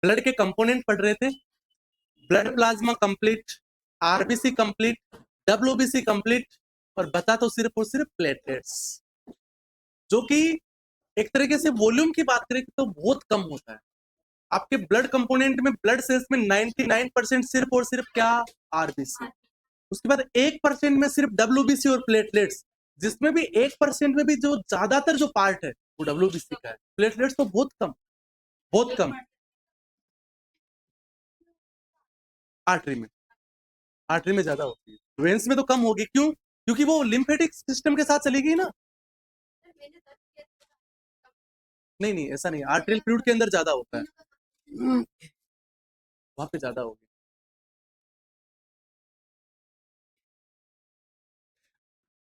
Blood के component पढ़ रहे थे, blood plasma complete, RBC complete, WBC complete, और बता तो सिर्फ और सिर्फ प्लेटलेट्स, जो कि एक तरीके से वॉल्यूम की बात करें तो बहुत कम होता है। आपके ब्लड कंपोनेंट में, ब्लड सेल्स में 99% सिर्फ और सिर्फ क्या, आरबीसी। उसके बाद 1% में सिर्फ डब्ल्यूबीसी और प्लेटलेट्स, जिसमें भी 1% में भी जो ज्यादातर जो पार्ट है वो डब्ल्यूबीसी का है। प्लेटलेट्स तो बहुत कम, बहुत कम। आर्टरी में ज्यादा होती है, वेन्स में तो कम होगी। क्यों? क्योंकि वो लिम्फेटिक सिस्टम के साथ चलेगी ना। नहीं नहीं, ऐसा नहीं, आर्टरियल फ्लूइड के अंदर ज्यादा होता है, वहां पे ज्यादा होगी।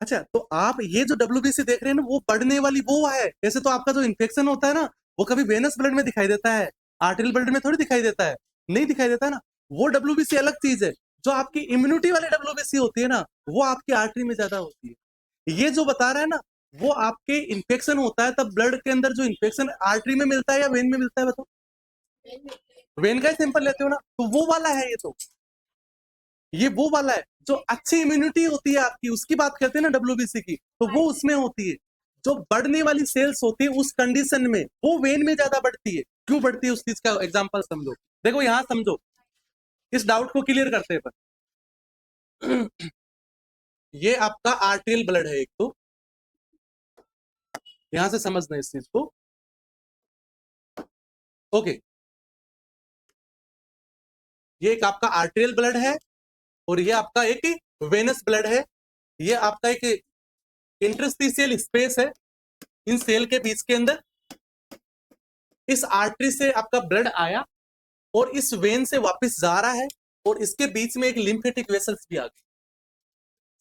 अच्छा, तो आप ये जो डब्ल्यूबीसी देख रहे हैं ना, वो बढ़ने वाली वो है। ऐसे तो आपका जो इन्फेक्शन होता है ना, वो कभी वेनस ब्लड में दिखाई देता है, आर्टरियल ब्लड में थोड़ी दिखाई देता है, नहीं दिखाई देता है ना। वो डब्ल्यूबीसी अलग चीज है। जो आपकी इम्यूनिटी वाली डब्ल्यूबीसी होती है ना, वो आपकी आर्टरी में ज्यादा होती है। ये जो बता रहा है ना, वो आपके इन्फेक्शन होता है तब ब्लड के अंदर जो इन्फेक्शन आर्टरी में मिलता है या वेन में मिलता है, बताओ। वेन का ही सैंपल लेते हो ना, तो वो वाला है ये। तो ये वो वाला है जो अच्छी इम्यूनिटी होती है आपकी, उसकी बात करते हैं ना डब्ल्यूबीसी की, तो वो उसमें होती है। जो बढ़ने वाली सेल्स होती है उस कंडीशन में, वो वेन में ज्यादा बढ़ती है। क्यों बढ़ती है उस चीज का एग्जांपल समझो। देखो यहां समझो, इस डाउट को क्लियर करते हैं पर ये आपका आर्टेरियल ब्लड है एक, तो यहां से समझना इस चीज को। ओके, ये एक आपका आर्टेरियल ब्लड है और ये आपका एक वेनस ब्लड है। ये आपका एक इंटरस्टिशियल स्पेस है इन सेल के बीच के अंदर। इस आर्टरी से आपका ब्लड आया और इस वेन से वापस जा रहा है, और इसके बीच में एक लिम्फेटिक वेसल्स भी आ गई।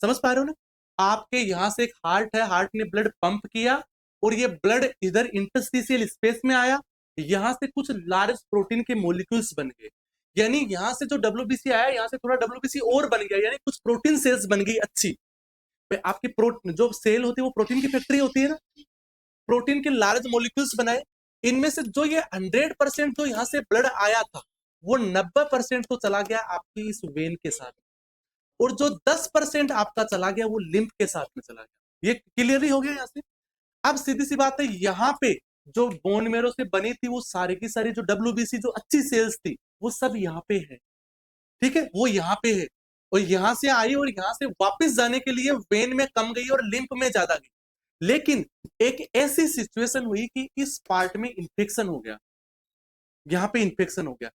समझ पा रहे हो ना? आपके यहां से एक हार्ट है, हार्ट ने ब्लड पंप किया और ये ब्लड इधर इंटरस्टिशियल स्पेस में आया। यहां से कुछ लार्ज प्रोटीन के मॉलिक्यूल्स बन गए, यानी यहां से जो डब्ल्यूबीसी आया, यहां से थोड़ा डब्ल्यूबीसी और बन गया, यानी कुछ प्रोटीन सेल्स बन गई अच्छी। आपकी जो सेल होती है वो प्रोटीन की फैक्ट्री होती है ना, प्रोटीन के लार्ज मॉलिक्यूल्स बनाए। इनमें से जो ये 100% जो यहां से ब्लड आया था, वो 90% तो चला गया आपकी इस वेन के साथ, और जो 10% आपका चला गया वो लिम्फ के साथ में चला गया। ये क्लियरली हो गया यहां से। अब सीधी सी बात है, यहाँ पे जो बोन मेरो से बनी थी वो सारी की सारी जो डब्ल्यूबीसी जो अच्छी सेल्स थी, वो सब यहाँ पे है। ठीक है, वो यहाँ पे है, और यहां से आई और यहां से वापस जाने के लिए वेन में कम गई और लिम्फ में ज्यादा गई। लेकिन एक ऐसी सिचुएशन हुई कि इस पार्ट में इंफेक्शन हो गया, यहां पे इंफेक्शन हो गया।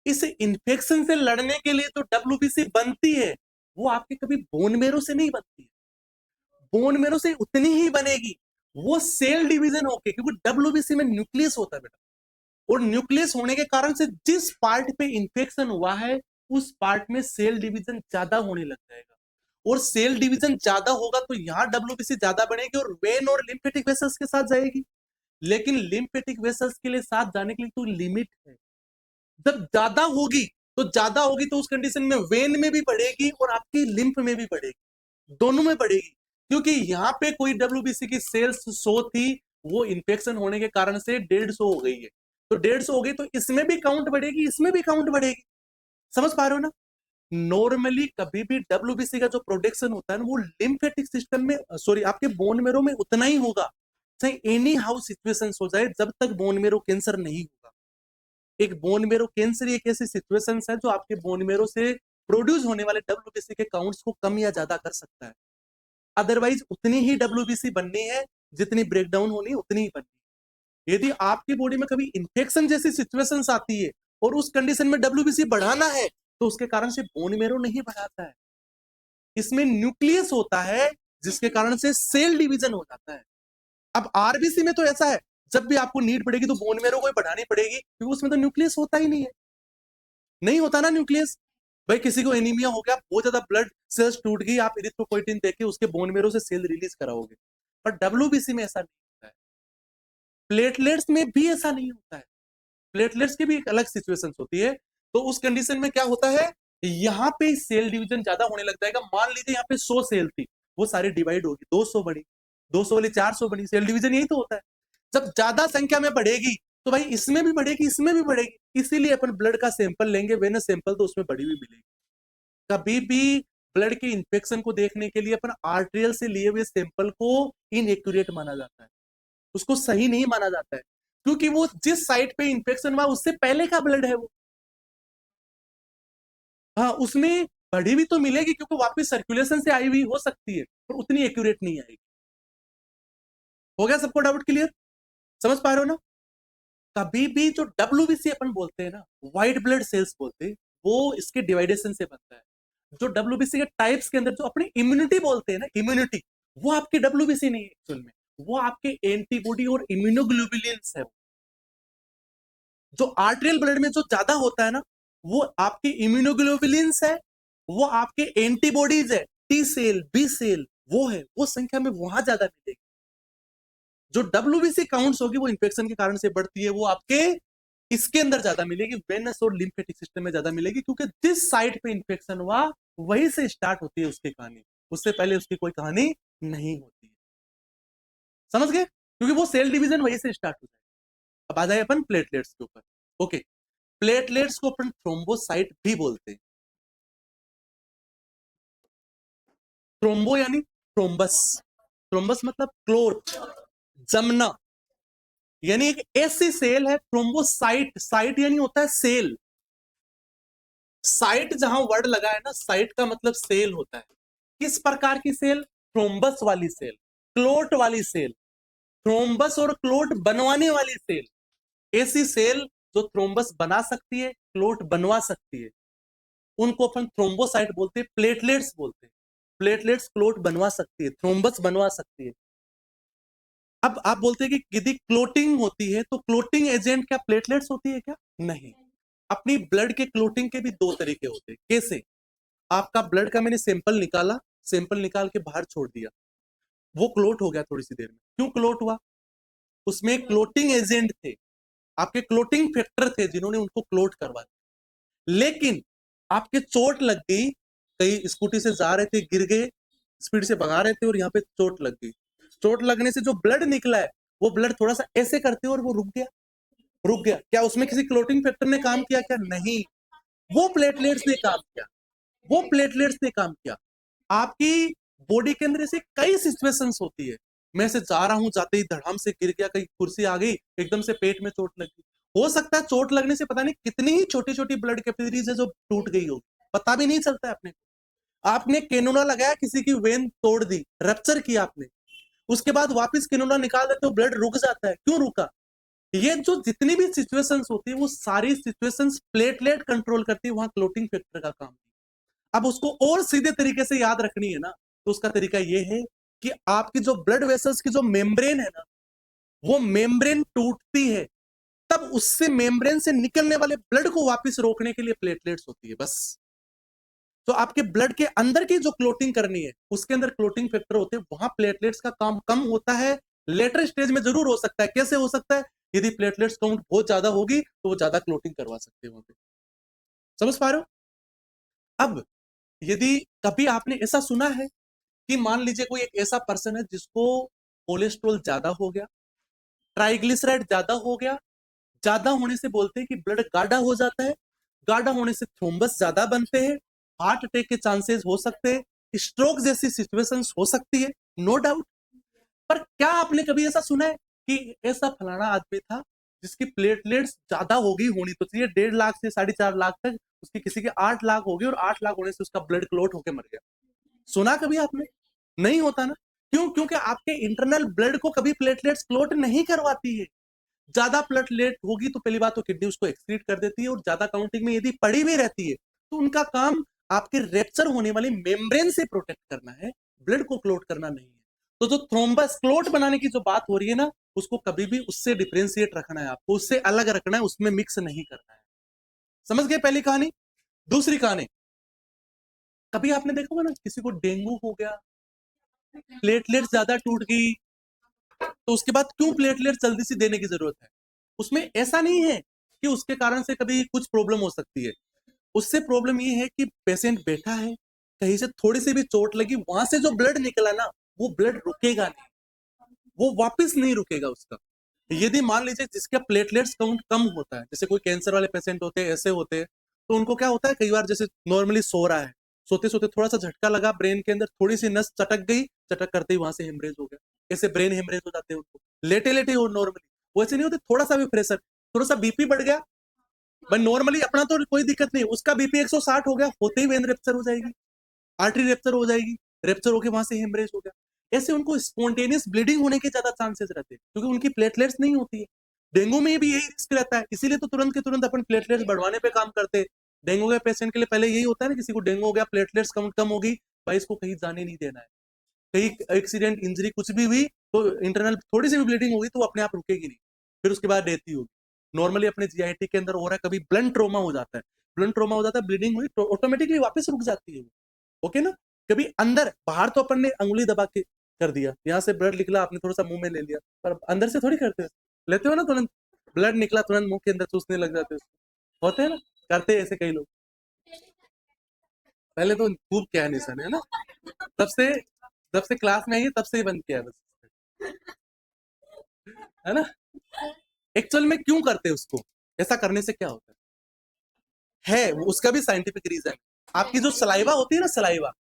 इस इंफेक्शन से लड़ने के लिए तो डब्ल्यूबीसी बनती है, वो आपके कभी बोन मेरो से नहीं बनती है। बोन मेरो से उतनी ही बनेगी वो सेल डिवीजन होके, क्योंकि डब्ल्यूबीसी में न्यूक्लियस होता है बेटा, और न्यूक्लियस होने के कारण से जिस पार्ट पे इंफेक्शन हुआ है उस पार्ट में सेल डिवीजन ज्यादा होने लग जाएगा, और सेल डिवीजन ज्यादा होगा तो यहाँ डब्ल्यूबीसी ज्यादा बनेगी और वेन और लिम्फेटिक वेसल्स के साथ जाएगी। लेकिन लिम्फेटिक वेसल्स के लिए साथ जाने के लिए तो लिमिट है। जब ज्यादा होगी तो उस कंडीशन में वेन में भी बढ़ेगी और आपकी लिम्फ में भी बढ़ेगी, दोनों में बढ़ेगी। क्योंकि यहाँ पे कोई डब्ल्यूबीसी की सेल्स 100 थी, वो इन्फेक्शन होने के कारण से 150 हो गई है, तो 150 हो गई तो इसमें भी काउंट बढ़ेगी, इसमें भी काउंट बढ़ेगी। समझ पा रहे हो ना? नॉर्मली कभी भी डब्ल्यूबीसी का जो प्रोडक्शन होता है ना, वो लिम्फेटिक सिस्टम में, सॉरी आपके बोन मेरो में उतना ही होगा, चाहे एनी हाउ सिचुएशन हो जाए, जब तक बोन मेरो कैंसर नहीं होगा। एक बोन मेरो कैंसर एक ऐसी सिचुएशन है जो आपके बोन मेरो से प्रोड्यूस होने वाले डब्ल्यूबीसी के काउंट्स को कम या ज्यादा कर सकता है। अदरवाइज उतनी ही डब्ल्यूबीसी बननी है जितनी ब्रेकडाउन होनी है, उतनी ही बननी है। यदि आपकी बॉडी में कभी इंफेक्शन जैसी सिचुएशंस आती है और उस कंडीशन में डब्ल्यूबीसी बढ़ाना है, तो उसके कारण से बोन मेरो नहीं बढ़ाता है, इसमें न्यूक्लियस होता है जिसके कारण से सेल डिवीजन हो जाता है। अब आरबीसी में तो ऐसा है, जब भी आपको नीड पड़ेगी तो बोन मेरो को बढ़ानी पड़ेगी, क्योंकि उसमें तो न्यूक्लियस होता ही नहीं है, नहीं होता ना न्यूक्लियस। भाई किसी को एनीमिया हो गया, बहुत ज्यादा ब्लड सेल्स टूट गई, आप इरिथ्रोपोइटिन देके उसके बोन मेरो से सेल रिलीज कराओगे, पर डब्ल्यूबीसी में ऐसा नहीं होता है। प्लेटलेट्स में भी ऐसा नहीं होता है, प्लेटलेट्स की भी एक अलग सिचुएशन होती है। तो उस कंडीशन में क्या होता है, यहाँ पे सेल डिवीजन ज्यादा होने लग जाएगा। मान लीजिए यहाँ पे 100 सेल थी, वो सारी डिवाइड होगी, 200 बनी, 200 वाली 400 बनी, सेल डिवीजन यही तो होता है। जब ज्यादा संख्या में बढ़ेगी तो भाई इसमें भी बढ़ेगी, इसमें भी बढ़ेगी, इसीलिए अपन ब्लड का सैंपल लेंगे, वेनस सैंपल, तो उसमें बढ़ी हुई मिलेगी। कभी भी ब्लड के इन्फेक्शन को देखने के लिए अपन आर्टेरियल से लिए हुए सैंपल को इनएक्यूरेट माना जाता है, उसको सही नहीं माना जाता है, क्योंकि वो जिस साइट पे इन्फेक्शन हुआ उससे पहले का ब्लड है वो। हाँ, उसमें बढ़ी हुई तो मिलेगी क्योंकि वापस सर्कुलेशन से आई हुई हो सकती है, पर उतनी एक्यूरेट नहीं आएगी। हो गया सबको डाउट क्लियर? समझ पा रहे हो ना? कभी भी जो डब्ल्यूबीसी अपन बोलते हैं ना, व्हाइट ब्लड सेल्स बोलते हैं, वो इसके डिवाइडेशन से बनता है। जो डब्ल्यूबीसी के टाइप्स के अंदर जो अपनी इम्यूनिटी बोलते हैं ना, इम्यूनिटी, वो आपकी डब्ल्यूबीसी नहीं है एक्चुअल में, वो आपके एंटीबॉडी और इम्यूनोग्लोबुलिन्स है। जो आर्टेरियल ब्लड में जो ज्यादा होता है ना, वो आपके इम्यूनोग्लोबुलिन्स है, वो आपके एंटीबॉडीज है, टी सेल, बी सेल, वो है, वो संख्या में वहां ज्यादा मिलेगी। जो डब्ल्यूबीसी काउंट्स होगी वो इन्फेक्शन के कारण से बढ़ती है, वो आपके इसके अंदर ज्यादा मिलेगी, वेनस और लिम्फेटिक सिस्टम में ज्यादा मिलेगी, क्योंकि जिस साइट पे इन्फेक्शन हुआ वहीं से स्टार्ट होती है उसकी कहानी, उससे पहले उसकी कोई कहानी नहीं होती है। समझ गए? क्योंकि वो सेल डिवीजन वहीं से स्टार्ट होता है। अब आ जाए अपन प्लेटलेट्स के ऊपर। ओके, प्लेटलेट्स को अपन थ्रोम्बोसाइट भी बोलते हैं। थ्रोम्बो यानी थ्रोम्बस, थ्रोम्बस मतलब क्लोट, जमना, यानी एक ऐसी सेल है थ्रोम्बोसाइट, साइट यानी होता है सेल, साइट जहां वर्ड लगा है ना, साइट का मतलब सेल होता है। किस प्रकार की सेल? थ्रोम्बस वाली सेल, क्लोट वाली सेल, थ्रोम्बस और क्लोट बनवाने वाली सेल, ऐसी सेल जो थ्रोम्बस बना सकती है, क्लोट बनवा सकती है, उनको अपन थ्रोम्बोसाइट बोलते हैं, प्लेटलेट्स बोलते हैं। प्लेटलेट्स क्लोट बनवा सकती है, थ्रोम्बस बनवा सकती है। अब आप बोलते हैं कि यदि क्लोटिंग होती है तो क्लोटिंग एजेंट क्या प्लेटलेट्स होती है क्या? नहीं। अपनी ब्लड के क्लोटिंग के भी दो तरीके होते हैं। कैसे? आपका ब्लड का मैंने सैंपल निकाला, सैंपल निकाल के बाहर छोड़ दिया, वो क्लोट हो गया थोड़ी सी देर में। क्यों क्लोट हुआ? उसमें क्लोटिंग एजेंट थे, आपके क्लोटिंग फैक्टर थे जिन्होंने उनको क्लोट करवा दिया। लेकिन आपके चोट लग गई, कहीं स्कूटी से जा रहे थे, गिर गए, स्पीड से भगा रहे थे और यहाँ पे चोट लग गई, चोट लगने से जो ब्लड निकला है वो ब्लड थोड़ा सा ऐसे करते और वो रुक गया, रुक गया। क्या उसमें किसी क्लोटिंग फैक्टर ने काम किया क्या? नहीं, वो प्लेटलेट्स ने काम किया, वो प्लेटलेट्स ने काम किया। आपकी बॉडी के अंदर ऐसे कई सिचुएशंस होती है, मैं से जा रहा हूं, जाते ही धड़ाम से गिर गया, कहीं कुर्सी आ गई, एकदम से पेट में चोट लग गई। हो सकता है चोट लगने से पता नहीं कितनी ही छोटी छोटी ब्लड कैपिलरीज है जो टूट गई होगी, पता भी नहीं चलता है अपने को। आपने केनोला लगाया, किसी की वेन तोड़ दी, रप्चर किया आपने, उसके बाद वापस केनोला निकाल देते हो, ब्लड रुक जाता है। क्यों रुका? ये जो जितनी भी सिचुएशंस होती है वो सारी सिचुएशंस प्लेटलेट कंट्रोल करती है, वहां क्लोटिंग फैक्टर का काम। अब उसको और सीधे तरीके से याद रखनी है ना, तो उसका तरीका ये है कि आपकी जो ब्लड वेसल्स की जो मेम्ब्रेन है ना, वो मेम्ब्रेन टूटती है, तब उससे मेम्ब्रेन से निकलने वाले ब्लड को वापस रोकने के लिए प्लेटलेट्स होती है बस। तो आपके ब्लड के अंदर की जो क्लोटिंग करनी है उसके अंदर क्लोटिंग फैक्टर होते हैं, वहां प्लेटलेट्स का काम कम होता है। लेटर स्टेज में जरूर हो सकता है। कैसे हो सकता है? यदि प्लेटलेट्स काउंट बहुत ज्यादा होगी तो वो ज्यादा क्लोटिंग करवा सकते हैं वहां पे। समझ पा रहे हो? अब यदि कभी आपने ऐसा सुना है कि मान लीजिए कोई एक ऐसा पर्सन है जिसको कोलेस्ट्रॉल ज्यादा हो गया, ट्राइग्लिसराइड ज्यादा हो गया, ज्यादा होने से बोलते हैं कि ब्लड गाढ़ा हो जाता है, गाढ़ा होने से थ्रोम्बस ज्यादा बनते हैं, हार्ट अटैक के चांसेस हो सकते हैं, स्ट्रोक जैसी सिचुएशंस हो सकती है, नो डाउट। पर क्या आपने कभी ऐसा सुना है कि ऐसा फलाना आदमी था जिसकी प्लेटलेट्स ज्यादा होगी, होनी तो चाहिए 1.5 लाख से 4.5 लाख तक, उसकी किसी के 8 लाख हो गई और 8 लाख होने से उसका ब्लड क्लॉट होकर मर गया? सुना कभी आपने? नहीं होता ना। क्यों? क्योंकि आपके इंटरनल ब्लड को कभी प्लेटलेट्स क्लोट नहीं करवाती है। ज्यादा प्लेटलेट होगी तो पहली बात तो किडनी उसको एक्सक्रीट कर देती है, और ज्यादा काउंटिंग में यदि पड़ी भी रहती है तो उनका काम आपके रेप्चर होने वाली मेम्ब्रेन से प्रोटेक्ट करना है, ब्लड को क्लोट करना नहीं है। तो जो थ्रोम्बस क्लोट बनाने की जो बात हो रही है ना, उसको कभी भी उससे डिफरेंशिएट रखना है, आपको उससे अलग रखना है, उसमें मिक्स नहीं करना है। समझ गए पहली कहानी? दूसरी कहानी, कभी आपने देखा होगा ना किसी को डेंगू हो गया, प्लेटलेट ज्यादा टूट गई, तो उसके बाद क्यों प्लेटलेट जल्दी से देने की जरूरत है? उसमें ऐसा नहीं है कि उसके कारण से कभी कुछ प्रॉब्लम हो सकती है, उससे प्रॉब्लम ये है कि पेशेंट बैठा है, कहीं से थोड़ी सी भी चोट लगी, वहां से जो ब्लड निकला ना, वो ब्लड रुकेगा नहीं, वो वापस नहीं रुकेगा उसका। यदि मान लीजिए जिसका प्लेटलेट्स काउंट कम होता है, जैसे कोई कैंसर वाले पेशेंट होते हैं, ऐसे होते हैं, तो उनको क्या होता है, कई बार जैसे नॉर्मली सो रहा है, सोते सोते थोड़ा सा झटका लगा ब्रेन के अंदर, थोड़ी सी नस चटक गई, चटक करते ही वहां से हेमरेज हो गया, ऐसे ब्रेन हेमरेज हो जाते हैं उनको, लेटे लेटे हो नॉर्मली, वैसे नहीं होते, थोड़ा सा भी प्रेशर, थोड़ा सा बीपी बढ़ गया, भाई नॉर्मली अपना तो कोई दिक्कत नहीं, उसका बीपी 160 हो गया, होते ही वेन रेप्चर हो जाएगी, आर्टरी रेप्चर हो जाएगी, रेप्चर होके वहां से हेमरेज हो गया। ऐसे उनको स्पॉन्टेनियस ब्लीडिंग होने के ज्यादा चांसेस रहते हैं, क्योंकि उनकी प्लेटलेट्स नहीं होती है। डेंगू में भी यही रिस्क रहता है, इसीलिए तो तुरंत के तुरंत अपन प्लेटलेट्स बढ़वाने पे काम करते हैं। डेंगू के पेशेंट के लिए पहले यही होता है ना, किसी को डेंगू हो गया, प्लेटलेट्स काउंट कम होगी, भाई इसको कहीं जाने नहीं देना है, कहीं एक्सीडेंट इंजरी कुछ भी हुई तो इंटरनल थोड़ी सी भी ब्लीडिंग होगी तो अपने आप रुकेगी नहीं, फिर उसके बाद डेथ ही होगी। नॉर्मली अपने जीआईटी के अंदर हो रहा है, कभी ब्लंट ट्रोमा हो जाता है, ब्लंट ट्रोमा हो जाता है, ब्लीडिंग हुई तो ऑटोमेटिकली वापस रुक जाती है वो, ओके ना। कभी अंदर बाहर तो अपन ने अंगुली दबा के कर दिया, यहाँ से ब्लड निकला, आपने थोड़ा सा मुंह में ले लिया, पर अंदर से थोड़ी करते हो, लेते हो ना तुरंत, ब्लड निकला तुरंत मुंह के अंदर चूसने लग जाते हो, होते हैं ना, करते हैं ऐसे कई लोग। पहले तो खूब क्या है निशान है ना, तब से जब से क्लास में आई है तब से ही बंद किया है बस, है ना। एक्चुअल में क्यों करते हैं उसको, ऐसा करने से क्या होता है उसका भी साइंटिफिक रीजन। आपकी जो सलाइवा होती है ना, सलाइवा,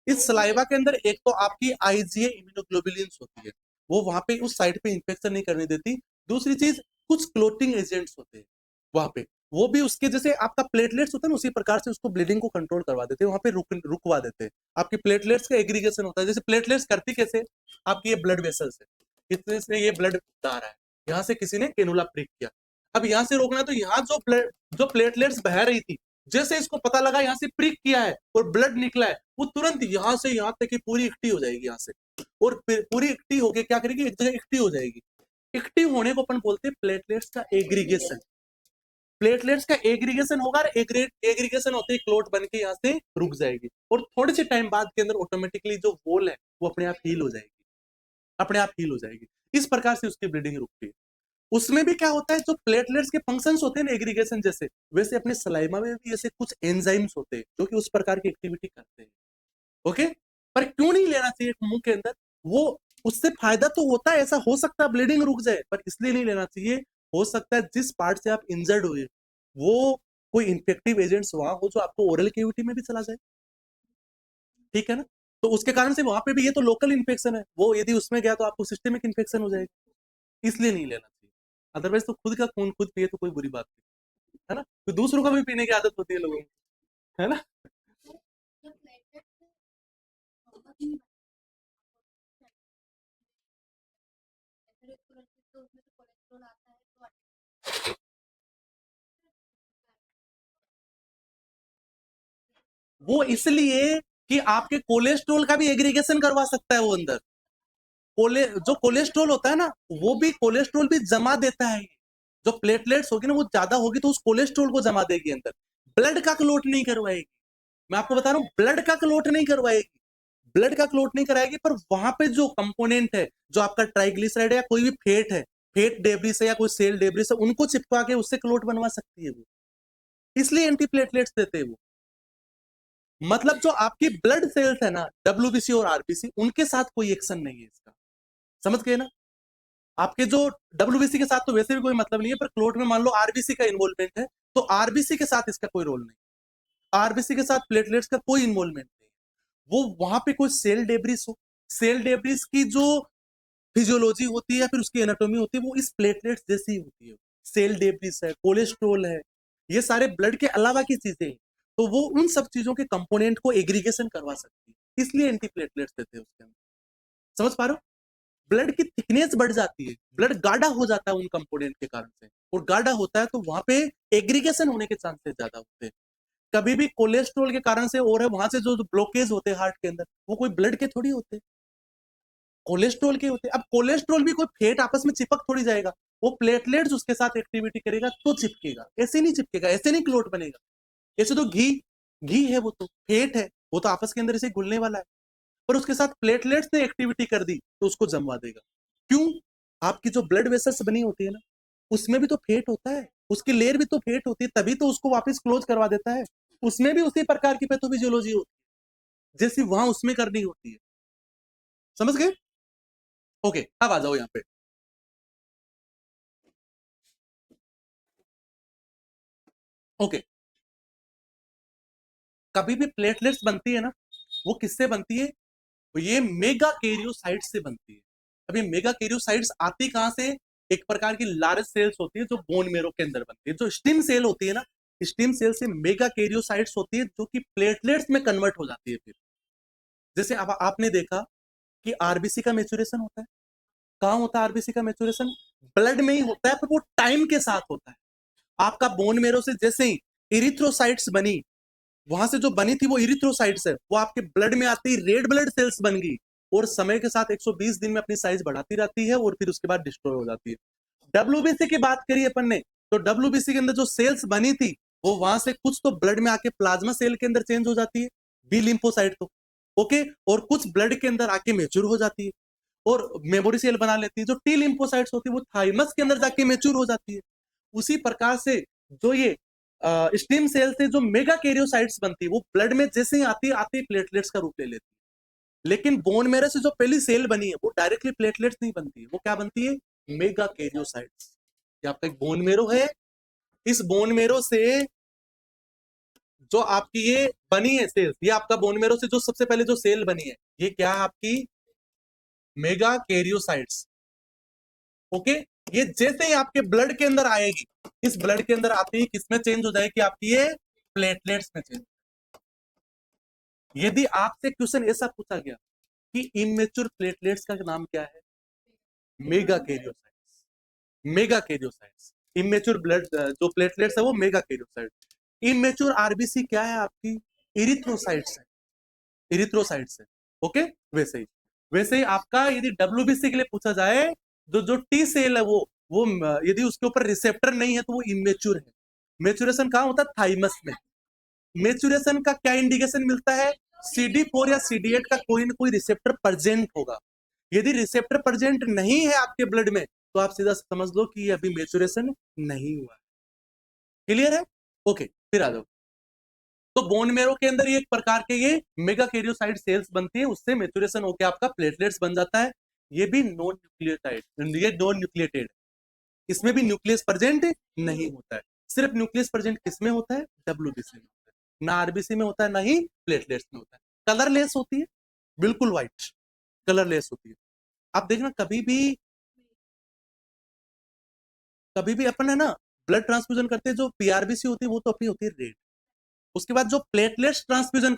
इस सलाइवा के अंदर एक तो आपकी आईजीए इम्यूनोग्लोबुलिन्स होती है, वो वहां पे उस साइड पे इंफेक्शन नहीं करने देती। दूसरी चीज, कुछ क्लोटिंग एजेंट्स होते हैं वहां पे, वो भी उसके जैसे आपका प्लेटलेट्स होता है ना, उसी प्रकार से उसको ब्लीडिंग को कंट्रोल करवा देते हैं, वहां पे रुकवा देते हैं। आपकी प्लेटलेट्स का एग्रीगेशन होता है, जैसे प्लेटलेट्स करती कैसे, आपकी ये ब्लड वेसल्स है, कितने से ये ब्लड जा रहा है, यहाँ से किसी ने केनुला प्रिक किया, अब यहाँ से रोकना है, तो यहाँ जो प्लेटलेट्स बह रही थी, जैसे इसको पता लगा यहाँ से प्रिक किया है और ब्लड निकला है, वो तुरंत यहाँ से यहाँ तक की पूरी इकट्ठी हो जाएगी यहाँ से, और पूरी इकट्ठी होके क्या करेगी, एक जगह इकट्ठी हो जाएगी। इकट्ठी होने को अपन बोलते हैं प्लेटलेट्स का एग्रीगेशन। प्लेटलेट्स का एग्रीगेशन होगा, एग्रीगेशन होते ही क्लोट बन के यहाँ से रुक जाएगी, और थोड़े से टाइम बाद के अंदर ऑटोमेटिकली जो वॉल है वो अपने आप हील हो जाएगी, अपने आप हील हो जाएगी। इस प्रकार से उसकी ब्लीडिंग रुकती है। उसमें भी क्या होता है, जो प्लेटलेट्स के फंक्शंस होते हैं ना एग्रीगेशन जैसे, वैसे अपने सलाइवा में भी ऐसे कुछ एंजाइम्स होते हैं जो कि उस प्रकार की एक्टिविटी करते हैं, ओके। पर क्यों नहीं लेना चाहिए मुंह के अंदर, वो उससे फायदा तो होता है, ऐसा हो सकता है ब्लीडिंग रुक जाए, पर इसलिए नहीं लेना चाहिए, हो सकता है जिस पार्ट से आप इंजर्ड हुए वो कोई इन्फेक्टिव एजेंट्स वहां हो जो आपको ओरल कैविटी में भी चला जाए, ठीक है ना। तो उसके कारण से वहां पे भी, ये तो लोकल इन्फेक्शन है, वो यदि उसमें गया तो आपको सिस्टमिक इन्फेक्शन हो जाएगा, इसलिए नहीं लेना चाहिए। अदरवाइज तो खुद का खून खुद पिए तो कोई बुरी बात नहीं है ना, तो दूसरों का भी पीने की आदत होती है लोगों को, है ना। वो इसलिए कि आपके कोलेस्ट्रॉल का भी एग्रीगेशन करवा सकता है वो अंदर, जो कोलेस्ट्रॉल होता है ना, वो भी कोलेस्ट्रॉल भी जमा देता है, जो प्लेटलेट्स होगी ना वो ज्यादा होगी तो उस कोलेस्ट्रॉल को जमा देगी अंदर, ब्लड का क्लोट नहीं करवाएगी। मैं आपको बता रहा हूँ, ब्लड का क्लोट नहीं करवाएगी, ब्लड का क्लोट नहीं कराएगी, पर वहां पे जो कंपोनेंट है, जो आपका ट्राइग्लिसराइड है या कोई भी फेट है, फेट डेब्रिस है या कोई सेल डेब्रिस है, उनको चिपका के उससे क्लोट बनवा सकती है वो, इसलिए एंटीप्लेटलेट्स देते हैं वो। मतलब जो आपकी ब्लड सेल्स है ना, डब्ल्यूबीसी और आरबीसी, उनके साथ कोई एक्शन नहीं है इसका, समझ गए ना। आपके जो डब्ल्यूबीसी के साथ तो वैसे भी कोई मतलब नहीं है, पर क्लोट में मान लो आरबीसी का इन्वॉल्वमेंट है, तो आरबीसी के साथ इसका कोई रोल नहीं, आरबीसी के साथ प्लेटलेट्स का कोई इन्वॉल्वमेंट नहीं, वो वहां पे कोई सेल डेब्रिस हो, सेल डेब्रिस की जो फिजियोलॉजी होती है या फिर उसकी एनाटॉमी होती है वो इस प्लेटलेट्स जैसी होती है, सेल डेब्रिस है, कोलेस्ट्रोल है, ये सारे ब्लड के अलावा की चीजें हैं, तो वो उन सब चीजों के कंपोनेंट को एग्रीगेशन करवा सकती है, इसलिए एंटीप्लेटलेट्स देते हैं उसके अंदर, समझ पा रहे हो। ब्लड की थिकनेस बढ़ जाती है, ब्लड गाढ़ा हो जाता है उन कंपोनेंट के कारण से, और गाढ़ा होता है तो वहां पे एग्रीगेशन होने के चांसेस ज्यादा होते हैं। कभी भी कोलेस्ट्रॉल के कारण से और है वहां से जो ब्लॉकेज होते हैं हार्ट के अंदर, वो कोई ब्लड के थोड़ी होते, कोलेस्ट्रॉल के होते। अब कोलेस्ट्रॉल भी कोई फेट आपस में चिपक थोड़ी जाएगा, वो प्लेटलेट्स उसके साथ एक्टिविटी करेगा तो चिपकेगा, ऐसे नहीं चिपकेगा, ऐसे नहीं क्लोट बनेगा। ऐसे तो घी, घी है वो तो फेट है, वो तो आपस के अंदर ऐसे घुलने वाला है, पर उसके साथ प्लेटलेट्स ने एक्टिविटी कर दी तो उसको जमवा देगा। क्यों, आपकी जो ब्लड वेसल्स बनी होती है ना, उसमें भी तो फेट होता है, उसकी लेयर भी तो फेट होती है, तभी तो उसको वापस क्लोज करवा देता है, उसमें भी उसी प्रकार की पैथोफिजियोलॉजी होती है जैसी वहां उसमें करनी होती है, समझ गए। ओके, अब आ जाओ यहाँ पे। ओके, कभी भी प्लेटलेट्स बनती है ना, वो किससे बनती है? ये मेगा कैरियोसाइट्स से बनती है। अभी मेगा कैरियोसाइट्स आती कहां से? एक प्रकार की लार्ज सेल्स होती है जो बोन मेरो के अंदर बनती है। जो स्टिम सेल होती है ना, स्टिम सेल से मेगा कैरियोसाइट्स होती है जो कि प्लेटलेट्स में कन्वर्ट हो जाती है। फिर जैसे अब आपने देखा कि आरबीसी का मेचुरेशन होता है, कहां होता है आरबीसी का मेचुरेशन? ब्लड में ही होता है, पर वो टाइम के साथ होता है। आपका बोन मेरो से जैसे ही इरिथ्रोसाइट्स बनी, वहां से जो बनी थी वो इरिथ्रोसाइट्स है, वो आपके ब्लड में आती रेड ब्लड सेल्स बन गई, और समय के साथ 120 दिन में अपनी साइज बढ़ाती रहती है और फिर उसके बाद डिस्ट्रॉय हो जाती है। डब्ल्यूबीसी की बात करिए अपन ने, तो डब्ल्यूबीसी के अंदर जो सेल्स बनी थी, वो वहां से कुछ तो ब्लड में आके प्लाज्मा सेल के अंदर चेंज हो जाती है, बी लिम्फोसाइट तो, ओके, और कुछ ब्लड के अंदर आके मेच्योर हो जाती है और मेमोरी सेल बना लेती है। जो टी लिम्फोसाइट्स होती है वो थाइमस के अंदर जाके मेच्योर हो जाती है। उसी प्रकार से जो ये स्टीम सेल से जो मेगा कैरियोसाइट्स बनती है, वो ब्लड में जैसे ही आती प्लेटलेट्स का रूप ले लेती है। लेकिन बोन मेरो से जो पहली सेल बनी है वो डायरेक्टली प्लेटलेट्स नहीं बनती है, वो क्या बनती है? Mega karyocytes. ये आपका एक बोन मेरो है, इस बोन मेरो से जो आपकी ये बनी है सेल्स, ये आपका बोन मेरो से जो सबसे पहले जो सेल बनी है, ये क्या है? आपकी मेगा कैरियोसाइट्स। ओके, ये जैसे ही आपके ब्लड के अंदर आएगी, इस ब्लड के अंदर आती है, किसमें चेंज हो जाएगी? आपकी ये प्लेटलेट्स में चेंज। यदि आपसे क्वेश्चन ऐसा पूछा गया कि इमेच्योर प्लेटलेट्स का नाम क्या है? Mega karyocytes. Mega karyocytes, immature blood जो प्लेटलेट्स है वो मेगा कैरियोसाइट्स। इमेच्योर आरबीसी क्या है? आपकी इरिथ्रोसाइट्स है, इरिथ्रोसाइट्स है। ओके, वैसे ही आपका यदि डब्ल्यूबीसी के लिए पूछा जाए, जो जो टी सेल है वो यदि उसके ऊपर रिसेप्टर नहीं है तो वो इमेच्योर है। मेचुरेशन कहां होता है? थाइमस में। मेचुरेशन का क्या इंडिकेशन मिलता है? CD4 या CD8 का कोई ना कोई रिसेप्टर प्रेजेंट होगा। यदि रिसेप्टर प्रेजेंट नहीं है आपके ब्लड में, तो आप सीधा समझ लो कि अभी मेचुरेशन नहीं हुआ है। क्लियर है? ओके, फिर आ जाओ। तो बोन मेरो के अंदर ये एक प्रकार के ये मेगा कैरियोसाइट सेल्स बनती है, उससे मेचुरेशन होकर आपका प्लेटलेट्स बन जाता है। ये भी नॉन न्यूक्लियोटाइड, ये नॉन न्यूक्लिएटेड, इसमें भी न्यूक्लियस प्रेजेंट नहीं होता है। सिर्फ न्यूक्लियस प्रेजेंट किसमें होता है? डब्ल्यूबीसी में होता है। ना आरबीसी में होता है, ना ही प्लेटलेट्स में होता है। कलरलेस होती है, बिल्कुल व्हाइट, कलरलेस होती है। आप देखना कभी भी अपन है ना ब्लड ट्रांसफ्यूजन करते हैं, जो पीआरबीसी होती है वो तो अपनी होती है रेड। उसके बाद जो प्लेटलेट्स ट्रांसफ्यूजन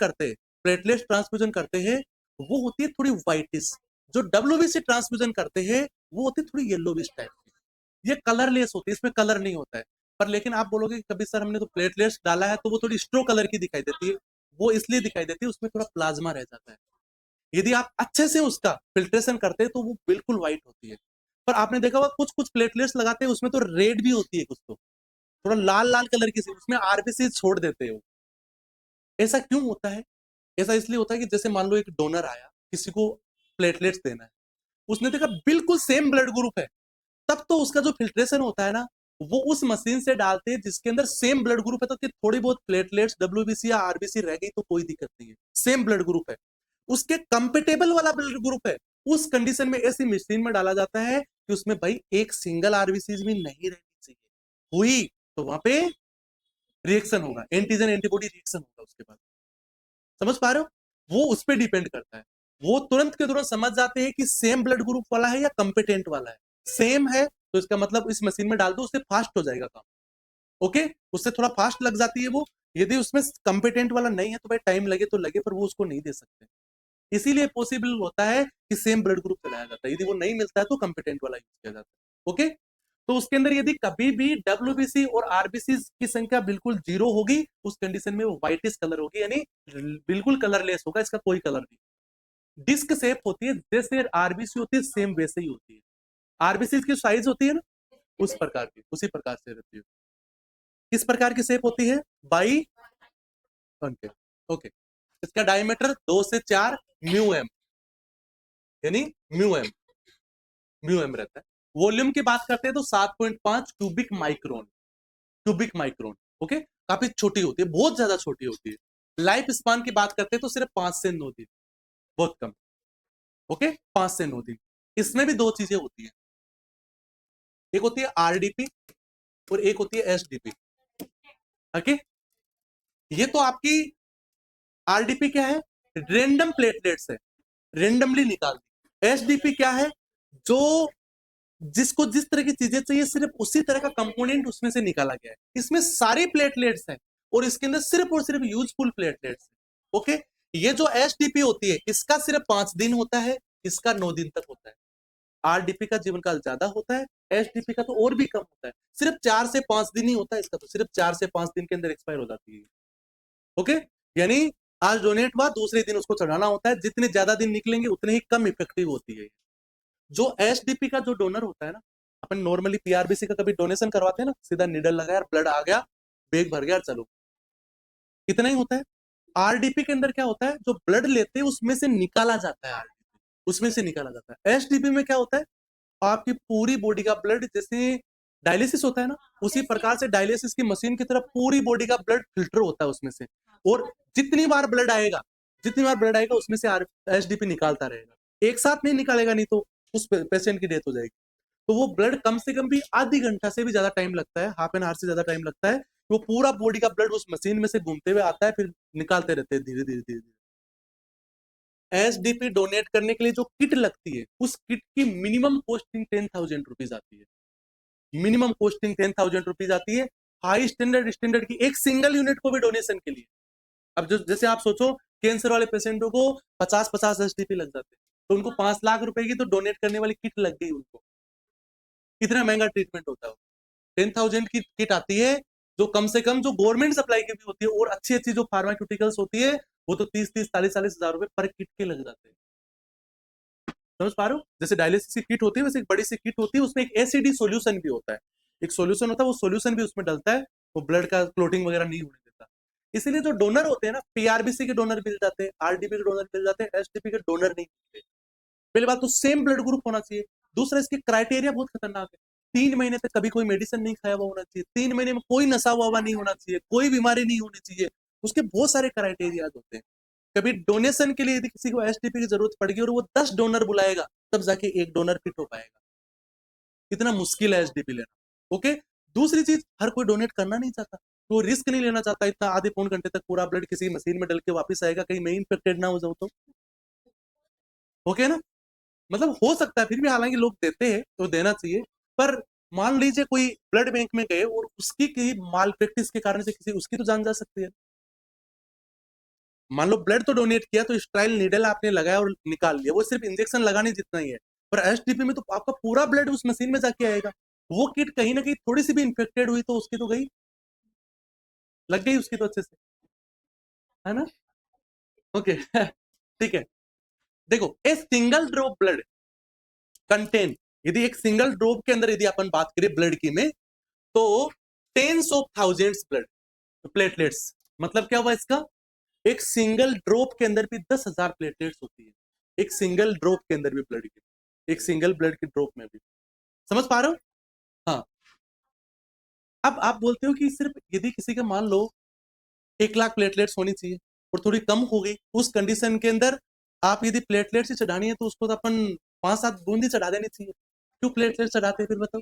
करते हैं वो होती है थोड़ी व्हाइटिश। जो डब्ल्यूबीसी ट्रांसफ्यूजन करते हैं वो होती है थोड़ी येलोविश टाइप की। ये कलरलेस होती है, इसमें कलर नहीं होता है। पर लेकिन आप बोलोगे कि कभी सर हमने तो प्लेटलेट्स डाला है तो वो थोड़ी स्ट्रो कलर की दिखाई देती है। वो इसलिए दिखाई देती है, उसमें थोड़ा प्लाज्मा रह जाता है। यदि आप अच्छे से उसका फिल्ट्रेशन करते हैं तो वो बिल्कुल व्हाइट होती है। पर आपने देखा होगा कुछ कुछ प्लेटलेट्स लगाते हैं उसमें तो रेड भी होती है, कुछ तो थोड़ा लाल लाल कलर की, उसमें आरबीसी छोड़ देते हो। ऐसा क्यों होता है? ऐसा इसलिए होता है कि जैसे मान लो एक डोनर आया, किसी को प्लेटलेट्स देना है, उसने देखा बिल्कुल सेम ब्लड ग्रुप है, तब तो उसका जो फिल्ट्रेशन होता है ना, वो उस मशीन से डालते हैं जिसके अंदर सेम ब्लड ग्रुप है, तो कि थोड़ी बहुत प्लेटलेट्स डब्ल्यूबीसी या आरबीसी रह गई तो कोई दिक्कत नहीं है, सेम ब्लड ग्रुप है, उसके कंपेटेबल वाला ब्लड ग्रुप है, उस कंडीशन में ऐसी मशीन में डाला जाता है कि उसमें भाई एक सिंगल आरबीसी भी नहीं रहनी चाहिए। हुई तो वहां पे रिएक्शन होगा, एंटीजन एंटीबॉडी रिएक्शन होगा उसके बाद। समझ पा रहे हो? वो उस पर डिपेंड करता है। वो तुरंत के तुरंत समझ जाते हैं कि सेम ब्लड ग्रुप वाला है या कंपेटेंट वाला है। सेम है तो इसका मतलब इस मशीन में डाल दो, उससे फास्ट हो जाएगा काम। ओके, उससे थोड़ा फास्ट लग जाती है वो। यदि उसमें कंपेटेंट वाला नहीं है तो भाई टाइम लगे तो लगे, पर वो उसको नहीं दे सकते। इसीलिए पॉसिबल होता है कि सेम ब्लड ग्रुप चलाया जाता है। यदि वो नहीं मिलता है तो कंपेटेंट वाला यूज किया जाता है। ओके, तो उसके अंदर यदि कभी भी डब्ल्यूबीसी और आरबीसी की संख्या बिल्कुल जीरो होगी, उस कंडीशन में वो व्हाइटिश कलर होगी, यानी बिल्कुल कलरलेस होगा, इसका कोई कलर नहीं। डिस्क शेप होती है, जैसे आरबीसी होती है सेम वैसे ही होती है। आरबीसी की साइज होती है ना उस प्रकार की, उसी प्रकार से रहती है। किस प्रकार की शेप होती है? By concave. ओके, इसका डायमीटर 2 से 4 म्यू एम, यानी म्यू एम, म्यू एम रहता है। वॉल्यूम की बात करते हैं तो 7.5 cubic micron, cubic micron. Okay, काफी छोटी होती है, बहुत ज्यादा छोटी होती है। लाइफ स्पान की बात करते हैं तो सिर्फ 5 से 9 दिन, बहुत कम। ओके, 5 से 9 दिन। इसमें भी दो चीजें होती है, एक होती है आरडीपी और एक होती है एसडीपी। ओके, ये तो आपकी आरडीपी क्या है, रेंडम प्लेटलेट्स है, रेंडमली निकालती। एसडीपी क्या है, जो जिसको जिस तरह की चीजें चाहिए सिर्फ उसी तरह का कंपोनेंट उसमें से निकाला गया है। इसमें सारे प्लेटलेट्स हैं और इसके अंदर सिर्फ और सिर्फ यूजफुल प्लेटलेट्स है। ओके, ये जो एसडीपी होती है इसका सिर्फ 5 दिन होता है, इसका 9 दिन तक होता है। आरडीपी का जीवन काल ज्यादा होता है, एसडीपी का तो और भी कम होता है, सिर्फ 4 से 5 दिन ही होता है, इसका तो सिर्फ 4 से 5 दिन के अंदर एक्सपायर हो जाती है। ओके, यानी आज डोनेट हुआ दूसरे दिन उसको चढ़ाना होता है, जितने ज्यादा दिन निकलेंगे उतने ही कम इफेक्टिव होती है। जो एसडीपी का जो डोनर होता है ना, अपन नॉर्मली पीआरबीसी का कभी डोनेशन करवाते हैं ना, सीधा निडल लगाया, ब्लड आ गया, बैग भर गया, चलो, इतना ही होता है। आरडीपी के अंदर क्या होता है, जो ब्लड लेते हैं उसमें से निकाला जाता है, आरडीपी उसमें से निकाला जाता है। एसडीपी में क्या होता है, आपकी पूरी बॉडी का ब्लड, जैसे डायलिसिस होता है ना, उसी प्रकार से डायलिसिस की मशीन की तरफ पूरी बॉडी का ब्लड फिल्टर होता है उसमें से, और जितनी बार ब्लड आएगा, जितनी बार ब्लड आएगा उसमें से एसडीपी निकालता रहेगा, एक साथ नहीं निकालेगा, नहीं तो उस पेशेंट की डेथ हो जाएगी। तो वो ब्लड कम से कम भी आधी घंटा से भी ज्यादा टाइम लगता है, हाफ एन आवर से ज्यादा टाइम लगता है, वो पूरा बॉडी का ब्लड उस मशीन में से घूमते हुए आता है, फिर निकालते रहते हैं धीरे धीरे धीरे धीरे। एसडीपी डोनेट करने के लिए जो किट लगती है, उस किट की मिनिमम कॉस्टिंग 10,000 रुपीज आती है, मिनिमम कॉस्टिंग 10,000 रुपीज आती है। हाई स्टैंडर्ड की एक सिंगल यूनिट को भी डोनेशन के लिए, अब जो जैसे आप सोचो कैंसर वाले पेशेंटों को 50-50 एसडीपी लग जाते हैं, तो उनको 5 लाख रुपए की तो डोनेट करने वाली किट लग गई उनको, कितना महंगा ट्रीटमेंट होता है। 10,000 की किट आती है, जो कम से कम जो गवर्नमेंट सप्लाई की भी होती है, और अच्छी अच्छी जो फार्मास्यूटिकल्स होती है वो तो 30-30, 40-40 हजार रुपए पर किट के लग जाते हैं। समझ पा रहे हो, जैसे डायलिसिस की किट होती है वैसे एक बड़ी सी किट होती है, उसमें एक एसिडी सॉल्यूशन भी होता है, एक सॉल्यूशन होता है, वो सॉल्यूशन भी उसमें डलता है, वो ब्लड का क्लोटिंग वगैरह नहीं होने देता। इसीलिए जो डोनर होते हैं ना, पीआरबीसी के डोनर मिल जाते हैं, आरडीपी के डोनर मिल जाते हैं, एसडीपी के डोनर नहीं मिलते। पहली बात तो सेम ब्लड ग्रुप होना चाहिए, दूसरा इसके क्राइटेरिया बहुत खतरनाक है, 3 महीने तक कभी कोई मेडिसिन नहीं खाया हुआ होना चाहिए, 3 महीने में कोई नशा हुआ नहीं होना चाहिए, कोई बीमारी नहीं होनी चाहिए, उसके बहुत सारे क्राइटेरिया होते हैं। कभी डोनेशन के लिए यदि किसी को एसटीपी की जरूरत पड़ेगी और वो 10 डोनर बुलाएगा, तब जाके एक डोनर फिट हो पाएगा, इतना मुश्किल है एसडीपी लेना। ओके, दूसरी चीज, हर कोई डोनेट करना नहीं चाहता, तो रिस्क नहीं लेना चाहता इतना, आधे पौन घंटे तक पूरा ब्लड किसी मशीन में डल के वापस आएगा, कहीं मैं इन्फेक्टेड ना हो जाऊं तो। ओके ना, मतलब हो सकता है, फिर भी हालांकि लोग देते हैं तो देना चाहिए, पर मान लीजिए कोई ब्लड बैंक में गए और उसकी माल प्रैक्टिस के कारण से किसी उसकी तो जान जा सकती है। मान लो ब्लड तो डोनेट किया, तो स्ट्राइल नीडल आपने लगाया और निकाल लिया, वो सिर्फ इंजेक्शन लगाने जितना ही है, पर एसटीपी में तो आपका पूरा ब्लड उस मशीन में जाके आएगा, वो किट कहीं ना कहीं थोड़ी सी भी इंफेक्टेड हुई तो उसकी तो गई, लग गई उसकी तो अच्छे से, है ना। ओके ठीक है, देखो a single drop blood contain, यदि एक सिंगल ड्रॉप के अंदर यदि अपन बात करें ब्लड की में, तो tens of thousands blood platelets, मतलब क्या हुआ इसका, एक सिंगल ड्रॉप के अंदर भी 10,000 प्लेटलेट्स होती है, एक सिंगल ड्रॉप के अंदर भी ब्लड की, एक सिंगल ब्लड के ड्रॉप में भी, समझ पा रहे हो। हाँ, अब आप बोलते हो कि सिर्फ यदि किसी का मान लो 1 लाख प्लेटलेट्स होनी चाहिए और थोड़ी कम हो गई, उस कंडीशन के अंदर आप यदि प्लेटलेट्स ही चढ़ानी है तो उसको तो अपन 5-7 बूंदी चढ़ा देनी चाहिए, क्यों प्लेटलेट्स चढ़ाते हैं फिर बताओ।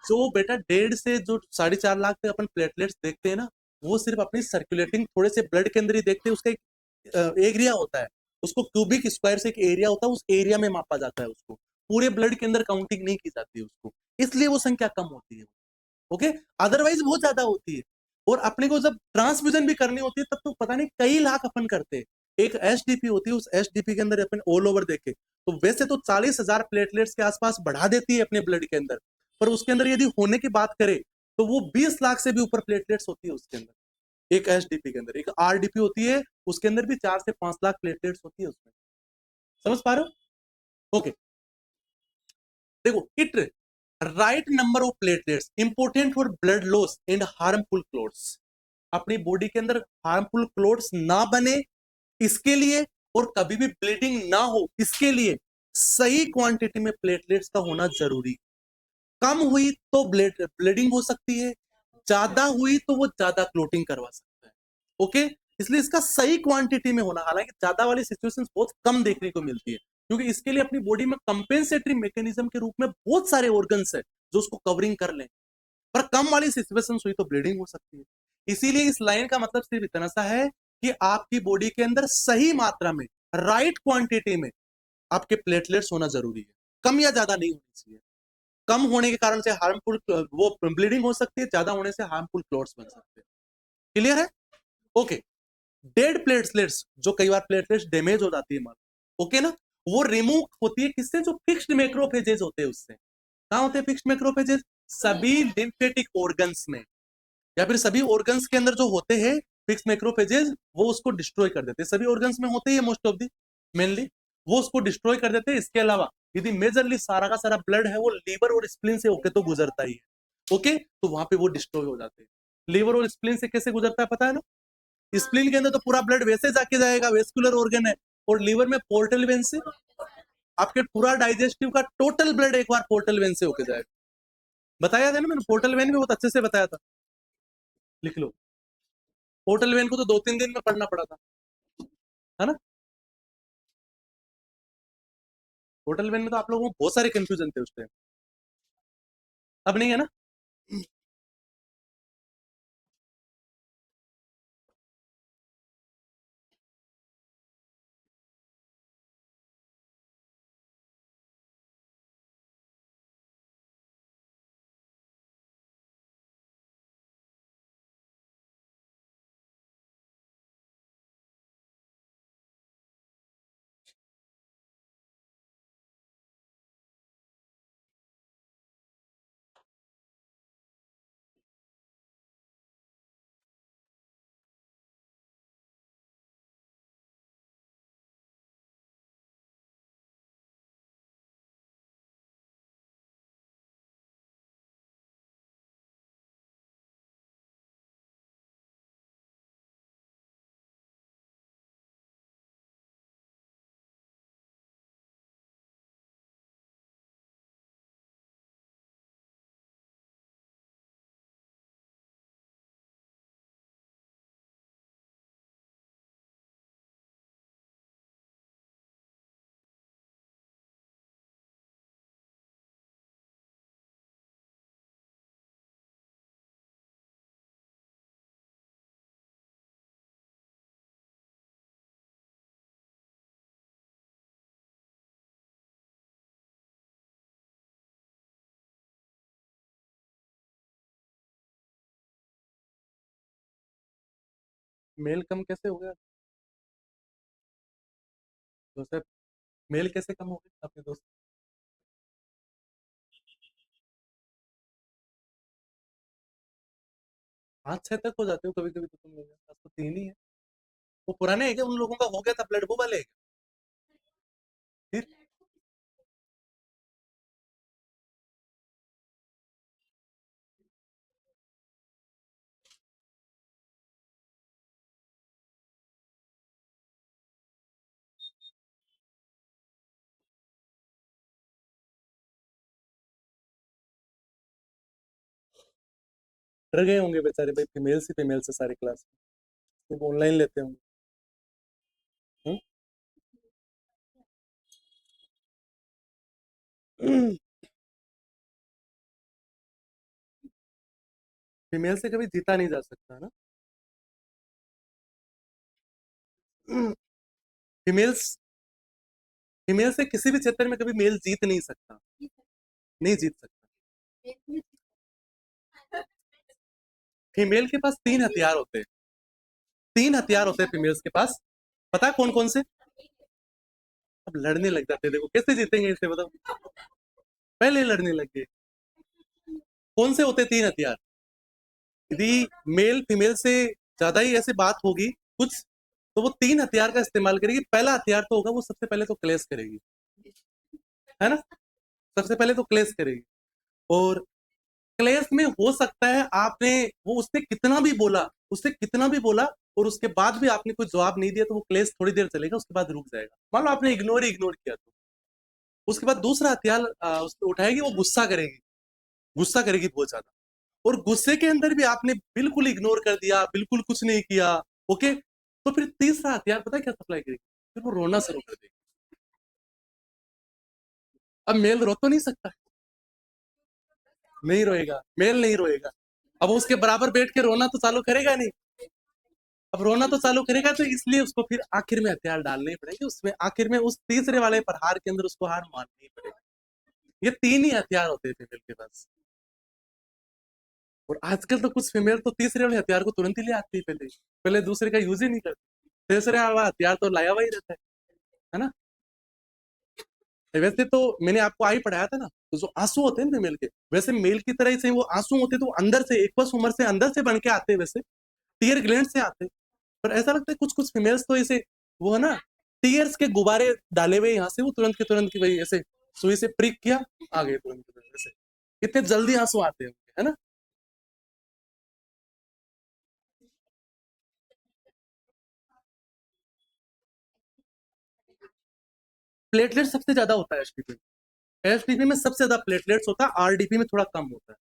जो बेटा 1.5 से जो 4.5 लाख तक अपन प्लेटलेट्स देखते हैं ना, वो सिर्फ अपनी सर्कुलेटिंग थोड़े से ब्लड के अंदर ही देखते हैं, उसका एक एरिया होता है, उसको क्यूबिक स्क्वायर से एक एरिया होता है, उस एरिया में मापा जाता है उसको, पूरे ब्लड के अंदर काउंटिंग नहीं की जाती है उसको, इसलिए वो संख्या कम होती है। ओके, अदरवाइज बहुत ज्यादा होती है, और अपने को जब ट्रांसफ्यूजन भी करनी होती है तब तो पता नहीं कई लाख अपन करते हैं। एक एसडीपी होती है, उस एसडीपी के अंदर अपन ऑल ओवर देखे तो वैसे तो 40,000 प्लेटलेट्स के आसपास बढ़ा देती है अपने ब्लड के अंदर, पर उसके अंदर यदि होने की बात करें तो वो 20 लाख से भी ऊपर प्लेटलेट्स होती है उसके अंदर, एक एसडीपी के अंदर। एक आरडीपी होती है, उसके अंदर भी 4 से 5 लाख प्लेटलेट्स होती है उसमें, समझ पा रहे हो। ओके, देखो it right number of platelets important for blood loss and harmful clots, अपनी बॉडी के अंदर हार्मफुल क्लोट्स ना बने इसके लिए, और कभी भी ब्लीडिंग ना हो इसके लिए सही क्वांटिटी में प्लेटलेट्स का होना जरूरी। कम हुई तो ब्लीडिंग हो सकती है, ज्यादा हुई तो वो ज्यादा क्लोटिंग करवा सकता है। ओके, इसलिए इसका सही क्वांटिटी में होना, हालांकि ज्यादा वाली सिचुएशंस बहुत कम देखने को मिलती है, क्योंकि इसके लिए अपनी बॉडी में कंपेंसेटरी मैकेनिज्म के रूप में बहुत सारे ऑर्गन्स है जो उसको कवरिंग कर लें, पर कम वाली सिचुएशन हुई तो ब्लीडिंग हो सकती है। इसीलिए इस लाइन का मतलब सिर्फ इतना सा है कि आपकी बॉडी के अंदर सही मात्रा में, राइट क्वांटिटी में आपके प्लेटलेट्स होना जरूरी है। कम या ज्यादा नहीं होनी चाहिए। कम होने के कारण से हार्मफुल वो ब्लीडिंग हो सकती है, ज्यादा होने से हार्मफुल क्लॉट्स बन सकते हैं। क्लियर है? ओके। डेड प्लेटलेट्स, जो कई बार प्लेटलेट्स डैमेज हो जाती है मान, ओके ना, वो रिमूव होती है किससे? जो फिक्स्ड मैक्रोफेजेज होते हैं उससे। कहां होते हैं फिक्स्ड मैक्रोफेजेज? सभी लिम्फेटिक ऑर्गन्स में, या फिर सभी ऑर्गन्स के अंदर जो होते हैं फिक्स मैक्रोफेजेज, वो उसको डिस्ट्रॉय कर देते हैं। सभी ऑर्गन्स में होते ही मोस्ट ऑफ दी, मेनली वो उसको डिस्ट्रॉय कर देते हैं। इसके अलावा यदि मेजरली सारा का सारा ब्लड है वो लीवर और स्प्लीन से होके तो गुजरता ही है, ओके, तो वहां पे वो डिस्ट्रॉय हो जाते हैं। लीवर और स्प्लीन से कैसे गुजरता है पता है ना? स्प्लीन के अंदर तो पूरा ब्लड वैसे जाके जाएगा, वेस्कुलर ऑर्गन है, और लीवर में पोर्टल वेन से आपके पूरा डाइजेस्टिव का टोटल ब्लड एक बार पोर्टल वेन से होके जाएगा। बताया था ना मैंने, पोर्टल वेन भी बहुत अच्छे से बताया था, लिख लो। पोर्टल वेन को तो 2-3 दिन में पढ़ना पड़ा था, है ना? पोर्टल वेन में तो आप लोगों को बहुत सारे कंफ्यूजन थे उस टाइम, अब नहीं है ना? मेल कम कैसे हो गया दोस्त? मेल कैसे कम हो गया अपने दोस्त? 5-6 तक हो जाते हो कभी कभी तो तुम लोग, आज तो 3 ही है। वो पुराने है क्या? उन लोगों का हो गया था ब्लड, वो वाले है क्या? फिर डर गए होंगे बेचारे भाई, फीमेल्स ही फीमेल्स है सारी क्लास में, ऑनलाइन लेते होंगे। फीमेल से कभी जीता नहीं जा सकता ना। फीमेल्स, फीमेल से किसी भी क्षेत्र में कभी मेल जीत नहीं सकता, नहीं जीत सकता। फीमेल के पास 3 हथियार होते हैं, 3 हथियार होते हैं फीमेल्स के पास। पता है कौन कौन से? अब लड़ने लग जाते हैं, देखो कैसे जीतेंगे इससे, बताओ। पहले ही लड़ने लग गए। कौन से होते हैं 3 हथियार? यदि मेल फीमेल से ज्यादा ही ऐसे बात होगी कुछ, तो वो 3 हथियार का इस्तेमाल करेगी। पहला हथियार तो होगा, वो सबसे पहले तो क्लेश करेगी, है ना? सबसे पहले तो क्लेश करेगी। और क्लेश में हो सकता है आपने, वो उसने कितना भी बोला, उससे कितना भी बोला, और उसके बाद भी आपने कोई जवाब नहीं दिया, तो वो क्लेश थोड़ी देर चलेगा, उसके बाद रुक जाएगा। मान लो आपने इग्नोर ही इग्नोर किया, तो उसके बाद दूसरा हथियार उसने उठाएगी, वो गुस्सा करेगी, गुस्सा करेगी बहुत ज्यादा। और गुस्से के अंदर भी आपने बिल्कुल इग्नोर कर दिया, बिल्कुल कुछ नहीं किया, ओके, तो फिर तीसरा हथियार पता है क्या सप्लाई करेगी? फिर वो रोना शुरू कर देगी। अब मेल रो तो नहीं सकता, नहीं रोएगा, मेल नहीं रोएगा। अब उसके बराबर बैठ के रोना तो चालू करेगा नहीं, अब रोना तो चालू करेगा, तो इसलिए उसको फिर आखिर में हथियार डालने ही पड़ेंगे, उसमें आखिर में उस तीसरे वाले प्रहार के अंदर उसको हार माननी ही पड़ेगी। ये 3 ही हथियार होते हैं फीमेल के पास। और आजकल तो कुछ फीमेल तो तीसरे वाले हथियार को तुरंत ही ले आती है, पहले पहले दूसरे का यूज ही नहीं करती, तीसरे वाला हथियार तो लाया हुआ ही रहता है ना। वैसे तो मैंने आपको आई पढ़ाया था ना, तो जो आंसू होते हैं ना मेल के, वैसे मेल की तरह से वो आंसू होते तो अंदर से एक्वस उमर से अंदर से बन के आते, वैसे टीयर ग्लैंड से आते। पर ऐसा लगता है कुछ कुछ फीमेल्स तो ऐसे वो है ना, टीयर्स के गुब्बारे डाले हुए यहाँ से, वो तुरंत के तुरंत की वही ऐसे सुई से प्रिक किया, आ गए तुरंत के तुरंत, ऐसे कितने जल्दी आंसू आते हैं, है ना। प्लेटलेट सबसे ज्यादा होता है एचटीपी में, एचटीपी में सबसे ज्यादा प्लेटलेट्स होता है, आरडीपी में थोड़ा कम होता है,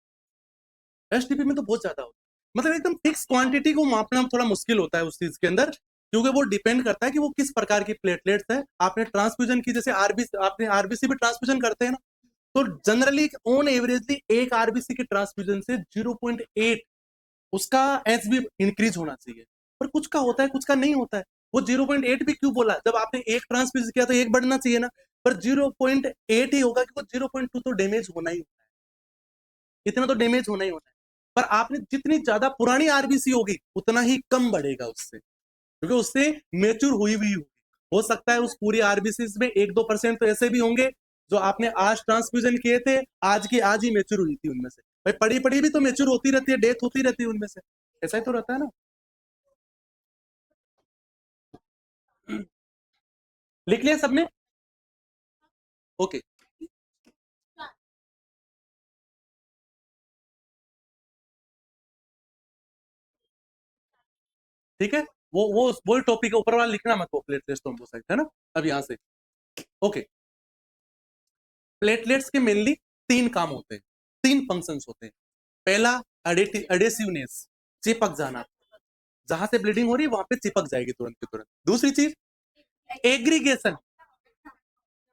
एचटीपी में तो बहुत ज्यादा होता है। मतलब एकदम फिक्स क्वांटिटी को मापना थोड़ा मुश्किल होता है उस चीज के अंदर, क्योंकि वो डिपेंड करता है कि वो किस प्रकार की प्लेटलेट्स है। आपने ट्रांसफ्यूजन की, जैसे आरबीसी, आपने आरबीसी भी ट्रांसफ्यूजन करते हैं ना, तो जनरली ऑन एवरेजली एक आरबीसी के ट्रांसफ्यूजन से 0.8 उसका एच बी इंक्रीज होना चाहिए। पर कुछ का होता है, कुछ का नहीं होता है। वो 0.8 भी क्यों बोला, जब आपने एक ट्रांसफ्यूज किया तो एक बढ़ना चाहिए ना, पर 0.8 ही होगा, क्योंकि 0.2 तो डैमेज होना ही होता है, इतना तो डैमेज होना ही होना है। पर आपने जितनी ज्यादा पुरानी आरबीसी होगी उतना ही कम बढ़ेगा उससे, क्योंकि उससे मेच्योर हुई हुई होगी। हो सकता है उस पूरी आरबीसी में 1-2% तो ऐसे भी होंगे जो आपने आज ट्रांसफ्यूजन किए थे, आज की आज ही मेच्योर हुई थी उनमें से। भाई पड़ी पड़ी भी तो मेच्योर होती रहती है, डेथ होती रहती है उनमें से, ऐसा ही तो रहता है ना। लिख लिया सबने? ओके, ठीक है। वो टॉपिक है, ऊपर वाला लिखना मत, वो प्लेटलेट्स थ्रोम्बोसाइट है ना। अब यहां से ओके, प्लेटलेट्स के मेनली 3 काम होते हैं, 3 फंक्शंस होते हैं। पहला अडेसिवनेस, चिपक जाना, जहां से ब्लीडिंग हो रही है वहां पे चिपक जाएगी तुरंत के तुरंत। दूसरी चीज एग्रीगेशन,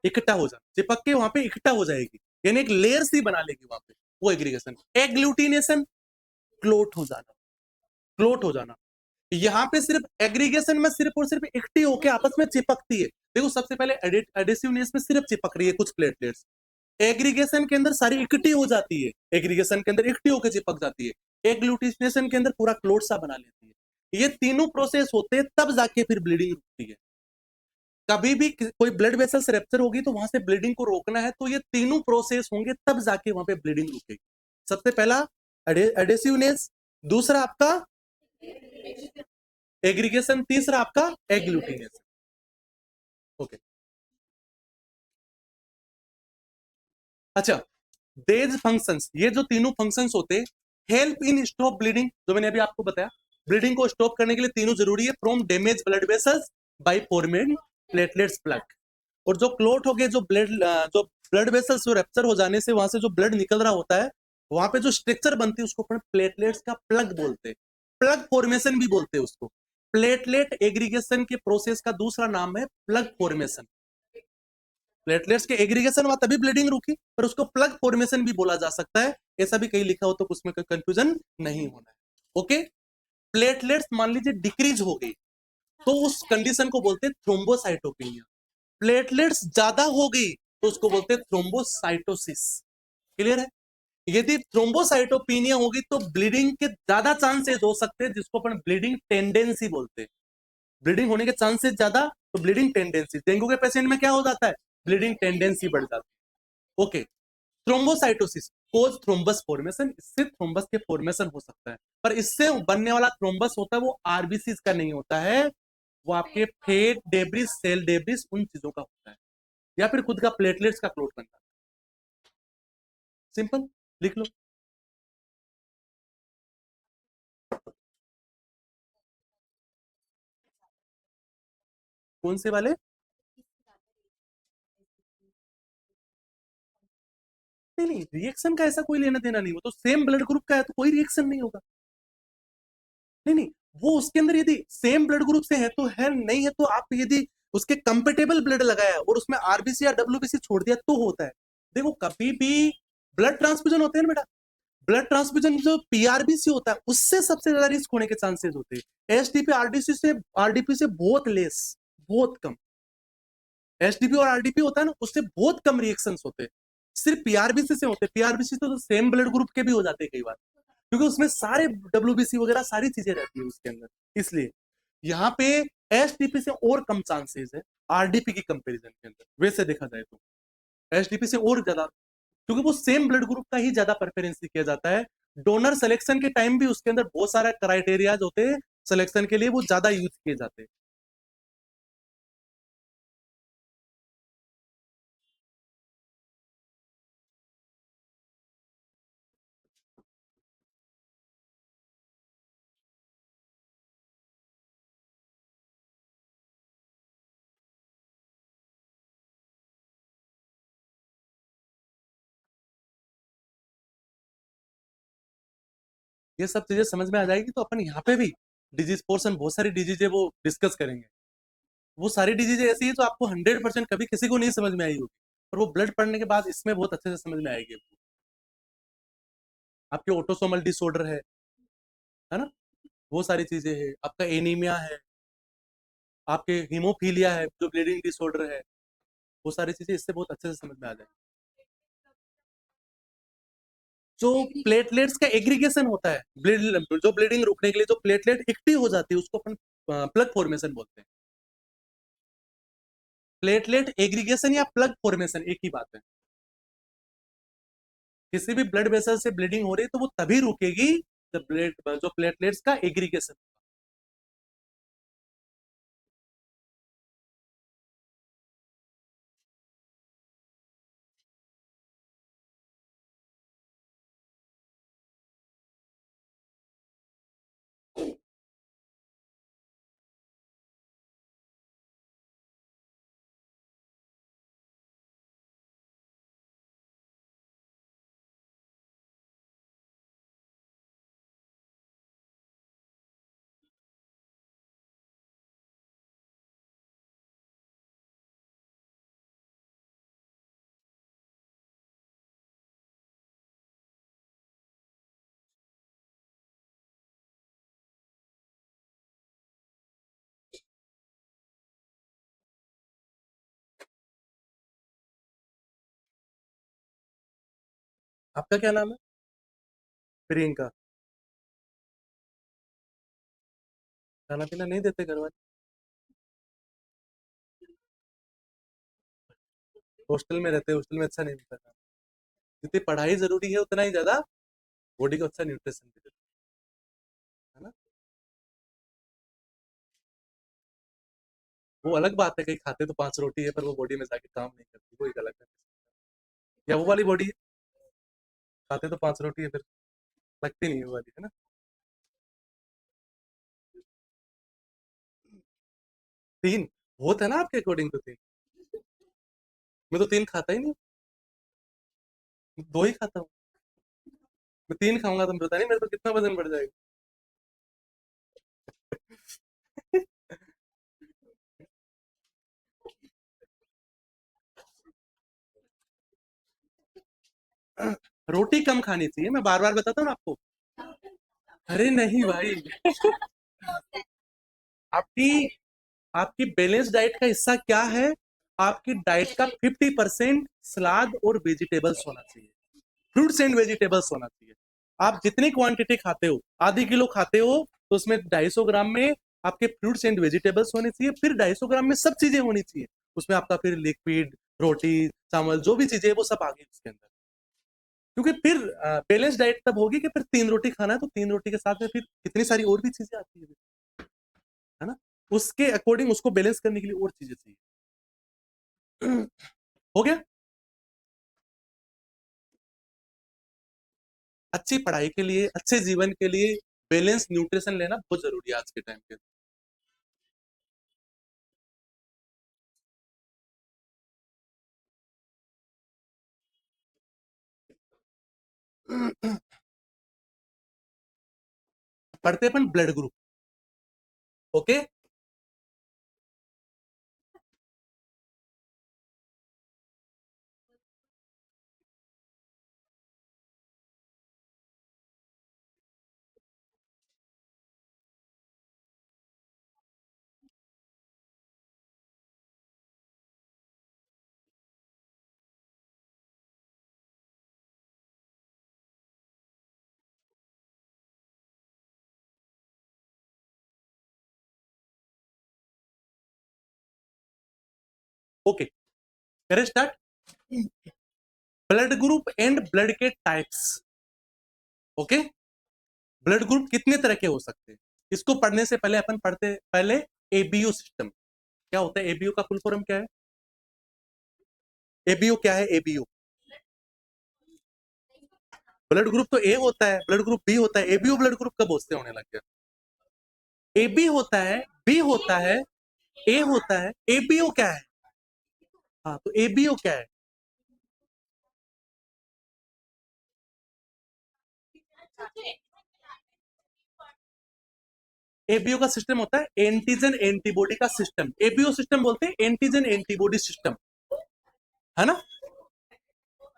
इकट्ठा हो जाना, चिपक के वहां पे इकट्ठा हो जाएगी, यानी एक लेयर सी बना लेगी वहां पे, वो एग्रीगेशन। एग्लूटिनेशन, क्लोट हो जाना, क्लोट हो जाना। यहाँ पे सिर्फ एग्रीगेशन में सिर्फ और सिर्फ इकट्ठी होके आपस में चिपकती है। देखो सबसे पहले एडेसिवनेस में सिर्फ चिपक रही है कुछ प्लेटलेट्स, एग्रीगेशन के अंदर सारी इकट्ठी हो जाती है, एग्रीगेशन के अंदर इकट्ठी होकर चिपक जाती है, एग्लूटिनेशन के अंदर पूरा क्लोट सा बना लेती है। ये तीनों प्रोसेस होते हैं, तब जाके फिर ब्लीडिंग रुकती है। कभी भी कोई ब्लड वेसल्स रैप्चर होगी तो वहां से ब्लीडिंग को रोकना है, तो ये तीनों प्रोसेस होंगे तब जाके वहां पे ब्लीडिंग रुकेगी। सबसे पहला एडेसिवनेस, दूसरा आपका एग्रीगेशन, तीसरा आपका एग्लूटिनेशन। ओके, अच्छा, देज फंक्शंस, ये जो तीनों फंक्शंस होते हैं, हेल्प इन स्टॉप ब्लीडिंग, जो मैंने अभी आपको बताया, ब्लीडिंग को स्टॉप करने के लिए तीनों जरूरी है, from damage blood vessels by forming platelets plug. और जो क्लोट हो गए, जो ब्लड वेसल्स जो रैप्चर हो जाने से वहां से जो ब्लड निकल रहा होता है, वहां पे जो स्ट्रक्चर बनती है उसको अपन प्लेटलेट्स का प्लग बोलते हैं, प्लग फॉर्मेशन भी बोलते हैं उसको। प्लेटलेट एग्रीगेशन के प्रोसेस का दूसरा नाम है प्लग फॉर्मेशन। प्लेटलेट्स के एग्रीगेशन हुआ तभी ब्लीडिंग रुकी, पर उसको प्लग फॉर्मेशन भी बोला जा सकता है, ऐसा भी कहीं लिखा हो तो उसमें कोई कंफ्यूजन नहीं होना है। ओके, प्लेटलेट्स मान लीजिए डिक्रीज हो गई, तो उस कंडीशन को बोलते हैं थ्रोम्बोसाइटोपिनिया। प्लेटलेट्स ज्यादा हो गई तो उसको बोलते हैं थ्रोम्बोसाइटोसिस। क्लियर है? यदि थ्रोम्बोसाइटोपिनिया होगी तो ब्लीडिंग के ज्यादा चांसेस हो सकते हैं, जिसको अपन ब्लीडिंग टेंडेंसी बोलते हैं। ब्लीडिंग होने के चांसेस ज्यादा, तो ब्लीडिंग टेंडेंसी। डेंगू के पेशेंट में क्या हो जाता है, ब्लीडिंग टेंडेंसी बढ़ जाती है। ओके, थ्रोम्बोसाइटोसिस कोज थ्रोम्बस फॉर्मेशन, इससे थ्रोम्बस के फॉर्मेशन हो सकता है, पर इससे बनने वाला थ्रोम्बस होता है वो आरबीसी का नहीं होता है, वो आपके फेट डेब्रिस, सेल डेब्रिस, उन चीजों का होता है, या फिर खुद का प्लेटलेट्स का क्लोट बनता है। सिंपल, लिख लो। कौन से वाले? नहीं नहीं, रिएक्शन का ऐसा कोई लेना देना नहीं, वो तो सेम ब्लड ग्रुप का है तो कोई रिएक्शन नहीं होगा। नहीं नहीं, वो उसके अंदर यदि सेम ब्लड ग्रुप से है तो है, नहीं है तो आप यदि उसके कंपेटेबल ब्लड लगाया और उसमें आरबीसी या डब्ल्यूबीसी छोड़ दिया तो होता है। देखो कभी भी ब्लड ट्रांसफ्यूजन होते हैं ना बेटा, ब्लड ट्रांसफ्यूजन जो पीआरबीसी होता है उससे सबसे ज्यादा रिस्क होने के चांसेस होते हैं। एसडीपी आरडीपी से बहुत लेस, बहुत कम। एसडीपी और आरडीपी होता है ना, उससे बहुत कम रिएक्शंस होते हैं, सिर्फ पीआरबीसी से होते हैं। पीआरबीसी तो सेम ब्लड ग्रुप के भी हो जाते हैं कई बार, क्योंकि उसमें सारे डब्ल्यूबीसी वगैरह सारी चीजें रहती है उसके अंदर। इसलिए यहाँ पे एसडीपी से और कम चांसेस है आरडीपी की कंपैरिजन के अंदर, वैसे देखा जाए तो एसडीपी से और ज्यादा, क्योंकि वो सेम ब्लड ग्रुप का ही ज्यादा प्रेफरेंस किया जाता है। डोनर सिलेक्शन के टाइम भी उसके अंदर बहुत सारे क्राइटेरियाज होते हैं सिलेक्शन के लिए, वो ज्यादा यूज किए जाते हैं। ये सब चीजें समझ में आ जाएगी तो अपन यहाँ पे भी डिजीज पोर्शन बहुत सारी डिजीज है वो डिस्कस करेंगे। वो सारी डिजीज ऐसी है तो आपको 100% कभी किसी को नहीं समझ में आई होगी, और वो ब्लड पढ़ने के बाद इसमें बहुत अच्छे से समझ में आएगी। आपके ऑटोसोमल डिसऑर्डर है ना, वो सारी चीजें है, आपका एनीमिया है, आपके हीमोफीलिया है जो ब्लीडिंग डिसऑर्डर है, वो सारी चीजें इससे बहुत अच्छे से समझ में आ जाएगी। जो प्लेटलेट्स का एग्रीगेशन होता है, ब्लड जो ब्लीडिंग रोकने के लिए जो प्लेटलेट एक्टिव हो जाती है उसको अपन प्लग फॉर्मेशन बोलते हैं। प्लेटलेट एग्रीगेशन या प्लग फॉर्मेशन एक ही बात है। किसी भी ब्लड वेसल से ब्लीडिंग हो रही है तो वो तभी रुकेगी जब ब्लड जो प्लेटलेट्स का एग्रीगेशन। आपका क्या नाम है? प्रियंका। खाना पीना नहीं देते घर वाले? हॉस्टल में रहते, हॉस्टल में अच्छा नहीं मिलता खाना। जितनी पढ़ाई जरूरी है उतना ही ज्यादा बॉडी को अच्छा न्यूट्रिशन भी देता है ना। वो अलग बात है, कहीं खाते तो 5 रोटी है पर वो बॉडी में जाके काम नहीं करती, वो एक अलग है। या वो वाली बॉडी है, खाते तो 5 रोटी है फिर लगती नहीं है वो वाली, है ना। 3 बहुत है ना आपके अकॉर्डिंग तो 3। मैं तो 3 खाता ही नहीं, 2 ही खाता हूँ। मैं 3 खाऊंगा तो पता नहीं मेरे को कितना वजन बढ़ जाएगा। रोटी कम खानी चाहिए, मैं बार बार बताता हूँ ना आपको। अरे नहीं भाई, आपकी आपकी बैलेंस डाइट का हिस्सा क्या है? आपकी डाइट का 50% सलाद और वेजिटेबल्स होना चाहिए, फ्रूट्स एंड वेजिटेबल्स होना चाहिए। आप जितनी क्वांटिटी खाते हो, आधी किलो खाते हो तो उसमें 250 ग्राम में आपके फ्रूट्स एंड वेजिटेबल्स होने चाहिए, फिर 250 ग्राम में सब चीजें होनी चाहिए। उसमें आपका फिर लिक्विड, रोटी, चावल, जो भी चीजें है वो सब आ गई उसके अंदर। क्योंकि फिर बैलेंस डाइट तब होगी कि फिर 3 रोटी खाना है तो 3 रोटी के साथ में फिर कितनी सारी और भी चीजें आती है ना। उसके अकॉर्डिंग उसको बैलेंस करने के लिए और चीजें चाहिए। हो गया। अच्छी पढ़ाई के लिए, अच्छे जीवन के लिए बैलेंस न्यूट्रिशन लेना बहुत जरूरी है आज के टाइम पे। पढ़ते अपन ब्लड ग्रुप। ओके। ओके, करें start. Blood group and blood के टाइप्स। ओके, ब्लड ग्रुप कितने तरह के हो सकते हैं, इसको पढ़ने से पहले अपन पढ़ते पहले एबीओ सिस्टम क्या होता है। एबीओ का फुल फॉर्म क्या है? एबीओ क्या है? एबीओ ब्लड ग्रुप तो ए होता है, ब्लड ग्रुप बी होता है, एबीओ ब्लड ग्रुप कब होते होने लग गया? ए बी होता है, बी होता है, ए होता है, एबीओ क्या है? हाँ, तो एबीओ क्या है? एबीओ का सिस्टम होता है एंटीजन एंटीबॉडी का सिस्टम। एबीओ सिस्टम बोलते हैं एंटीजन एंटीबॉडी सिस्टम, है ना।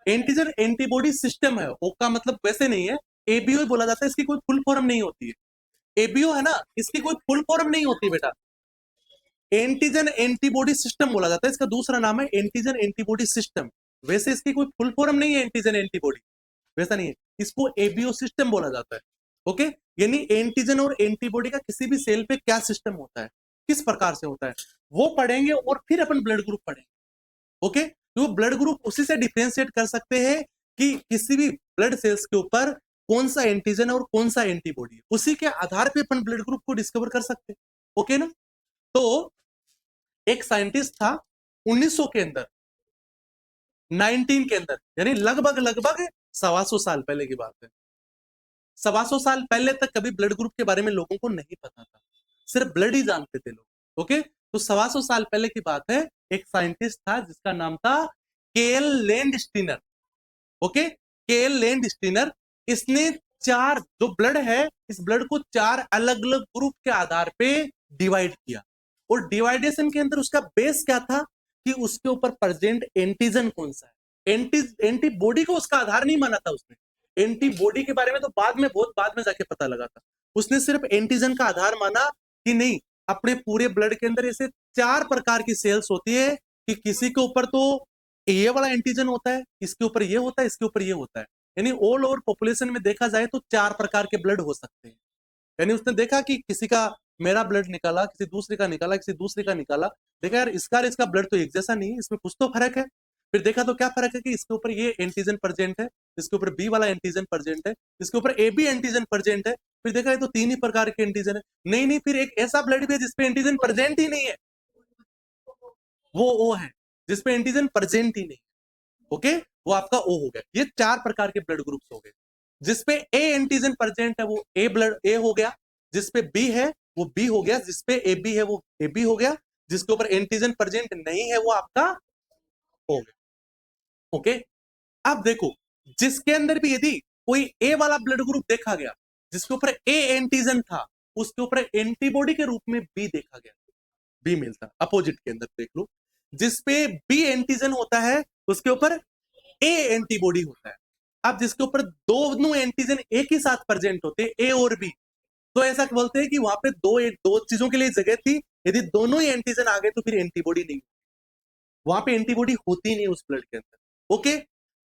एंटीजन एंटीबॉडी सिस्टम है, ओ का मतलब वैसे नहीं है, एबीओ बोला जाता है, इसकी कोई फुल फॉर्म नहीं होती है। एबीओ है ना, इसकी कोई फुल फॉर्म नहीं होती बेटा, एंटीजन एंटीबॉडी सिस्टम बोला जाता है, इसका दूसरा नाम है एंटीजन एंटीबॉडी सिस्टम। वैसे इसकी कोई फुल फॉर्म नहीं है एंटीजन एंटीबॉडी, वैसा नहीं है, इसको एबीओ सिस्टम बोला जाता है। ओके, यानी एंटीजन और एंटीबॉडी का किसी भी सेल पे क्या सिस्टम होता है, किस प्रकार से होता है, वो पढ़ेंगे और फिर अपन ब्लड ग्रुप पढ़ेंगे। ओके, तो ब्लड ग्रुप उसी से डिफरेंशिएट कर सकते हैं कि किसी भी ब्लड सेल्स के ऊपर कौन सा एंटीजन और कौन सा एंटीबॉडी है, उसी के आधार पे अपन ब्लड ग्रुप को डिस्कवर कर सकते हैं। ओके ना। तो एक साइंटिस्ट था 1900 के अंदर, 19 के अंदर, यानी लगभग लगभग 125 साल पहले की बात है। 125 साल पहले तक कभी ब्लड ग्रुप के बारे में लोगों को नहीं पता था, सिर्फ ब्लड ही जानते थे लोग। ओके, तो 125 साल पहले की बात है, एक साइंटिस्ट था जिसका नाम था KL Landsteiner. Okay, KL Landsteiner, इसने चार जो ब्लड है, इस ब्लड को चार अलग अलग ग्रुप के आधार पे डिवाइड किया, और डिवाइडेशन के अंदर उसका बेस क्या था कि उसके ऊपर प्रेजेंट एंटीजन कौन सा है। एंटीबॉडी को उसका आधार नहीं माना था उसने, एंटीबॉडी के बारे में तो बाद में, बहुत बाद में जाके पता लगा था। उसने सिर्फ एंटीजन का आधार माना कि नहीं, अपने पूरे ब्लड के अंदर ऐसे चार प्रकार की सेल्स होती है कि किसी के ऊपर तो ये वाला एंटीजन होता है, इसके ऊपर ये होता है, इसके ऊपर ये होता है। यानी ऑल ओवर पॉपुलेशन में देखा जाए तो चार प्रकार के ब्लड हो सकते हैं। यानी उसने देखा कि किसी का, मेरा ब्लड निकाला, किसी दूसरे का निकाला, किसी दूसरे का निकाला, देखा यार इसका और इसका ब्लड तो एक जैसा नहीं है, इसमें कुछ तो फर्क है। फिर देखा तो क्या फर्क है कि इसके ऊपर ये एंटीजन प्रेजेंट है, इसके ऊपर बी वाला एंटीजन प्रेजेंट है, इसके ऊपर ए बी एंटीजन प्रेजेंट है। फिर देखा ये तो तीन ही प्रकार के एंटीजन है। नहीं नहीं, फिर एक ऐसा ब्लड भी है जिसपे एंटीजन प्रेजेंट ही नहीं है, वो है जिसपे एंटीजन प्रेजेंट ही नहीं है। ओके, वो आपका ओ हो गया। ये चार प्रकार के ब्लड ग्रुप्स हो गए। जिसपे ए एंटीजन प्रेजेंट है वो ए ब्लड ए हो गया, जिसपे बी है वो बी हो गया, जिसपे ए बी है वो ए बी हो गया, जिसके ऊपर एंटीजन प्रेजेंट नहीं है वो आपका हो गया। ओके, अब देखो, जिसके अंदर भी यदि कोई ए वाला ब्लड ग्रुप देखा गया जिसके ऊपर ए एंटीजन था, उसके ऊपर एंटीबॉडी के रूप में बी देखा गया, बी मिलता। अपोजिट के अंदर देख लो, जिसपे बी एंटीजन होता है उसके ऊपर ए एंटीबॉडी होता है। अब जिसके ऊपर दोनों एंटीजन एक ही साथ प्रेजेंट होते हैं, ए और बी, तो ऐसा बोलते हैं कि वहां पे दो चीजों के लिए जगह थी, यदि दोनों ही एंटीजन आ गए तो फिर एंटीबॉडी नहीं, वहां पे एंटीबॉडी होती नहीं उस ब्लड के अंदर। ओके,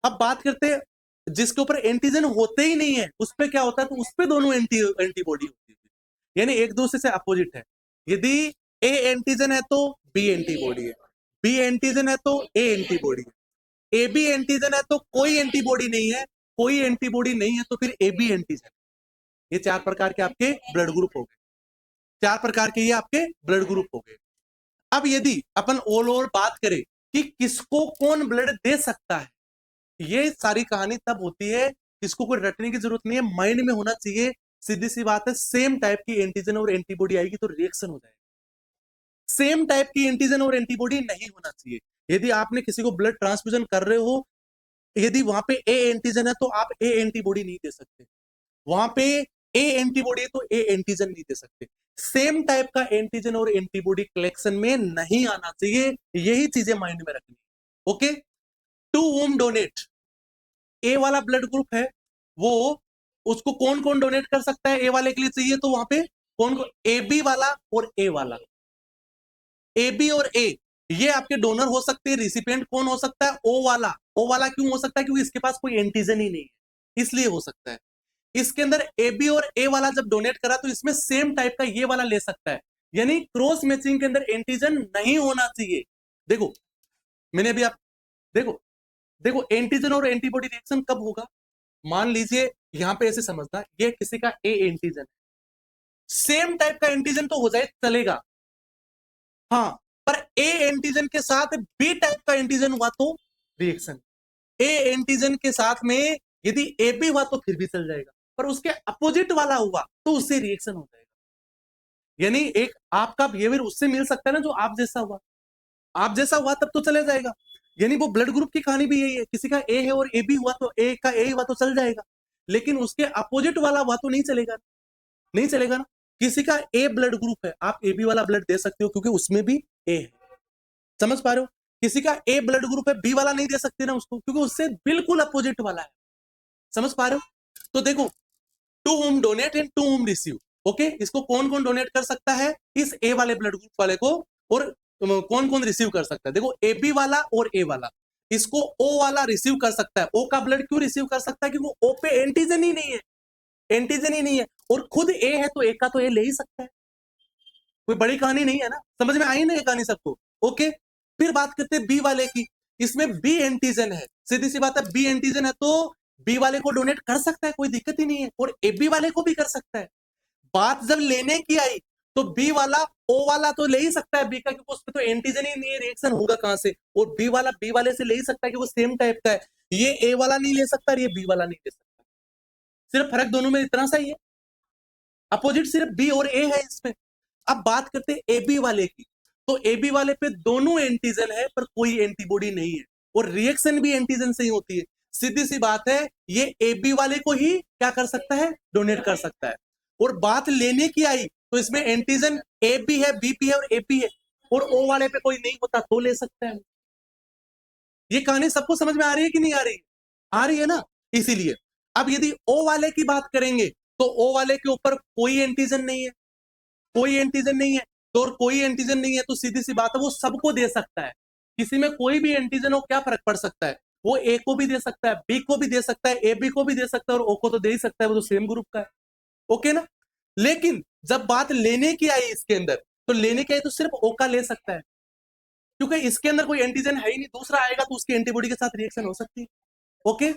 अब बात करते हैं जिसके ऊपर एंटीजन होते ही नहीं है, उस पर क्या होता है, तो उस पर दोनों एंटीबॉडी होती है, यानी एक दूसरे से अपोजिट है। यदि ए एंटीजन है तो बी एंटीबॉडी है, बी एंटीजन है तो ए एंटीबॉडी है, ए बी एंटीजन है तो कोई एंटीबॉडी नहीं है, कोई एंटीबॉडी नहीं है तो फिर ए बी एंटीजन। ये चार प्रकार के आपके ब्लड ग्रुप हो गए, चार प्रकार के ये आपके ब्लड ग्रुप हो गए। अब यदि अपन ऑल ओवर बात करें कि किसको कौन ब्लड दे सकता है, ये सारी कहानी तब होती है, इसको कोई रटने की जरूरत नहीं है, माइंड में होना चाहिए। सीधी सी बात है, सेम टाइप की एंटीजन और एंटीबॉडी आएगी तो रिएक्शन हो जाएगा। सेम टाइप की एंटीजन और एंटीबॉडी नहीं होना चाहिए। यदि आपने किसी को ब्लड ट्रांसफ्यूजन कर रहे हो, यदि वहां पे ए एंटीजन है तो आप ए एंटीबॉडी नहीं दे सकते, वहां पे ए एंटीबॉडी है तो ए एंटीजन नहीं दे सकते। सेम टाइप का एंटीजन और एंटीबॉडी कलेक्शन में नहीं आना चाहिए, यही चीजें माइंड में रखनी। ओके, टू वोम डोनेट, ए वाला ब्लड ग्रुप है वो, उसको कौन कौन डोनेट कर सकता है, ए वाले के लिए चाहिए तो वहां पे कौन, ए बी वाला और ए वाला, ए बी और ए, ये आपके डोनर हो सकते हैं। रिसिपिएंट कौन हो सकता है, ओ वाला। ओ वाला क्यों हो सकता है, क्योंकि इसके पास कोई एंटीजन ही नहीं है, इसलिए हो सकता है। इसके अंदर ए बी और ए वाला जब डोनेट करा तो इसमें सेम टाइप का ये वाला ले सकता है, यानी क्रॉस मैचिंग के अंदर एंटीजन नहीं होना चाहिए। देखो, मैंने अभी आप देखो एंटीजन और एंटीबॉडी रिएक्शन कब होगा? मान लीजिए यहां पे ऐसे समझना, ये किसी का ए एंटीजन है, सेम टाइप का एंटीजन तो हो जाए चलेगा, हाँ, पर ए एंटीजन के साथ बी टाइप का एंटीजन हुआ तो रिएक्शन, ए एंटीजन के साथ में यदि ए बी हुआ तो फिर भी चल जाएगा, पर उसके अपोजिट वाला हुआ तो उससे रिएक्शन हो जाएगा। यानी एक आपका बिहेवियर उससे मिल सकता है ना जो आप जैसा हुआ, आप जैसा हुआ तब तो चले जाएगा। यानी वो ब्लड ग्रुप की कहानी भी यही है, किसी का ए है और ए बी हुआ तो ए का ए हुआ तो चल जाएगा, लेकिन उसके अपोजिट वाला हुआ तो नहीं चलेगा, नहीं चलेगा ना। किसी का ए ब्लड ग्रुप है, आप ए बी वाला ब्लड दे सकते हो क्योंकि उसमें भी ए है, समझ पा रहे हो? किसी का ए ब्लड ग्रुप है, बी वाला नहीं दे सकते ना उसको क्योंकि उससे बिल्कुल अपोजिट वाला है, समझ पा रहे हो? तो देखो, to whom donate and to whom receive, okay, इसको कौन कौन डोनेट कर सकता है, इस ए वाले ब्लड ग्रुप वाले को, और कौन कौन रिसीव कर सकता है? देखो ए बी वाला और ए वाला, इसको ओ वाला रिसीव कर सकता है। ओ का ब्लड क्यों रिसीव कर सकता है? क्योंकि ओ पे एंटीजन ही नहीं है, एंटीजन ही नहीं है, और खुद ए है तो ए का तो ए ले ही सकता है, कोई बड़ी कहानी नहीं है ना, समझ में आई ना ये कहानी सबको? ओके, फिर बात करते हैं बी वाले की, इसमें बी एंटीजन है, सीधी सी बात है, बी एंटीजन है तो बी वाले को डोनेट कर सकता है, कोई दिक्कत ही नहीं है, और ए बी वाले को भी कर सकता है। बात जब लेने की आई तो बी वाला ओ वाला तो ले ही सकता है बी का, क्योंकि उसमें तो एंटीजन ही नहीं है, रिएक्शन होगा कहां से, और बी वाला बी वाले से ले ही सकता है कि वो सेम टाइप का है। ये ए वाला नहीं ले सकता, ये बी वाला नहीं ले सकता, सिर्फ फर्क दोनों में इतना सा ही है, अपोजिट सिर्फ बी और ए है इसमें। अब बात करते हैं ए बी वाले की, तो ए बी वाले पे दोनों एंटीजन है पर कोई एंटीबॉडी नहीं है, और रिएक्शन भी एंटीजन से ही होती है। सीधी सी बात है, ये ए बी वाले को ही क्या कर सकता है, डोनेट कर सकता है। और बात लेने की आई तो इसमें एंटीजन ए बी है, बी पी है और ए पी है, और ओ वाले पे कोई नहीं होता तो ले सकता है। ये कहानी सबको समझ में आ रही है कि नहीं आ रही है? आ रही है ना। इसीलिए अब यदि ओ वाले की बात करेंगे तो ओ वाले के ऊपर कोई एंटीजन नहीं है, कोई एंटीजन नहीं है, तो और कोई एंटीजन नहीं है तो सीधी सी बात है वो सबको दे सकता है, किसी में कोई भी एंटीजन हो क्या फर्क पड़ सकता है, वो ए को भी दे सकता है, बी को भी दे सकता है, ए बी को भी दे सकता है, और ओ को तो दे ही सकता है, वो तो सेम ग्रुप का है, ओके ना। लेकिन जब बात लेने की आई इसके अंदर, तो लेने की आई तो सिर्फ ओ का ले सकता है, क्योंकि इसके अंदर कोई एंटीजन है ही नहीं, दूसरा आएगा तो उसकी एंटीबॉडी के साथ रिएक्शन हो सकती है, ओके।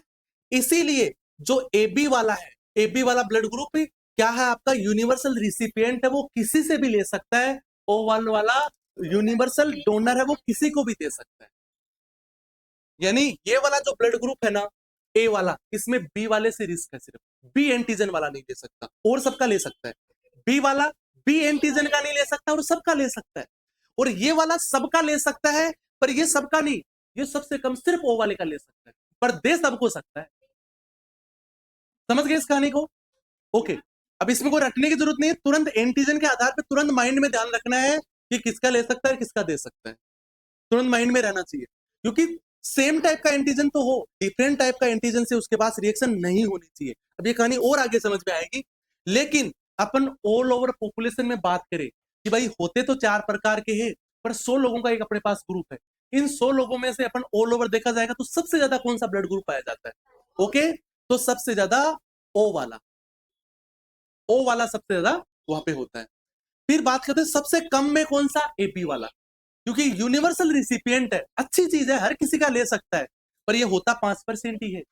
इसीलिए जो ए बी वाला है, ए बी वाला ब्लड ग्रुप क्या है आपका, यूनिवर्सल रिसिपिएंट है, वो किसी से भी ले सकता है। ओ वन वाला यूनिवर्सल डोनर है, वो किसी को भी दे सकता है। यानी ये वाला जो ब्लड ग्रुप है ना, ए वाला, इसमें बी वाले से रिस्क है, सिर्फ बी एंटीजन वाला नहीं ले सकता, और सबका ले सकता है। बी वाला बी एंटीजन का नहीं ले सकता और सबका ले सकता है, और ये वाला सबका ले सकता है, पर ये सबका नहीं, ये सबसे कम सिर्फ ओ वाले का ले सकता है, पर दे सबको सकता है। समझ गए इस कहानी को? ओके, अब इसमें कोई रटने की जरूरत नहीं है, तुरंत एंटीजन के आधार पर तुरंत माइंड में ध्यान रखना है कि किसका ले सकता है किसका दे सकता है, तुरंत माइंड में रहना चाहिए, क्योंकि सेम टाइप का एंटीजन तो हो, डिफरेंट टाइप का एंटीजन से उसके पास रिएक्शन नहीं होनी चाहिए। अब ये कहानी और आगे समझ में आएगी, लेकिन अपन ऑल ओवर पॉपुलेशन में बात करें कि भाई होते तो 4 प्रकार के हैं, पर 100 लोगों का एक अपने पास ग्रुप है, इन 100 लोगों में से अपन ऑल ओवर देखा जाएगा तो सबसे ज्यादा कौन सा ब्लड ग्रुप पाया जाता है? ओके, तो सबसे ज्यादा ओ वाला, ओ वाला सबसे ज्यादा वहां पे होता है। फिर बात करते हैं सबसे कम में कौन सा, एपी वाला, क्योंकि यूनिवर्सल रिसिपिएंट है, अच्छी चीज है, हर किसी का ले सकता है, पर ये होता 5% ही है।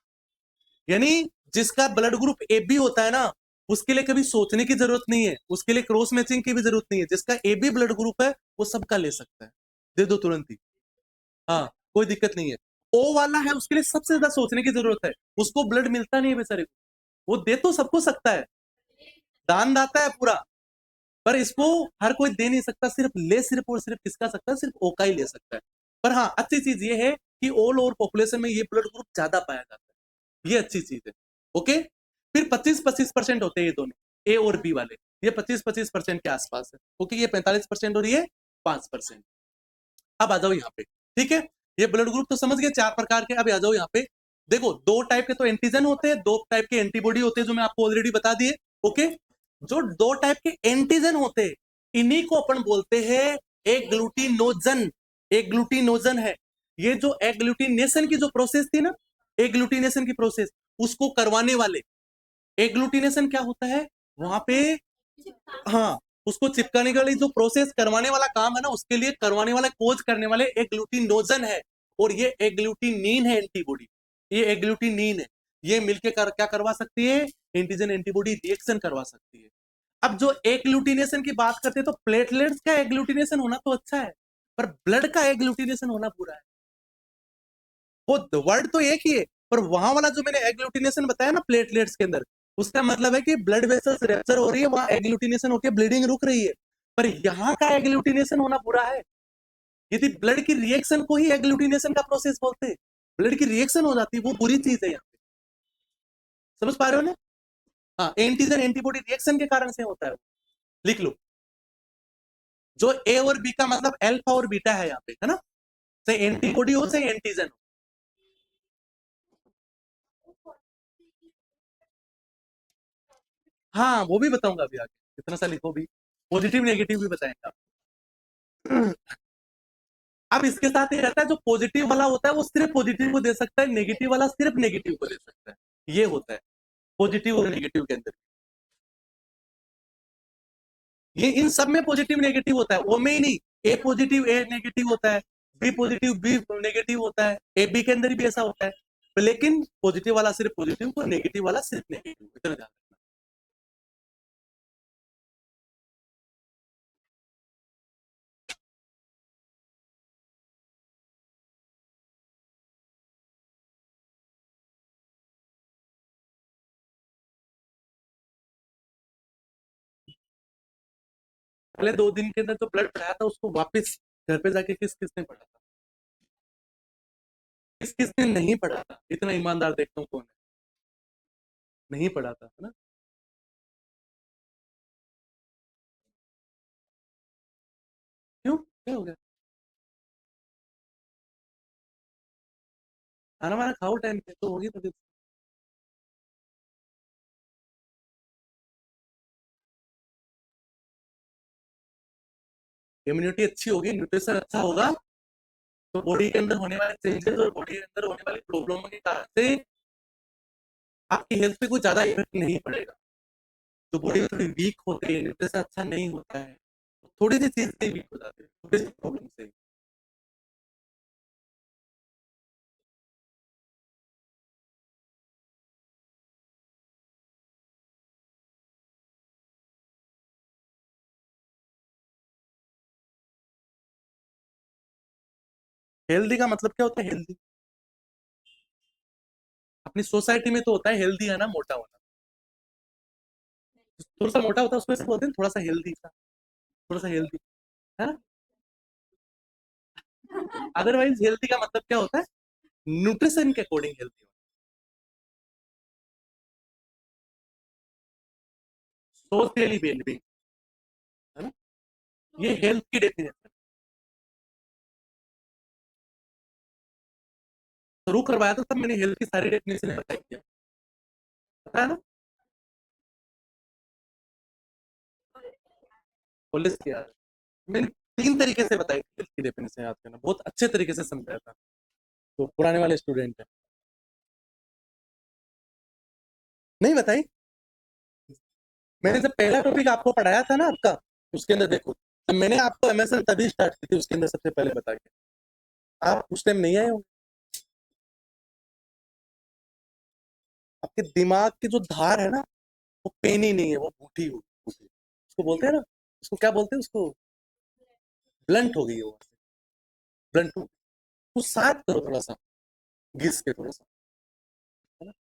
यानी जिसका ब्लड ग्रुप ए बी होता है ना, उसके लिए कभी सोचने की जरूरत नहीं है, उसके लिए क्रॉस मैचिंग की भी जरूरत नहीं है, जिसका ए बी ब्लड ग्रुप है वो सबका ले सकता है, दे दो तुरंत ही, हाँ, कोई दिक्कत नहीं है। ओ वाला है, उसके लिए सबसे ज्यादा सोचने की जरूरत है, उसको ब्लड मिलता नहीं है बेचारे को, वो दे तो सबको सकता है, दान दाता है पूरा, पर इसको हर कोई दे नहीं सकता, सिर्फ और सिर्फ किसका सकता है, सिर्फ ओ का ही ले सकता है। पर हाँ, अच्छी चीज ये है कि ऑल ओवर पॉपुलेशन में ये ब्लड ग्रुप ज्यादा पाया जाता है, ये अच्छी चीज है, ओके। फिर 25-25% होते हैं ये दोनों, ए और बी वाले, ये 25-25% के आसपास है, ओके, ये 45% और ये 5%। अब आ जाओ यहाँ पे, ठीक है, ये ब्लड ग्रुप तो समझ गए 4 प्रकार के। अब आ जाओ यहाँ पे, देखो 2 टाइप के तो एंटीजन होते हैं, 2 टाइप के एंटीबॉडी होते हैं, जो मैं आपको ऑलरेडी बता दिए, ओके। जो 2 टाइप के एंटीजन होते हैं, इन्हीं को अपन बोलते हैं एग्लूटिनोजन, एग्लूटिनोजन है। ये जो एग्लूटिनेशन की जो प्रोसेस थी ना, एग्लूटिनेशन की प्रोसेस, उसको करवाने वाले, एग्लूटिनेशन क्या होता है वहां पे, हाँ, उसको चिपकाने के लिए जो प्रोसेस करवाने वाला काम है ना, उसके लिए करवाने वाला, कोज करने वाले एग्लूटिनोजन है, और ये एग्लूटिनिन है एंटीबॉडी, ये एग्लूटिनिन है, ये मिलके क्या करवा सकती है, एंटीजन एंटीबॉडी रिएक्शन करवा सकती है। अब जो एग्लूटिनेशन की बात करते हैं तो प्लेटलेट्स का एग्लूटिनेशन होना तो अच्छा है, पर ब्लड का एग्लूटिनेशन होना बुरा है। वो वर्ड तो एक ही है, पर वहां वाला जो मैंने एग्लूटिनेशन बताया ना प्लेटलेट्स के अंदर, उसका मतलब है कि ब्लड वेसल्स रप्चर हो रही है, वहां एग्लूटिनेशन होकर ब्लीडिंग रुक रही है, पर यहाँ का एग्लूटिनेशन होना बुरा है। यदि ब्लड की रिएक्शन को ही एग्लूटिनेशन का प्रोसेस बोलते हैं, ब्लड की रिएक्शन हो जाती है, वो बुरी चीज है यहाँ पे। समझ पा रहे हो ना? हाँ, एंटीजन एंटीबॉडी रिएक्शन के कारण से होता है। लिख लो, जो ए और बी का मतलब अल्फा और बीटा है यहाँ पे, है ना, चाहे एंटीबॉडी हो चाहे एंटीजन हो। हाँ, वो भी बताऊंगा अभी आगे, कितना सा लिखो भी, पॉजिटिव नेगेटिव भी बताएंगे आप। अब इसके साथ ये रहता है, जो पॉजिटिव वाला होता है वो सिर्फ पॉजिटिव को दे सकता है, नेगेटिव वाला सिर्फ नेगेटिव को दे सकता है, ये होता है पॉजिटिव और नेगेटिव के अंदर। ये इन सब में पॉजिटिव नेगेटिव होता है, वो में ही नहीं, ए पॉजिटिव ए नेगेटिव होता है, बी पॉजिटिव बी नेगेटिव होता है, ए बी के अंदर भी ऐसा होता है, तो लेकिन पॉजिटिव वाला सिर्फ पॉजिटिव को, नेगेटिव वाला सिर्फ नेगेटिव, इतना ध्यान रखना। पहले 2 दिन के अंदर जो ब्लड पढ़ाया था उसको वापस घर पे जाके किस किसने पढ़ा था, किस किसने नहीं पढ़ा था, इतना ईमानदार देखता हूँ कौन है, नहीं पढ़ा था, है ना? क्यों, क्या हो गया? खाना वाना खाओ टाइम पे तो होगी तभी। इम्यूनिटी अच्छी होगी, न्यूट्रिशन अच्छा होगा, तो बॉडी के अंदर होने वाले चेंजेस और बॉडी के अंदर होने वाली प्रॉब्लम के कारण से आपकी हेल्थ पे कोई ज्यादा इफेक्ट नहीं पड़ेगा। तो बॉडी थोड़ी वीक होती है, न्यूट्रिशन अच्छा नहीं होता है, तो थोड़ी सी चीज से वीक हो जाती है, थोड़ी सी प्रॉब्लम से। हेल्दी का मतलब क्या होता है? हेल्दी अपनी सोसाइटी में तो होता है हेल्दी, है ना, मोटा होना, थोड़ा सा मोटा होता है उसको ऐसे बोलते हैं थोड़ा सा हेल्दी सा, थोड़ा सा हेल्दी, है ना। अदरवाइज हेल्दी का मतलब क्या होता है? न्यूट्रिशन के अकॉर्डिंग हेल्दी होना, सोशली वेलबींग, है ना, ये हेल्थ की डेफिनेशन। शुरू करवाया था तब मैंने हेल्थ की सारी डेफिनेशन बताई थी, पता है ना, कॉलेज किया मैंने, 3 तरीके से बताई थी हेल्थ की डेफिनेशन, याद करना, बहुत अच्छे तरीके से समझाया था, तो पुराने वाले स्टूडेंट है। नहीं बताई, मैंने जब पहला टॉपिक आपको पढ़ाया था ना आपका, उसके अंदर देखो, तो मैंने आपको एमएसएन तभी स्टार्ट की थी, उसके अंदर सबसे पहले बता के, आप उस टाइम नहीं आए हो। आपके दिमाग की जो धार है ना, वो पेनी नहीं है, वो बूटी हो, बूटी उसको बोलते हैं ना, उसको क्या बोलते हैं उसको, ब्लंट हो गई है वो, ब्लंट हो, तो साथ करो थोड़ा सा, घिस के थोड़ा सा, है ना,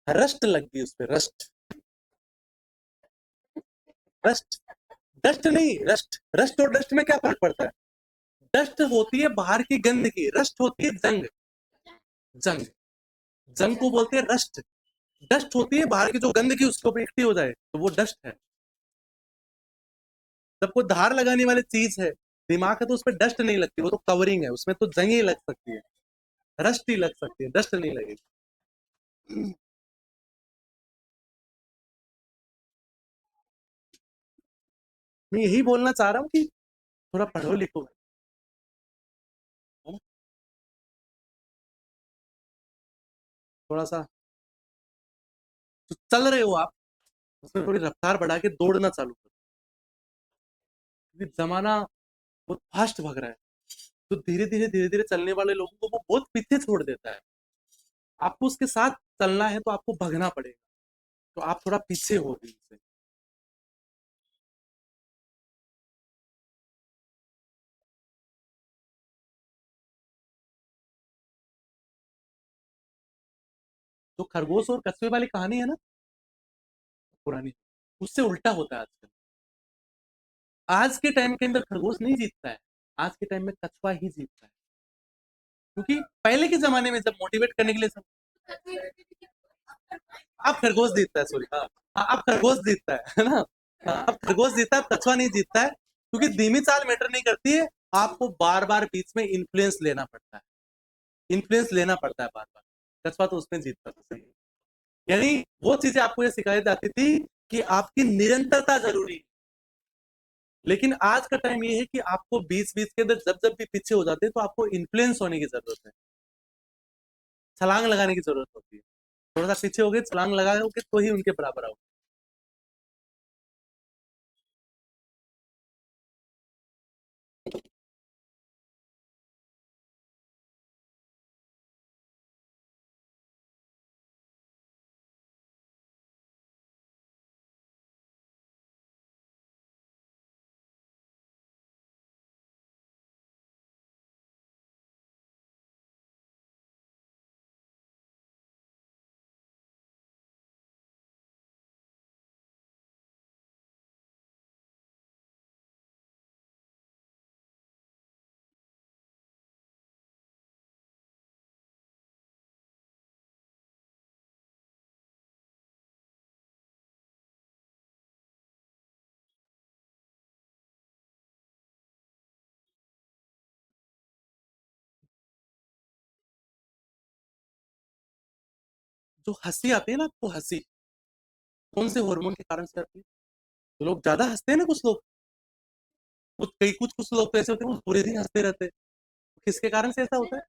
रस्ट लग गई उस पर, रस्ट, रस्ट, डस्ट नहीं, रस्ट, रस्ट और डस्ट में क्या फर्क पड़ता है? डस्ट होती है बाहर की गंद की, रस्ट होती है जंग, जंग, जंग को बोलते हैं रस्ट, डस्ट होती है बाहर की जो गंद की उसको पे इकट्ठी हो जाए तो वो डस्ट है। जब कोई धार लगाने वाली चीज है, दिमाग है, तो उस पर डस्ट नहीं लगती, वो तो कवरिंग है, उसमें तो जंग ही लग सकती है, रस्ट ही लग सकती है, डस्ट नहीं लगेगी। मैं यही बोलना चाह रहा हूँ कि थोड़ा पढ़ो लिखो, है ना, थोड़ा सा जो चल रहे हो आप, उसमें थोड़ी रफ्तार बढ़ा के दौड़ना चालू करो, क्योंकि जमाना बहुत फास्ट भाग रहा है, तो धीरे धीरे चलने वाले लोगों को वो बहुत पीछे छोड़ देता है। आपको उसके साथ चलना है तो आपको भगना पड़ेगा, तो आप थोड़ा पीछे हो गए उनसे। तो खरगोश और कछुए वाली कहानी है ना पुरानी, उससे उल्टा होता है आजकल। आज के टाइम के अंदर खरगोश नहीं जीतता है, आज के टाइम में कछुआ ही जीतता है। क्योंकि पहले के जमाने में जब मोटिवेट करने के लिए सब, अब खरगोश जीतता है, सॉरी, हाँ हाँ, अब खरगोश जीतता है ना। हाँ, अब खरगोश जीतता है, कछुआ नहीं जीतता है, क्योंकि धीमी चाल मैटर नहीं करती है। आपको बार बार बीच में इन्फ्लुएंस लेना पड़ता है, इन्फ्लुएंस लेना पड़ता है बार बार। कछुआ तो उसमें जीतता था सही। यानी वो चीजें आपको ये सिखाई जाती थी कि आपकी निरंतरता जरूरी है। लेकिन आज का टाइम ये है कि आपको बीच बीच के अंदर जब जब भी पीछे हो जाते हैं तो आपको इन्फ्लुएंस होने की जरूरत है, छलांग लगाने की जरूरत होती है। थोड़ा सा पीछे हो गए, छलांग लगाओगे तो ही उनके बराबर आओगे। जो हंसी आती है ना आपको, हंसी कौन से हार्मोन के कारण से आती है? तो लोग ज्यादा हंसते हैं ना, कुछ लोग, कुछ कई कुछ कुछ लोग तो ऐसे होते हैं वो पूरे दिन हंसते रहते हैं। किसके कारण से ऐसा होता है?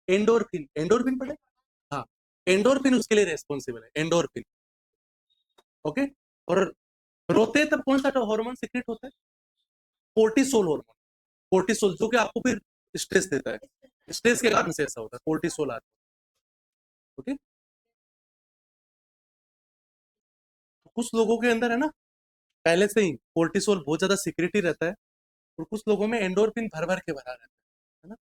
एंडोर्फिन, एंडोर्फिन पड़े, हाँ, एंडोर्फिन उसके लिए रेस्पॉन्सिबल है, एंडोर्फिन। ओके। और रोते तब कौन सा हार्मोन सीक्रेट होता है? कोर्टिसोल हार्मोन, कोर्टिसोल, जो कि आपको फिर स्ट्रेस देता है, स्ट्रेस के कारण से ऐसा होता है, कोर्टिसोल आता है। ओके। तो कुछ लोगों के अंदर है ना, पहले से ही कोर्टिसोल बहुत ज्यादा सीक्रेट ही रहता है, और कुछ लोगों में एंडोर्फिन भर भर के भरा रहता है ना।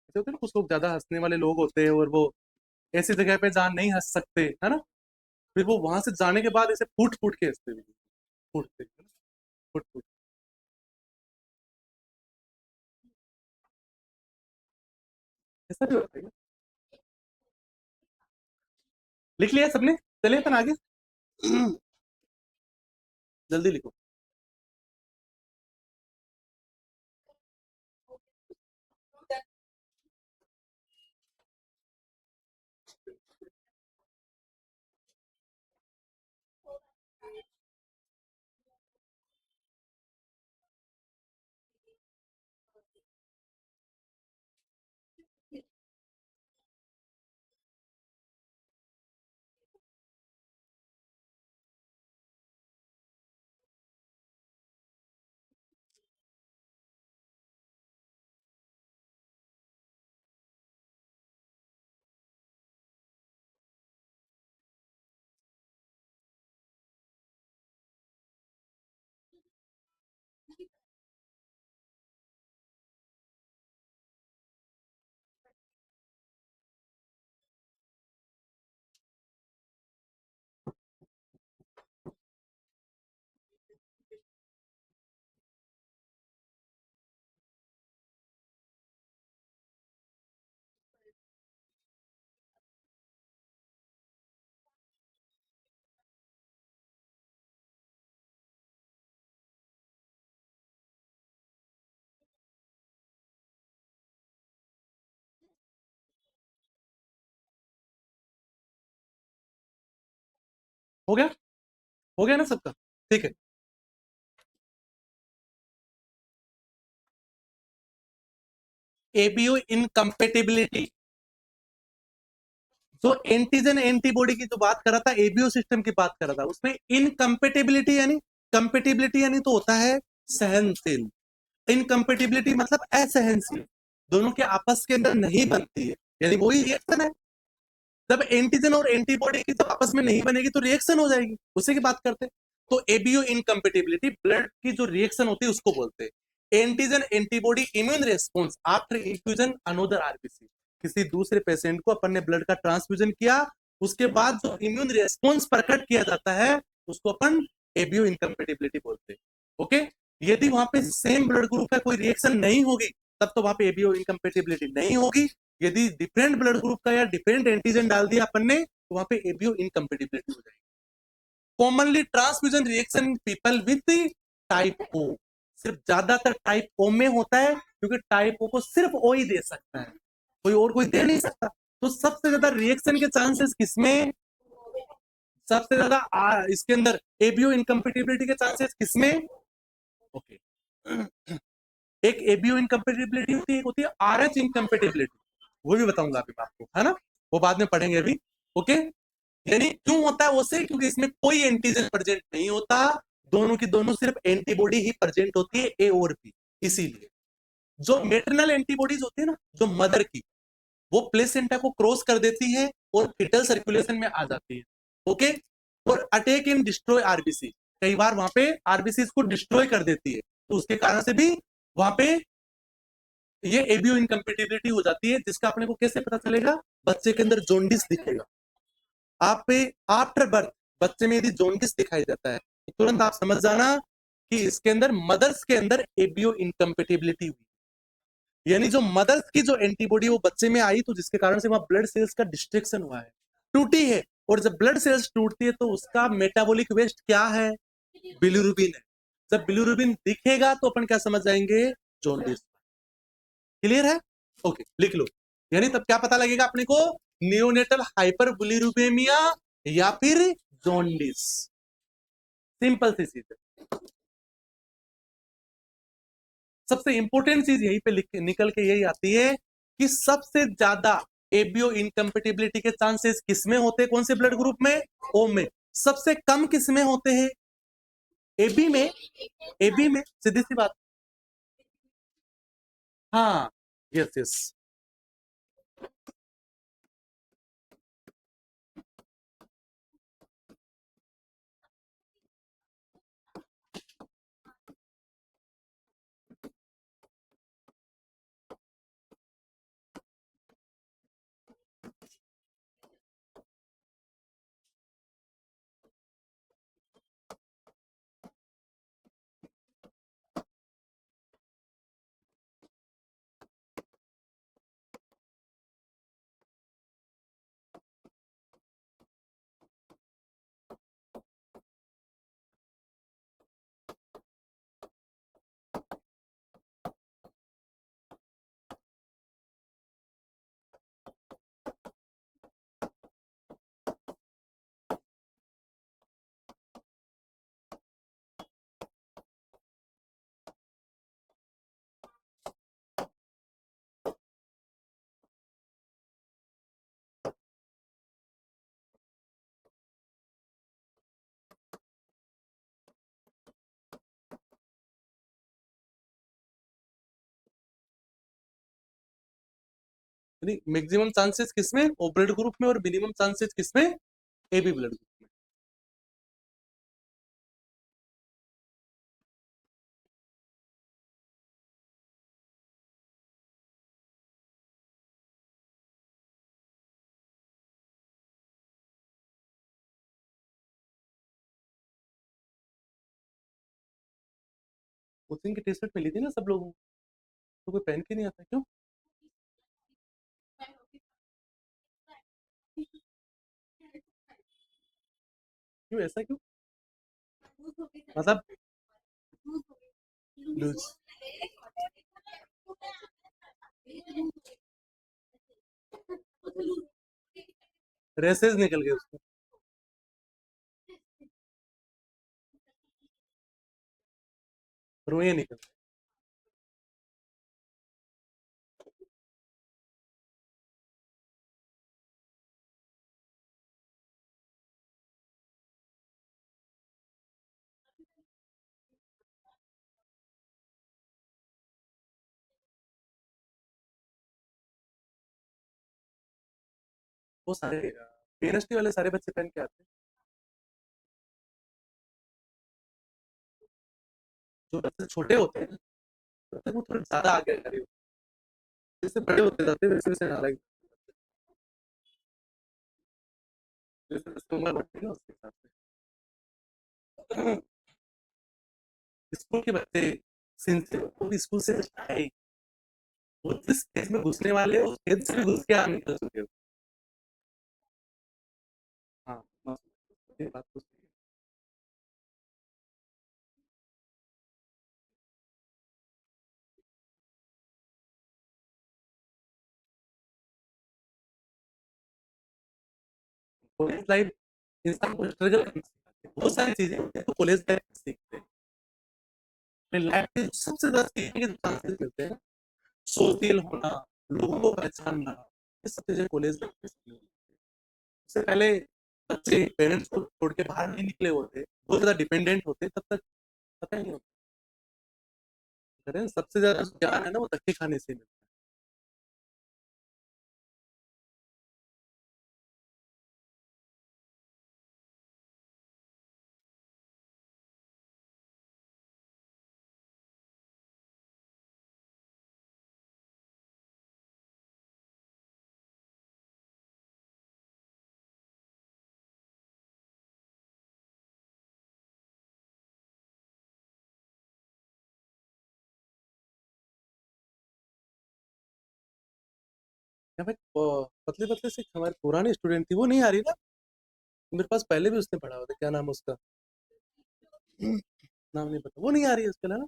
ऐसे होते हैं ना, कुछ लोग ज्यादा हंसने वाले लोग होते हैं और वो ऐसी जगह पे जहाँ नहीं हंस सकते है ना, फिर वो वहां से जाने के बाद ऐसे फूट फूट के हंसते हैं, फूटते हैं, फूट फूट। ऐसा भी होता है क्या? लिख लिया सबने? चलिए अपन आगे। जल्दी लिखो। हो गया? हो गया ना सबका? ठीक है। एबीओ इनकम्पेटिबिलिटी, तो एंटीजन एंटीबॉडी की जो बात कर रहा था, एबीओ सिस्टम की बात कर रहा था, उसमें इनकम्पेटिबिलिटी यानी, कंपेटिबिलिटी यानी तो होता है सहनशील, इनकम्पेटिबिलिटी मतलब असहनशील, दोनों के आपस के अंदर नहीं बनती है, यानी वही रिएक्शन है। जब एंटीजन और एंटीबॉडी की जब आपस में नहीं बनेगी तो रिएक्शन हो जाएगी, उसी की बात करते हैं। तो एबीओ इनकम्पेटिबिलिटी ब्लड की जो रिएक्शन होती है उसको बोलते हैं। Antigen antibody immune response after infusion another RBC, किसी दूसरे पेशेंट को अपन ने ब्लड का ट्रांसफ्यूजन किया, उसके बाद जो इम्यून रिस्पॉन्स प्रकट किया जाता है उसको अपन एबीओ इनकम्पेटिबिलिटी बोलते हैं। ओके, यदि वहां पे सेम ब्लड ग्रुप का कोई रिएक्शन नहीं होगी तब तो वहां पे एबीओ इनकम्पेटिबिलिटी नहीं होगी। यदि डिफरेंट ब्लड ग्रुप का या डिफरेंट एंटीजन डाल दिया अपन ने तो वहां पे एबीओ इनकम्पेटिबिलिटी हो जाएगी। Commonly transfusion reaction people with type O, सिर्फ ज्यादातर टाइप ओ में होता है, क्योंकि टाइप ओ को सिर्फ ओ ही दे सकता है, कोई और कोई दे नहीं सकता। तो सबसे ज्यादा रिएक्शन के चांसेस किसमें, सबसे ज्यादा इसके अंदर एबीओ इनकम्पेटिबिलिटी के चांसेस किसमें? ओके, एक एबीओ इनकम्पेटिबिलिटी होती है, एक होती है आरएच इनकम्पेटिबिलिटी, वो भी बताऊंगा अभी मैं आपको, है ना, वो बाद में पढ़ेंगे अभी। ओके, यानी क्यों होता है उसे, क्योंकि इसमें कोई एंटीजन प्रेजेंट नहीं होता, दोनों की दोनों सिर्फ एंटीबॉडी ही प्रेजेंट होती है, ए और बी। इसीलिए जो मेटरनल एंटीबॉडीज होती है ना, जो मदर की, वो प्लेसेंटा को क्रॉस कर देती है और फिटल सर्कुलेशन में आ जाती है। ओके, और अटैक इन डिस्ट्रॉय आरबीसी, कई बार वहां पे आरबीसी को डिस्ट्रॉय कर देती है, तो उसके कारण से भी वहां पे ये एबीओ इनकम्पेटिबिलिटी हो जाती है, जिसका अपने को कैसे पता चलेगा, बच्चे के अंदर जोंडिस दिखेगा। आप पे आफ्टर बर्थ बच्चे में यदि जोंडिस दिखाई देता है तो तुरंत आप समझ जाना कि इसके अंदर मदर्स के अंदर एबीओ इनकम्पेटिबिलिटी हुई, यानी जो मदर्स की जो एंटीबॉडी वो बच्चे में आई, तो जिसके कारण से वहां ब्लड सेल्स का डिस्ट्रक्शन हुआ है, टूटी है। और जब ब्लड सेल्स टूटती है तो उसका मेटाबॉलिक वेस्ट क्या है, बिलिरुबिन है। जब बिलिरुबिन दिखेगा तो अपन क्या समझ जाएंगे, जॉन्डिस। क्लियर है? ओके, लिख लो। यानी तब क्या पता लगेगा अपने को, नियोनेटल हाइपरबिलिरुबिमिया या फिर जॉन्डिस, सिंपल सी चीज है। सबसे इंपॉर्टेंट चीज यहीं पे निकल के यही आती है कि सबसे ज्यादा एबीओ इनकम्पेटिबिलिटी के चांसेस किसमें होते हैं, कौन से ब्लड ग्रुप में, ओ में। सबसे कम किसमें होते हैं, एबी में, एबी में, सीधी सी बात। हाँ, यस यस। मैक्सिमम चांसेस किसमें, ओ ब्लड ग्रुप में, और मिनिमम चांसेस किसमें, एबी ब्लड ग्रुप में। कोचिंग की टी शर्ट मिली थी ना सब लोगों को, तो कोई पहन के नहीं आता क्यों? क्यों ऐसा क्यों, मतलब लूज रेसेस निकल गए उसको। रुए निकल वो सारे पीएनएसटी वाले सारे बच्चे पहन के आते हैं। जो बच्चे छोटे होते हैं तो वो थोड़े ज्यादा आगे आ रहे हो, जैसे बड़े होते जाते हैं वैसे वैसे अलग, जैसे जैसे उम्र बढ़ती है ना उसके हिसाब से। स्कूल के बच्चे सिंसियर, वो भी स्कूल से आए, वो जिस फेज में घुसने वाले हो उस फेज से भी घुस के आप निकल चुके हो। हाँ, बस, ये बात तो सही है। कॉलेज लाइफ इंसान को स्ट्रगल करना सिखाती है, बहुत सारी चीजें होती हैं तो कॉलेज लाइफ में सीखते हैं। लाइफ के सबसे ज्यादा सीखने के चांसेस मिलते हैं, सोशल होना, लोगों को पहचानना, ये सब चीजें कॉलेज लाइफ में सीखने को मिलती हैं। उससे पहले बच्चे पेरेंट्स को छोड़ के बाहर नहीं निकले होते, बहुत ज्यादा डिपेंडेंट होते, तब तक पता ही नहीं होता। सबसे ज्यादा ज्ञान है ना वो धक्के खाने से मिलता है। क्या भाई, पतले पतले से हमारे पुरानी स्टूडेंट थी, वो नहीं आ रही ना? मेरे पास पहले भी उसने पढ़ा हुआ था, क्या नाम है उसका? नाम नहीं पता, वो नहीं आ रही है उसके ना,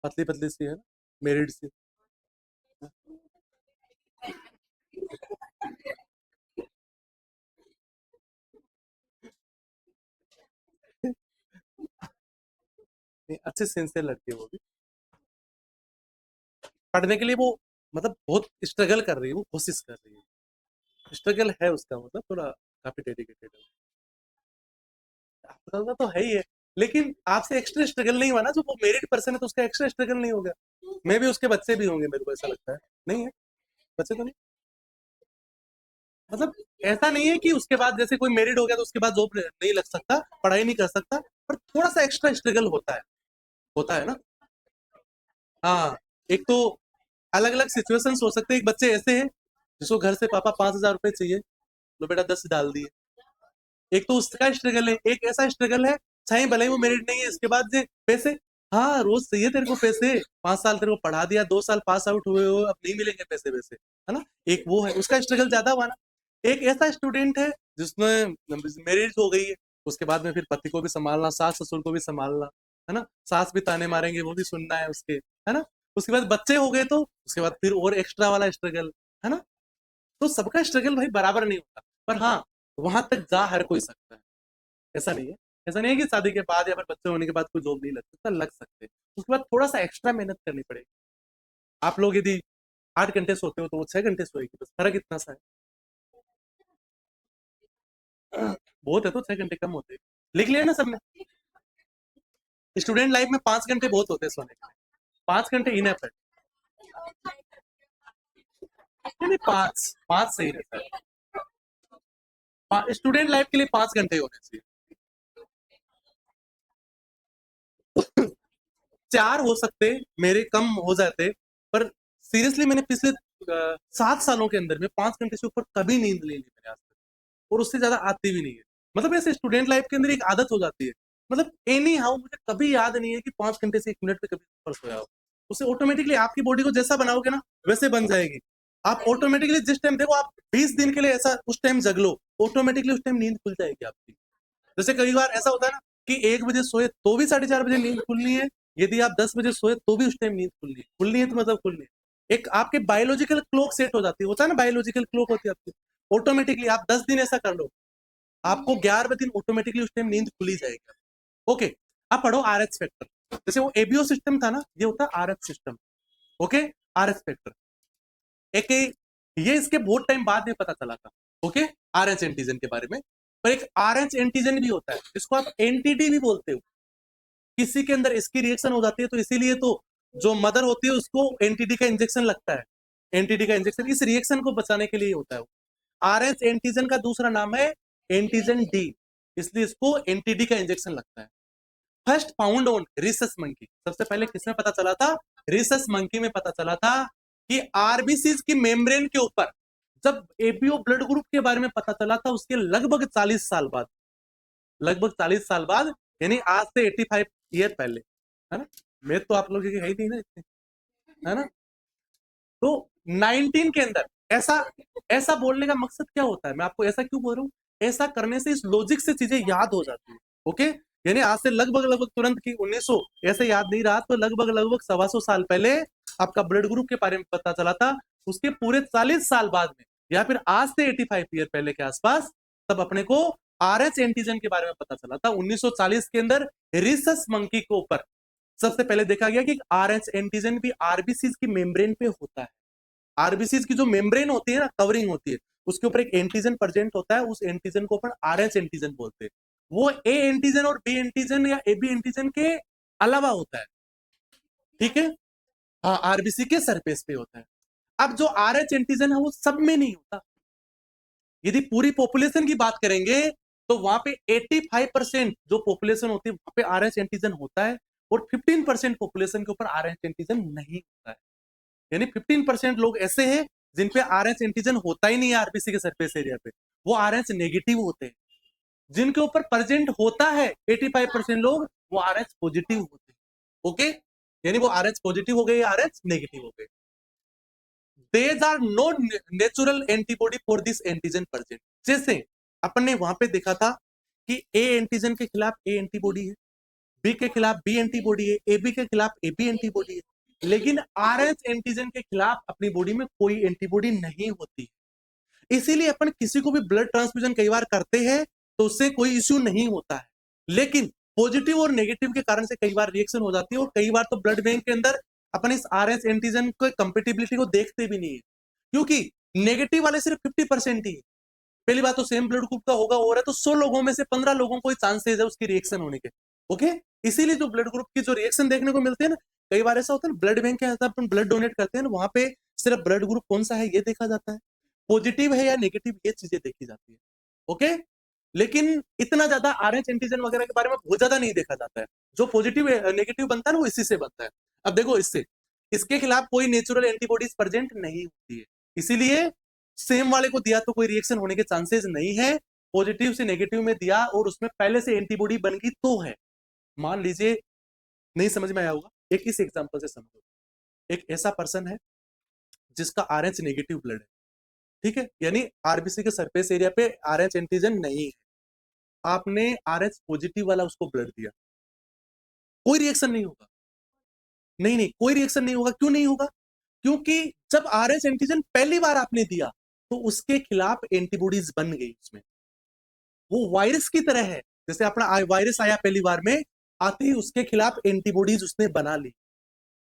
पतली पतली सी है ना, मेरिड सी। नहीं, अच्छे सिंसियर लड़की है वो भी, पढ़ने के लिए वो मतलब बहुत स्ट्रगल कर रही है, वो कोशिश कर रही है, स्ट्रगल है उसका, मतलब थोड़ा काफी डेडिकेटेड है। स्ट्रगल तो है ही है, लेकिन आपसे एक्स्ट्रा स्ट्रगल नहीं हुआ ना, जो वो मेरिड पर्सन है तो उसका एक्स्ट्रा स्ट्रगल नहीं होगा। मे भी उसके बच्चे भी होंगे, मेरे को ऐसा लगता है। नहीं है, बच्चे तो नहीं, मतलब ऐसा नहीं है कि उसके बाद जैसे कोई मेरिड हो गया तो उसके बाद जॉब नहीं लग सकता, पढ़ाई नहीं कर सकता, पर थोड़ा सा एक्स्ट्रा स्ट्रगल होता है ना। हाँ, एक तो अलग अलग सिचुएशंस हो सकते हैं, एक बच्चे ऐसे हैं जिसको घर से पापा 5,000 रुपए चाहिए, तो बेटा 10 डाल दिए, एक तो उसका स्ट्रगल है, एक ऐसा स्ट्रगल है, चाहे भले ही वो मेरिट नहीं है, इसके बाद जो पैसे, हाँ रोज चाहिए तेरे को पैसे, 5 साल तेरे को पढ़ा दिया, 2 साल पास आउट हुए हो, अब नहीं मिलेंगे पैसे वैसे, है ना। एक वो है, उसका स्ट्रगल ज्यादा हुआ ना। एक ऐसा स्टूडेंट है जिसमें मैरिज हो गई है, उसके बाद में फिर पति को भी संभालना, सास ससुर को भी संभालना, है ना, सास भी ताने मारेंगे वो भी सुनना है उसके, है ना। उसके बाद बच्चे हो गए तो उसके बाद फिर और एक्स्ट्रा वाला स्ट्रगल, है ना। तो सबका स्ट्रगल भाई बराबर नहीं होता, पर हाँ, वहां तक जा हर कोई सकता है, ऐसा नहीं है। ऐसा नहीं है कि शादी के बाद या फिर बच्चे होने के बाद कोई जॉब नहीं लग सकता, लग सकते हैं, उसके बाद थोड़ा सा एक्स्ट्रा मेहनत करनी पड़ेगी। आप लोग यदि 8 घंटे सोते हो तो वो 6 घंटे सोएगी, बस फर्क इतना सा है। बहुत है तो 6 घंटे कम होते हैं, लिख लिया ना सबने। स्टूडेंट लाइफ में 5 घंटे बहुत होते हैं सोने के लिए, 5 घंटे इनफ है। नहीं नहीं, पाँच पाँच सही रहता है, स्टूडेंट लाइफ के लिए 5 घंटे होने चाहिए। 4 हो सकते, मेरे कम हो जाते, पर सीरियसली मैंने पिछले 7 सालों के अंदर में 5 घंटे से ऊपर कभी नींद नहीं ली मैंने आज तक, और उससे ज्यादा आती भी नहीं है। मतलब ऐसे स्टूडेंट लाइफ के अंदर एक आदत हो जाती है, मतलब एनी हाउ मुझे कभी याद नहीं है कि 5 घंटे से 1 मिनट पे कभी ऊपर सोया हो। उसे ऑटोमेटिकली आपकी बॉडी को जैसा बनाओगे ना वैसे बन जाएगी। आप ऑटोमेटिकली जिस टाइम देखो, आप 20 दिन के लिए ऐसा उस टाइम जग लो, ऑटोमेटिकली उस टाइम नींद खुल जाएगी आपकी। जैसे कई बार ऐसा होता है ना कि 1 बजे सोए तो भी 4:30 बजे नींद खुलनी है, यदि आप 10 बजे सोए तो भी उस टाइम नींद खुलनी है तो मतलब खुलनी है। एक आपके बायोलॉजिकल क्लॉक सेट हो जाती है, होता है ना, बायोलॉजिकल क्लॉक होती है आपकी, ऑटोमेटिकली आप 10 दिन ऐसा कर लो, आपको 11वें दिन ऑटोमेटिकली उस टाइम नींद खुली जाएगी। ओके, आप पढ़ो आर एच फैक्टर, जैसे वो एबीओ सिस्टम था ना, ये होता है R H system. Okay, R H factor एक, ये इसके बहुत टाइम बाद में पता चला था। ओके, आर एच एंटीजन के बारे में, पर एक आर एच एंटीजन भी होता है, इसको आप एनटीडी भी बोलते हो। किसी के अंदर इसकी रिएक्शन हो जाती है तो इसीलिए तो जो मदर होती है उसको एनटीडी का इंजेक्शन लगता है, एंटीडी का इंजेक्शन इस रिएक्शन को बचाने के लिए होता है। आरएच एंटीजन का दूसरा नाम है एंटीजन डी, इसलिए इसको एंटीडी का इंजेक्शन लगता है। First found on rhesus monkey, सबसे पहले किसमें पता चला था? रिसस मंकी में पता चला था कि आरबीसी की मेम्ब्रेन के ऊपर जब एबीओ ब्लड ग्रुप के बारे में पता चला था उसके लगभग 40 साल बाद, लगभग 40 साल बाद, यानी आज से 85 ईयर पहले, है ना? मैथ तो आप लोगों की है ही नहीं ना इतनी, है ना? तो 19 के अंदर ऐसा बोलने का मकसद क्या होता है, मैं आपको ऐसा क्यों बोल रहा हूं? ऐसा करने से इस लॉजिक से चीजें याद हो जाती है। ओके, यानी आज से लगभग तुरंत की 1900 ऐसे याद नहीं रहा, तो लगभग 125 साल पहले आपका ब्लड ग्रुप के बारे में पता चला था, उसके पूरे 40 साल बाद में या फिर आज से 85 ईयर पहले के आसपास तब अपने को आरएच एंटीजन के बारे में पता चला था। 1940 के अंदर रिसस मंकी के ऊपर सबसे पहले देखा गया कि आरएच एंटीजन भी आरबीसी की मेम्ब्रेन पे होता है। आरबीसी की जो मेम्ब्रेन होती है ना, कवरिंग होती है, उसके ऊपर एक एंटीजन प्रेजेंट होता है, उस एंटीजन को अपन आरएच एंटीजन बोलते हैं। वो ए एंटीजन और बी एंटीजन या एबी एंटीजन के अलावा होता है, ठीक है? हाँ, आरबीसी के सरफेस पे होता है। अब जो आरएच एंटीजन है वो सब में नहीं होता। यदि पूरी पॉपुलेशन की बात करेंगे तो वहां पे 85% जो पॉपुलेशन होती है वहां पे आरएच एंटीजन होता है और 15% पॉपुलेशन के ऊपर आरएच एंटीजन नहीं होता है। यानी 15% लोग ऐसे हैं जिन पे आरएच एंटीजन होता ही नहीं है आरबीसी के सरफेस एरिया पे, वो आरएच नेगेटिव होते हैं। जिनके ऊपर प्रेजेंट होता है 85% लोग, वो आरएच पॉजिटिव होते हैं। ओके, यानी वो आरएच पॉजिटिव हो गए, आरएच नेगेटिव हो गए। There are no natural antibody for this antigen present। जैसे अपन ने वहां पे देखा था कि ए एंटीजन के खिलाफ ए एंटीबॉडी है, बी के खिलाफ बी एंटीबॉडी है, एबी के खिलाफ एबी एंटीबॉडी है, लेकिन आरएच एंटीजन के खिलाफ अपनी बॉडी में कोई एंटीबॉडी नहीं होती। इसीलिए अपन किसी को भी ब्लड ट्रांसफ्यूजन कई बार करते हैं तो उससे कोई इश्यू नहीं होता है, लेकिन पॉजिटिव और नेगेटिव के कारण से कई बार रिएक्शन हो जाती है और कई बार तो ब्लड बैंक के अंदर अपन इस आरएच एंटीजन को कंपेटिबिलिटी को देखते भी नहीं है, क्योंकि नेगेटिव वाले सिर्फ 50% ही है। पहली बात तो सेम ब्लड ग्रुप का होगा और है तो 100 लोगों में से 15 लोगों को चांसेस है उसकी रिएक्शन होने के। ओके, इसीलिए जो ब्लड ग्रुप की जो रिएक्शन देखने को मिलते हैं ना, कई बार ऐसा होता है ना, ब्लड बैंक के अंदर अपन ब्लड डोनेट करते हैं ना, वहां पे सिर्फ ब्लड ग्रुप कौन सा है ये देखा जाता है, पॉजिटिव है या नेगेटिव ये चीजें देखी जाती है। ओके, लेकिन इतना ज्यादा आरएच एंटीजन वगैरह के बारे में बहुत ज्यादा नहीं देखा जाता है। जो पॉजिटिव नेगेटिव बनता है ना वो इसी से बनता है। अब देखो, इसके खिलाफ कोई नेचुरल एंटीबॉडीज प्रेजेंट नहीं होती है, इसीलिए सेम वाले को दिया तो कोई रिएक्शन होने के चांसेस नहीं है। पॉजिटिव से नेगेटिव में दिया और उसमें पहले से एंटीबॉडी बन गई तो है। मान लीजिए नहीं समझ में आया होगा, एक इस एग्जांपल से समझो। एक ऐसा पर्सन है जिसका आरएच नेगेटिव ब्लड है, ठीक है, यानी आरबीसी के सरफेस एरिया पे आरएच एंटीजन नहीं है। आपने आरएच पॉजिटिव वाला उसको ब्लड दिया, कोई रिएक्शन नहीं होगा। नहीं, कोई रिएक्शन नहीं होगा। क्यों नहीं होगा? क्योंकि जब आरएच एंटीजन पहली बार आपने दिया तो उसके खिलाफ एंटीबॉडीज बन गई उसमें। वो वायरस की तरह है, जैसे अपना वायरस आया पहली बार में, आते ही उसके खिलाफ एंटीबॉडीज उसने बना ली,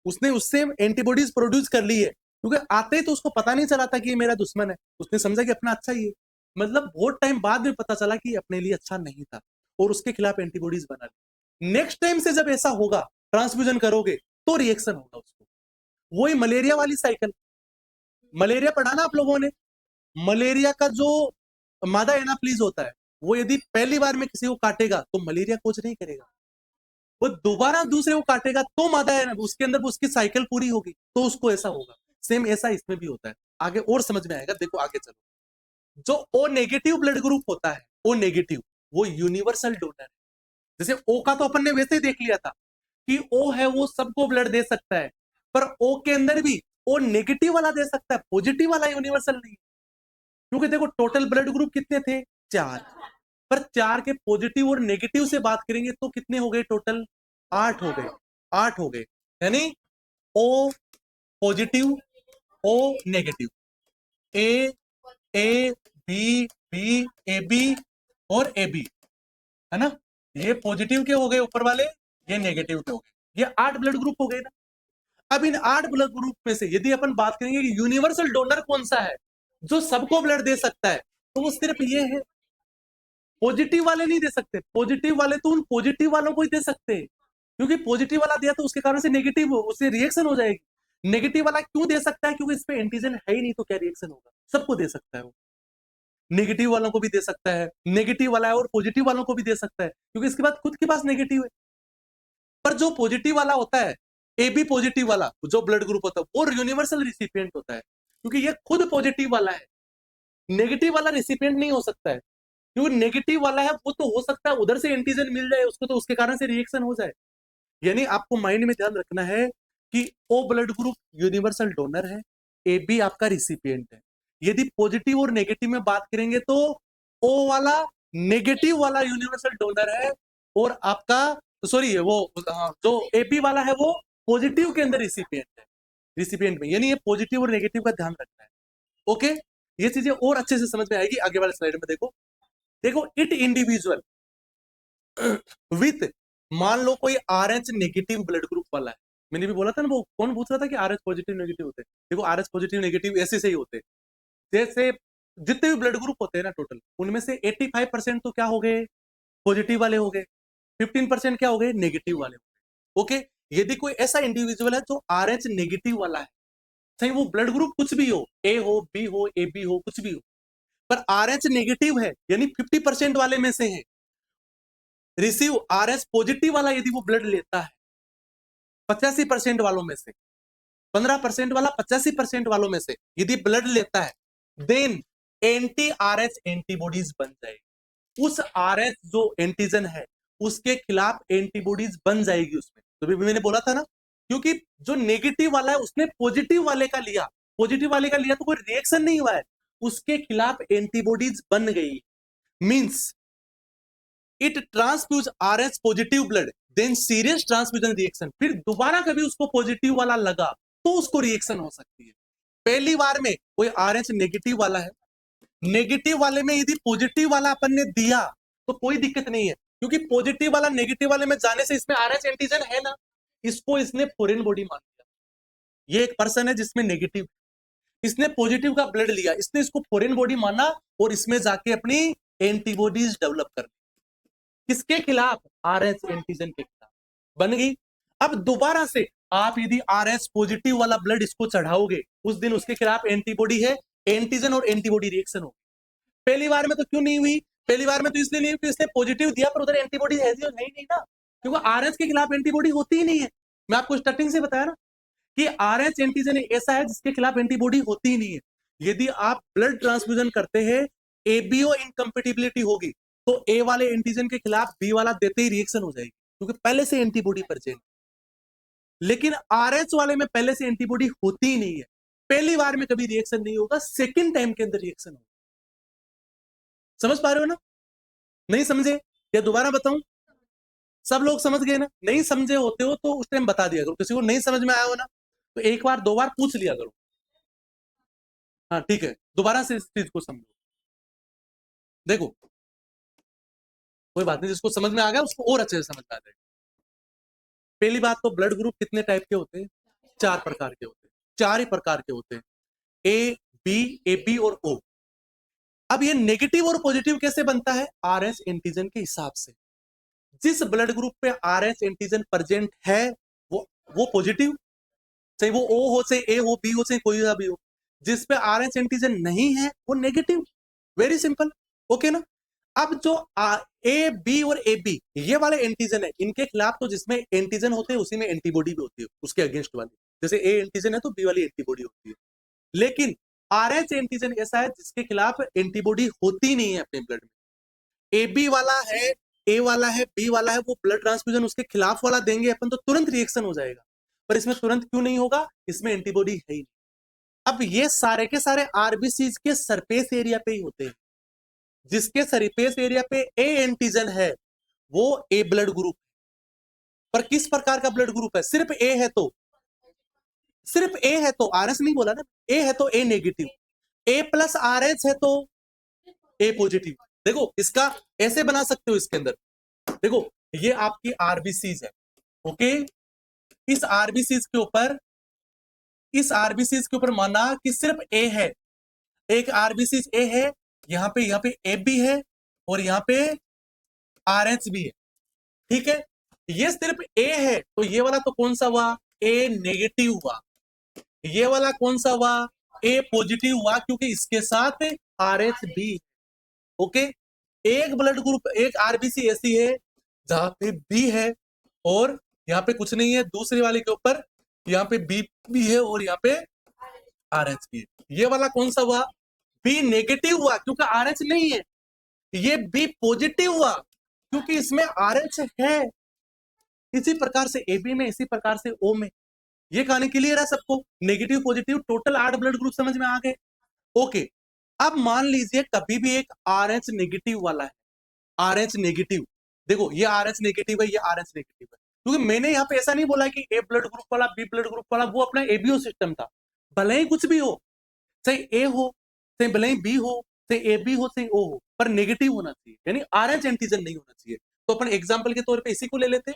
उसने उससे एंटीबॉडीज प्रोड्यूस कर ली है, क्योंकि आते ही तो उसको पता नहीं चला था कि ये मेरा दुश्मन है, उसने समझा कि अपना अच्छा ही है। मतलब बहुत टाइम बाद में पता चला कि अपने लिए अच्छा नहीं था और उसके खिलाफ एंटीबॉडीज बना ली। नेक्स्ट टाइम से जब ऐसा होगा, ट्रांसफ्यूजन करोगे तो रिएक्शन होगा उसको। वही मलेरिया वाली साइकिल, मलेरिया पढ़ा ना आप लोगों ने, मलेरिया का जो मादा एनाप्लीज होता है वो यदि पहली बार में किसी को काटेगा तो मलेरिया कोज नहीं करेगा, वो दोबारा दूसरे को काटेगा तो मादा है उसके अंदर उसकी साइकिल पूरी होगी तो उसको ऐसा होगा। सेम ऐसा इसमें भी होता है, आगे और समझ में आएगा। देखो आगे चलो, जो ओ नेगेटिव ब्लड ग्रुप होता है, ओ नेगेटिव, वो यूनिवर्सल डोनर है। जैसे ओ का तो अपन ने वैसे ही देख लिया था कि ओ है वो सबको ब्लड दे सकता है, पर ओ के अंदर भी ओ नेगेटिव वाला दे सकता है, पॉजिटिव वाला यूनिवर्सल नहीं। क्योंकि देखो टोटल ब्लड ग्रुप कितने थे? 4, पर 4 के पॉजिटिव और नेगेटिव से बात करेंगे तो कितने हो गए टोटल? 8 हो गए, 8 हो गए। यानी O positive, O negative, A A B B A B और ए बी, है ना? ये पॉजिटिव के हो गए ऊपर वाले, ये नेगेटिव के हो गए, ये 8 ब्लड ग्रुप हो गए ना। अब इन 8 ब्लड ग्रुप में से यदि अपन बात करेंगे कि यूनिवर्सल डोनर कौन सा है जो सबको ब्लड दे सकता है, तो वो सिर्फ ये है। पॉजिटिव वाले नहीं दे सकते, पॉजिटिव वाले तो उन पॉजिटिव वालों को ही दे सकते हैं, क्योंकि पॉजिटिव वाला दिया तो उसके कारण से नेगेटिव उससे रिएक्शन हो जाएगी। नेगेटिव वाला क्यों दे सकता है? क्योंकि इस पे एंटीजन है ही नहीं, तो क्या रिएक्शन होगा? सबको दे सकता है वो, नेगेटिव वालों को भी दे सकता है, नेगेटिव वाला है और पॉजिटिव वालों को भी दे सकता है, क्योंकि इसके बाद खुद के पास नेगेटिव है। पर जो पॉजिटिव वाला होता है, ए बी पॉजिटिव वाला जो ब्लड ग्रुप होता है, वो यूनिवर्सल रिसिपिएंट होता है, क्योंकि ये खुद पॉजिटिव वाला है। नेगेटिव वाला रिसिपिएंट नहीं हो सकता है, क्योंकि नेगेटिव वाला है वो तो हो सकता है उधर से एंटीजन मिल जाए उसको, तो उसके कारण से रिएक्शन हो जाए। यानी आपको माइंड में ध्यान रखना है कि O blood group universal donor है, ए बी आपका रिसिपिएंट है। यदि पॉजिटिव और नेगेटिव में बात करेंगे तो ओ वाला नेगेटिव वाला यूनिवर्सल डोनर है, और आपका सॉरी वो जो ए बी वाला है वो पॉजिटिव के अंदर रिसिपिएंट है, रिसिपिएंट में। यानी ये पॉजिटिव और नेगेटिव का ध्यान रखना है। ओके, ये चीजें और अच्छे से समझ में आएगी आगे वाले स्लाइड में। देखो देखो, इट इंडिविजुअल विथ, मान लो कोई RH नेगेटिव ब्लड ग्रुप वाला है, मैंने भी बोला था ना, वो कौन पूछ रहा था कि RH पॉजिटिव नेगेटिव होते हैं? देखो RH पॉजिटिव नेगेटिव ऐसे से ही होते हैं, जैसे जितने भी ब्लड ग्रुप होते हैं ना टोटल, उनमें से 85% तो क्या हो गए? पॉजिटिव वाले हो गए, 15% क्या हो गए? नेगेटिव वाले हो गए। ओके, यदि कोई ऐसा इंडिविजुअल है जो RH नेगेटिव वाला है, चाहे वो ब्लड ग्रुप कुछ भी हो, ए हो, बी हो, ए बी हो, कुछ भी हो, पर RH नेगेटिव है, यानी 50% वाले में से है, रिसीव RH पॉजिटिव वाला यदि वो ब्लड लेता है 85% वालों में से, 15% वाला 85% वालों में से यदि ब्लड लेता है, देन एंटी RH एंटीबॉडीज बन जाएगी। उस RH जो एंटीजन है उसके खिलाफ एंटीबॉडीज बन जाएगी उसमें। तो भी मैंने बोला था ना, क्योंकि जो नेगेटिव वाला है उसने पॉजिटिव वाले का लिया, पॉजिटिव वाले का लिया तो कोई रिएक्शन नहीं हुआ है, उसके खिलाफ एंटीबॉडीज बन गई। Means it transfuse RH positive blood, then serious transfusion reaction. फिर दोबारा कभी उसको पॉजिटिव वाला लगा तो उसको रिएक्शन हो सकती है। पहली बार में कोई RH नेगेटिव वाला है, नेगेटिव वाले में यदि पॉजिटिव वाला अपन ने दिया तो कोई दिक्कत नहीं है, क्योंकि पॉजिटिव वाला नेगेटिव वाले में जाने से इसमें RH एंटीजन है ना, इसको इसने फॉरेन बॉडी मान लिया। ये एक पर्सन है जिसमें नेगेटिव, इसने पॉजिटिव का ब्लड लिया, इसने इसको फॉरेन बॉडी माना और इसमें जाके अपनी एंटीबॉडीज डेवलप कर, किसके खिलाफ? RH एंटीजन के खिलाफ बन गई। अब दोबारा से आप यदि RH पॉजिटिव वाला ब्लड इसको चढ़ाओगे, उस दिन उसके खिलाफ एंटीबॉडी है, एंटीजन और एंटीबॉडी रिएक्शन होगी। पहली बार में तो क्यों नहीं हुई? पहली बार में तो इसलिए नहीं हुई, इसने पॉजिटिव दिया पर उधर एंटीबॉडी है ही नहीं ना, क्योंकि RH के खिलाफ एंटीबॉडी होती ही नहीं है। मैं आपको स्टार्टिंग से बताया ना कि RH एंटीजन ऐसा है जिसके खिलाफ एंटीबॉडी होती ही नहीं है। यदि आप ब्लड ट्रांसफ्यूजन करते हैं, एबीओ इनकम्पेटिबिलिटी होगी, तो ए वाले एंटीजन के खिलाफ बी वाला देते ही रिएक्शन हो जाएगी, क्योंकि पहले से एंटीबॉडी प्रेजेंट। लेकिन RH वाले में पहले से एंटीबॉडी होती ही नहीं है, पहली बार में कभी रिएक्शन नहीं होगा, सेकंड टाइम के अंदर रिएक्शन होगा। समझ पा रहे हो ना? नहीं समझे या दोबारा बताऊं? सब लोग समझ गए ना? नहीं समझे होते हो तो उस टाइम बता दिया करो, किसी को नहीं समझ में आया हो ना तो एक बार दो बार पूछ लिया करो। हाँ ठीक है, दोबारा से इस चीज को समझो। देखो कोई बात नहीं, जिसको समझ में आ गया उसको और अच्छे से समझ में आ जाएगा। पहली बात तो ब्लड ग्रुप कितने टाइप के होते हैं? 4 प्रकार के होते हैं, 4 ही प्रकार के होते हैं, ए बी, ए बी और ओ। अब ये नेगेटिव और पॉजिटिव कैसे बनता है? RH एंटीजन के हिसाब से। जिस ब्लड ग्रुप पे RH एंटीजन प्रेजेंट है वो पॉजिटिव, चाहे वो ओ हो, चाहे ए हो, बी हो, चाहे कोई भी हो। जिस पे RH एंटीजन नहीं है वो नेगेटिव। वेरी सिंपल, ओके ना? अब जो ए बी और ए बी ये वाले एंटीजन है, इनके खिलाफ तो जिसमें एंटीजन होते हैं उसी में एंटीबॉडी भी होती है उसके अगेंस्ट वाली। जैसे ए एंटीजन है तो बी वाली एंटीबॉडी होती है। लेकिन RH एंटीजन ऐसा है जिसके खिलाफ एंटीबॉडी होती नहीं है अपने ब्लड में। ए बी वाला है, ए वाला है, बी वाला है, वो ब्लड ट्रांसफ्यूजन उसके खिलाफ वाला देंगे अपन तो तुरंत रिएक्शन हो जाएगा, पर इसमें तुरंत क्यों नहीं होगा? इसमें एंटीबॉडी है ही नहीं। अब ये सारे के सारे आरबीसी के सरफेस एरिया पे ही होते हैं। जिसके सरफेस एरिया पे ए एंटीजन है वो ए ब्लड ग्रुप, पर किस प्रकार का ब्लड ग्रुप है? सिर्फ ए है तो, सिर्फ ए है तो, RS नहीं बोला ना, ए है तो ए नेगेटिव, ए प्लस RH है तो ए पॉजिटिव। देखो इसका ऐसे बना सकते हो, इसके अंदर देखो ये आपकी आरबीसीज है, ओके? इस आरबीसीज के ऊपर, इस आरबीसीज के ऊपर माना कि सिर्फ ए है, एक आरबीसीज ए है, यहाँ पे ए बी है और यहाँ पे RH भी है, ठीक है? ये सिर्फ ए है तो ये वाला तो कौन सा हुआ? ए नेगेटिव हुआ। ये वाला कौन सा हुआ, ए पॉजिटिव हुआ, क्योंकि इसके साथ RH भी। ओके, एक ब्लड ग्रुप, एक आरबीसी ऐसी है जहां पे बी है और यहाँ पे कुछ नहीं है, दूसरी वाले के ऊपर यहाँ पे बी भी है और यहाँ पे RH भी है। ये वाला कौन सा हुआ, बी नेगेटिव हुआ क्योंकि RH नहीं है। ये बी पॉजिटिव हुआ क्योंकि इसमें RH है। इसी प्रकार से AB में, इसी प्रकार से O में। ये कहानी क्लियर है सबको, negative positive total 8 blood group समझ में आ गए। ओके, अब मान लीजिए कभी भी एक RH नेगेटिव वाला है, RH नेगेटिव, देखो ये RH नेगेटिव है, ये RH नेगेटिव है, क्योंकि मैंने यहाँ पे ऐसा नहीं बोला कि ए ब्लड ग्रुप वाला बी ब्लड ग्रुप वाला, वो अपना एबीओ सिस्टम था। भले ही कुछ भी हो, चाहे ए हो, चाहे भले ही बी हो, चाहे ए बी हो, चाहे ओ हो, पर नेगेटिव होना चाहिए, यानी RH एंटीजन नहीं होना चाहिए। तो अपन एग्जाम्पल के तौर पर इसी को ले लेते,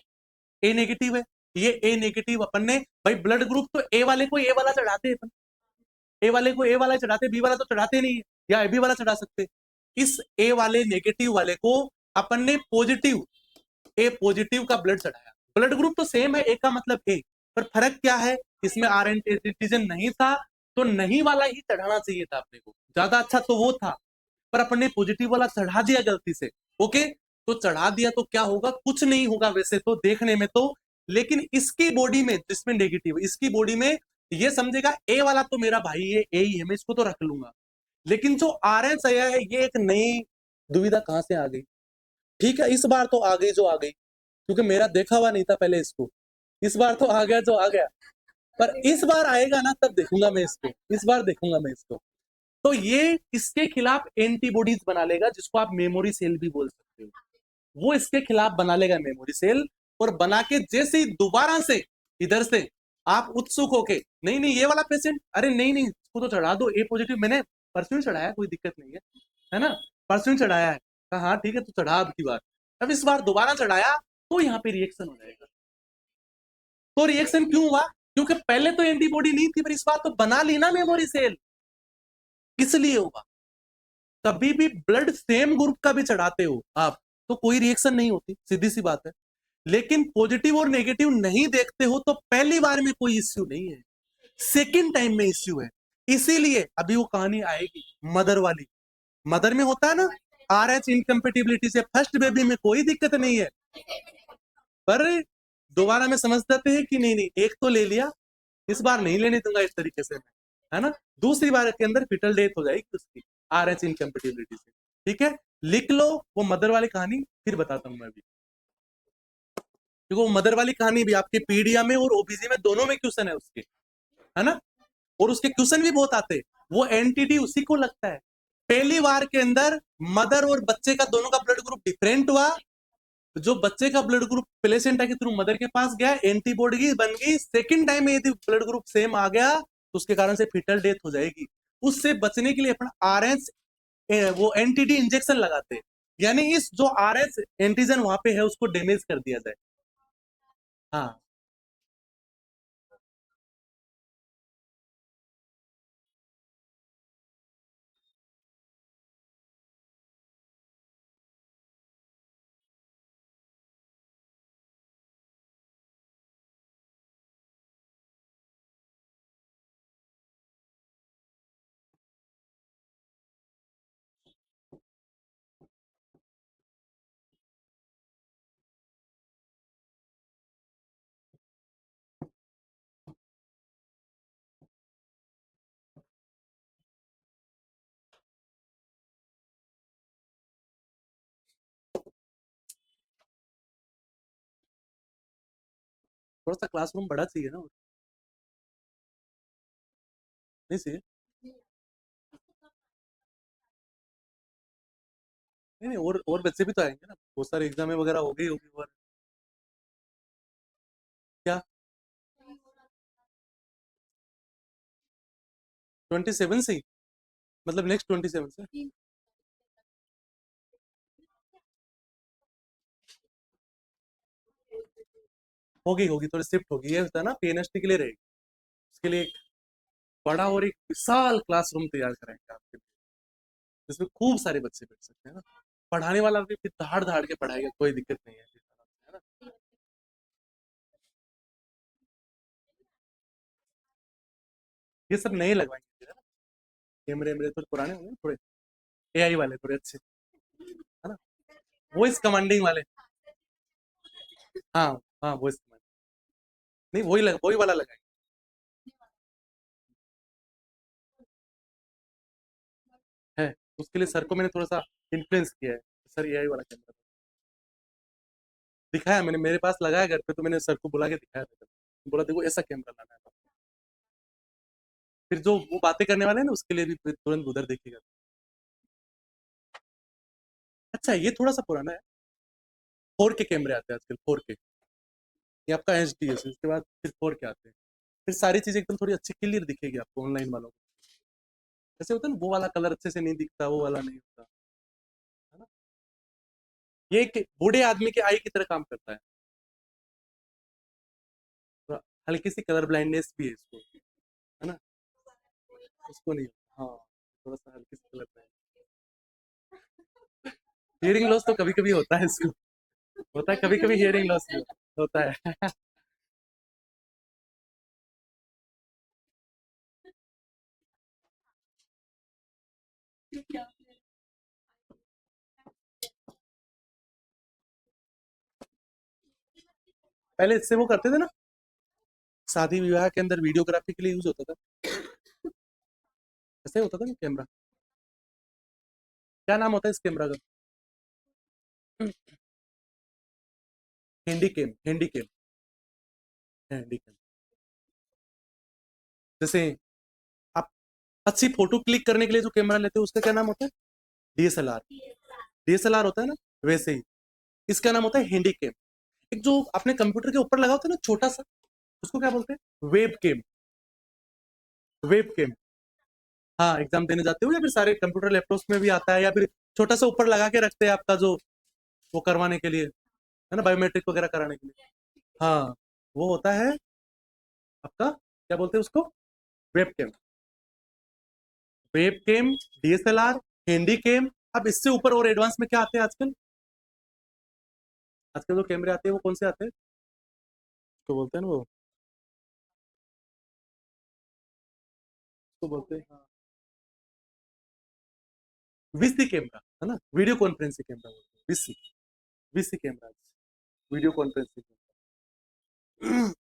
ए नेगेटिव है, ये ए नेगेटिव अपन ने, भाई ब्लड ग्रुप तो ए वाले को ए वाला चढ़ाते हैं, ए वाले को ए वाला चढ़ाते, बी वाला तो चढ़ाते नहीं है, या ए बी वाला चढ़ा सकते। इस ए वाले नेगेटिव वाले को अपन ने पॉजिटिव, ए पॉजिटिव का ब्लड चढ़ाया। ब्लड ग्रुप तो सेम है, ए का मतलब ए, पर फर्क क्या है, इसमें आर एंटीजन नहीं था, तो नहीं वाला ही चढ़ाना चाहिए था अपने को, ज्यादा अच्छा तो वो था, पर अपन ने पॉजिटिव वाला चढ़ा दिया गलती से। ओके, तो चढ़ा दिया तो क्या होगा, कुछ नहीं होगा वैसे तो देखने में तो, लेकिन इसकी बॉडी में, जिसमें नेगेटिव, इसकी बॉडी में ये समझेगा ए वाला तो मेरा भाई है, ए ही है, मैं इसको तो रख लूंगा। लेकिन जो RH आया है, ये एक नई दुविधा कहां से आ गई, ठीक है, इस बार तो आ गई जो आ गई, क्योंकि मेरा देखा हुआ नहीं था पहले इसको, इस बार तो आ गया जो आ गया, पर इस बार आएगा ना तब देखूंगा मैं इसको, इस बार देखूंगा मैं इसको। तो ये इसके खिलाफ एंटीबॉडीज बना लेगा, जिसको आप मेमोरी सेल भी बोल सकते हो, वो इसके खिलाफ बना लेगा मेमोरी सेल, और बना के जैसे ही दोबारा से इधर से आप उत्सुक होके, नहीं नहीं ये वाला पेशेंट, अरे नहीं नहीं इसको तो चढ़ा दो, ए पॉजिटिव मैंने परसों चढ़ाया, कोई दिक्कत नहीं है ना, परसों चढ़ाया है, हाँ ठीक है तो चढ़ा अब की बार, अब इस बार दोबारा चढ़ाया तो यहाँ पे रिएक्शन हो जाएगा। तो रिएक्शन क्यों हुआ, क्योंकि पहले तो एंटीबॉडी नहीं थी, पर इस बार तो बना ली ना मेमोरी सेल, इसलिए हुआ। कभी भी ब्लड सेम ग्रुप का भी चढ़ाते हो आप तो कोई रिएक्शन नहीं होती, सीधी सी बात है, लेकिन पॉजिटिव और नेगेटिव नहीं देखते हो तो पहली बार में कोई इश्यू नहीं है, सेकंड टाइम में इश्यू है। इसीलिए अभी वो कहानी आएगी मदर वाली, मदर में होता है ना RH इनकम्पेटिबिलिटी से, फर्स्ट बेबी में कोई दिक्कत नहीं है, पर दोबारा में समझ जाते हैं कि नहीं नहीं एक तो ले लिया, इस बार नहीं लेने दूंगा इस तरीके से, है ना, दूसरी बार के अंदर फिटल डेथ हो जाएगी उसकी RH इनकम्पेटिबिलिटी से। ठीक है, लिख लो वो मदर वाली कहानी, फिर बताता हूं मैं अभी, क्योंकि वो मदर वाली कहानी भी आपके पीडिया में और ओबीसी में दोनों में क्वेश्चन है उसके, है ना, और उसके क्वेश्चन भी बहुत आते हैं, वो एंटिटी उसी को लगता है। पहली बार के अंदर मदर और बच्चे का दोनों का ब्लड ग्रुप डिफरेंट हुआ, जो बच्चे का ब्लड ग्रुप प्लेसेंटा के थ्रू मदर के पास गया, एंटीबॉडी बन गई, सेकंड टाइम में यदि ब्लड ग्रुप सेम आ गया तो उसके कारण से फिटल डेथ हो जाएगी। उससे बचने के लिए अपन RH वो एंटीटी इंजेक्शन लगाते हैं, यानी इस जो RH एंटीजन वहां पे है उसको डैमेज कर दिया जाए। हाँ थोड़ा सा क्लासरूम बड़ा चाहिए ना, नहीं चाहिए, नहीं नहीं और बच्चे भी तो आएंगे ना, बहुत सारे एग्जाम वगैरह हो गई होगी, और क्या 27 से ही, मतलब नेक्स्ट 27 से होगी, होगी थोड़ी शिफ्ट होगी, ये होता है ना PNST के लिए रहेगी, उसके लिए एक बड़ा और एक विशाल क्लासरूम तैयार कराएंगे आपके लिए, जिसमें खूब सारे बच्चे बैठ सकते हैं ना, पढ़ाने वाला भी फिर धाड़ धाड़ के पढ़ाएगा, कोई दिक्कत नहीं है ना। ये सब नए लगवाएंगे, है ना। कैमरे मेरे थोड़े पुराने होंगे, थोड़े एआई वाले, थोड़े अच्छे, है ना, वॉइस कमांडिंग वाले। हाँ हाँ, वॉइस कमांडिंग, नहीं वही वाला लगाएंगे। है, उसके लिए सर को मैंने थोड़ा सा इन्फ्लुएंस किया है, सर एआई वाला कैमरा दिखाया मैंने, मेरे पास लगाया घर पे, तो मैंने सर को बुला के दिखाया था, बोला देखो ऐसा कैमरा लाना है। फिर जो वो बातें करने वाले हैं ना, उसके लिए भी फिर तुरंत उधर देखिएगा। अच्छा, ये थोड़ा सा पुराना है, 4K कैमरे आते हैं आजकल, 4K। ये आपका HD है, उसके बाद फिर 4K आते हैं, फिर सारी चीजें एकदम थोड़ी अच्छी क्लियर दिखेगी आपको ऑनलाइन वालों को। जैसे होता है ना, वो वाला कलर अच्छे से नहीं दिखता, वो वाला नहीं होता, है ना। ये एक बूढ़े आदमी के आई की तरह काम करता है, थोड़ा हल्की सी कलर ब्लाइंडनेस भी है इसको, है ना, उसको नहीं। हाँ, थोड़ा सा हल्की सी कलर ब्लाइंड, हियरिंग लॉस तो कभी कभी होता है इसको, होता है कभी कभी हियरिंग लॉस भी होता है। पहले इससे वो करते थे ना, शादी विवाह के अंदर वीडियोग्राफी के लिए यूज होता था, ऐसे होता था ना कैमरा। क्या नाम होता है इस कैमरा का? Handycam, handycam, handycam. जैसे आप अच्छी फोटो क्लिक करने के लिए जो कैमरा लेते हो, उसका क्या नाम होता है? DSLR, DSLR होता है ना, वैसे ही इसका नाम होता है हैंडी कैम। एक जो अपने कंप्यूटर के ऊपर लगा होता है ना छोटा सा, उसको क्या बोलते हैं? Webcam, webcam. हाँ, एग्जाम देने जाते हो या फिर सारे कंप्यूटर लैपटॉप्स में भी आता है, या फिर छोटा सा ऊपर लगा के रखते हैं आपका जो, वो करवाने के लिए, है ना, बायोमेट्रिक वगैरह कराने के लिए। हाँ, वो होता है आपका, क्या बोलते हैं उसको? Webcam, webcam, DSLR, handycam. अब इससे ऊपर और एडवांस में क्या आते हैं आजकल? आजकल जो कैमरे आते हैं वो कौन से आते हैं? तो बोलते हैं ना वो, तो बोलते हैं हाँ, VC कैमरा, है ना, वीडियो कॉन्फ्रेंसिंग कैमरा बोलते हैं, VC, VC camera, video conferencing camera.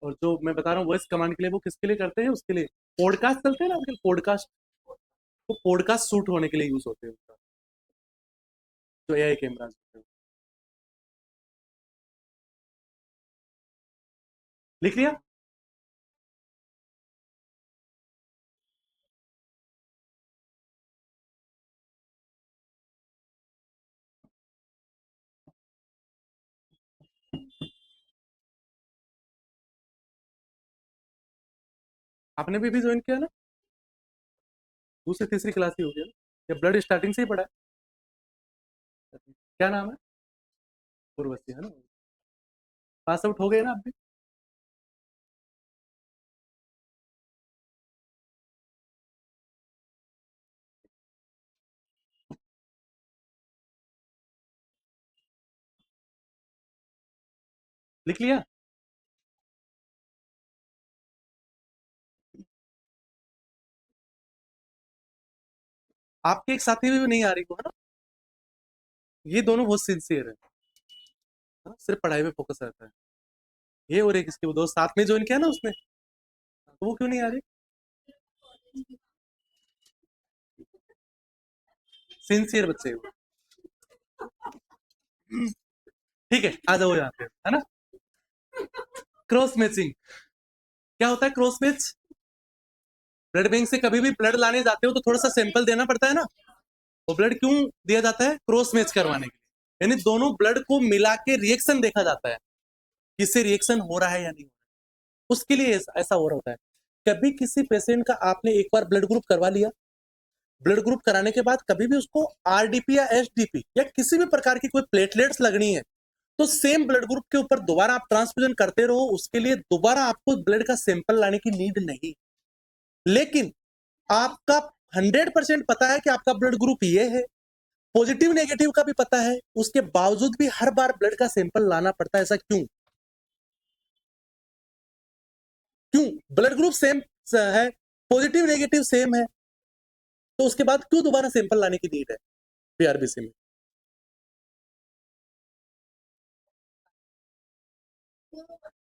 और जो मैं बता रहा हूँ वॉइस कमांड के लिए, वो किसके लिए करते हैं? उसके लिए पॉडकास्ट चलते हैं ना आजकल, पॉडकास्ट, वो पॉडकास्ट शूट होने के लिए यूज होते हैं उसका, जो AI कैमरा होते हैं। लिख लिया? आपने भी ज्वाइन किया ना? दूसरी तीसरी क्लास ही हो गया ना, या ब्लड स्टार्टिंग से ही पड़ा है? क्या नाम है? उर्वशी, है ना। पास आउट हो गए ना आप भी? लिख लिया? आपके एक साथी भी नहीं आ रही को, है ना। ये दोनों बहुत सिंसियर है, हाँ, सिर्फ पढ़ाई में फोकस रहता है। ये और एक इसके वो दोस्त साथ में ज्वाइन किया ना उसने, तो वो क्यों नहीं आ रही? सिंसियर बच्चे हैं वो। ठीक है, आ जाओ यहाँ पे, है ना। क्रॉस मैचिंग, क्या होता है क्रॉस मैच? ब्लड बैंक से कभी भी ब्लड लाने जाते हो तो थोड़ा सा सैंपल देना पड़ता है ना। वो ब्लड क्यों दिया जाता है? क्रॉस मैच करवाने के लिए, यानी दोनों ब्लड को मिला के रिएक्शन देखा जाता है, किससे रिएक्शन हो रहा है या नहीं। उसके लिए ऐसा हो रहा होता है। कभी किसी पेशेंट का आपने एक बार ब्लड ग्रुप करवा लिया, ब्लड ग्रुप कराने के बाद कभी भी उसको RDP या SDP या किसी भी प्रकार की कोई प्लेटलेट्स लगनी है, तो सेम ब्लड ग्रुप के ऊपर दोबारा आप ट्रांसफ्यूजन करते रहो, उसके लिए दोबारा आपको ब्लड का सैंपल लाने की नीड नहीं। लेकिन आपका 100% पता है कि आपका ब्लड ग्रुप ये है, पॉजिटिव नेगेटिव का भी पता है, उसके बावजूद भी हर बार ब्लड का सैंपल लाना पड़ता है, ऐसा क्यों? क्यों? ब्लड ग्रुप सेम है, पॉजिटिव नेगेटिव सेम है, तो उसके बाद क्यों दोबारा सैंपल लाने की नीड है पीआरबीसी में?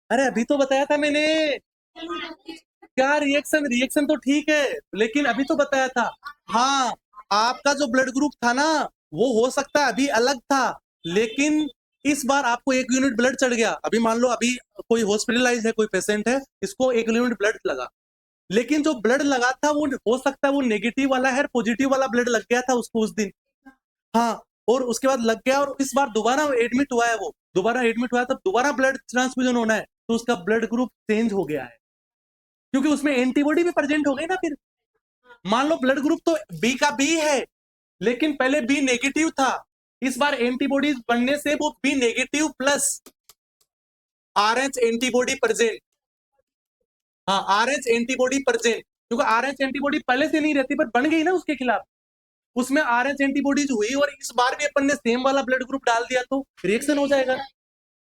अरे अभी तो बताया था मैंने। क्या रिएक्शन? रिएक्शन तो ठीक है, लेकिन अभी तो बताया था। हाँ, आपका जो ब्लड ग्रुप था ना, वो हो सकता है अभी अलग था, लेकिन इस बार आपको 1 यूनिट ब्लड चढ़ गया। अभी मान लो अभी कोई हॉस्पिटलाइज है, कोई पेशेंट है, इसको 1 यूनिट ब्लड लगा, लेकिन जो ब्लड लगा था वो हो सकता है वो नेगेटिव वाला है, पॉजिटिव वाला ब्लड लग गया था उसको उस दिन। हाँ, और उसके बाद लग गया, और इस बार दोबारा एडमिट हुआ है, वो दोबारा एडमिट हुआ है, तब दोबारा ब्लड ट्रांसफ्यूजन होना है, तो उसका ब्लड ग्रुप चेंज हो गया है, क्योंकि उसमें एंटीबॉडी भी प्रेजेंट हो गई ना। फिर मान लो ब्लड ग्रुप तो बी का बी है, लेकिन पहले बी नेगेटिव था, इस बार एंटीबॉडीज बनने से वो B negative plus Rh antibody present. हाँ, आरएच एंटीबॉडी प्रेजेंट, क्योंकि आरएच एंटीबॉडी पहले से नहीं रहती, पर बन गई ना उसके खिलाफ, उसमें आरएच एंटीबॉडीज हुई, और इस बार भी अपन ने सेम वाला ब्लड ग्रुप डाल दिया तो रिएक्शन हो जाएगा।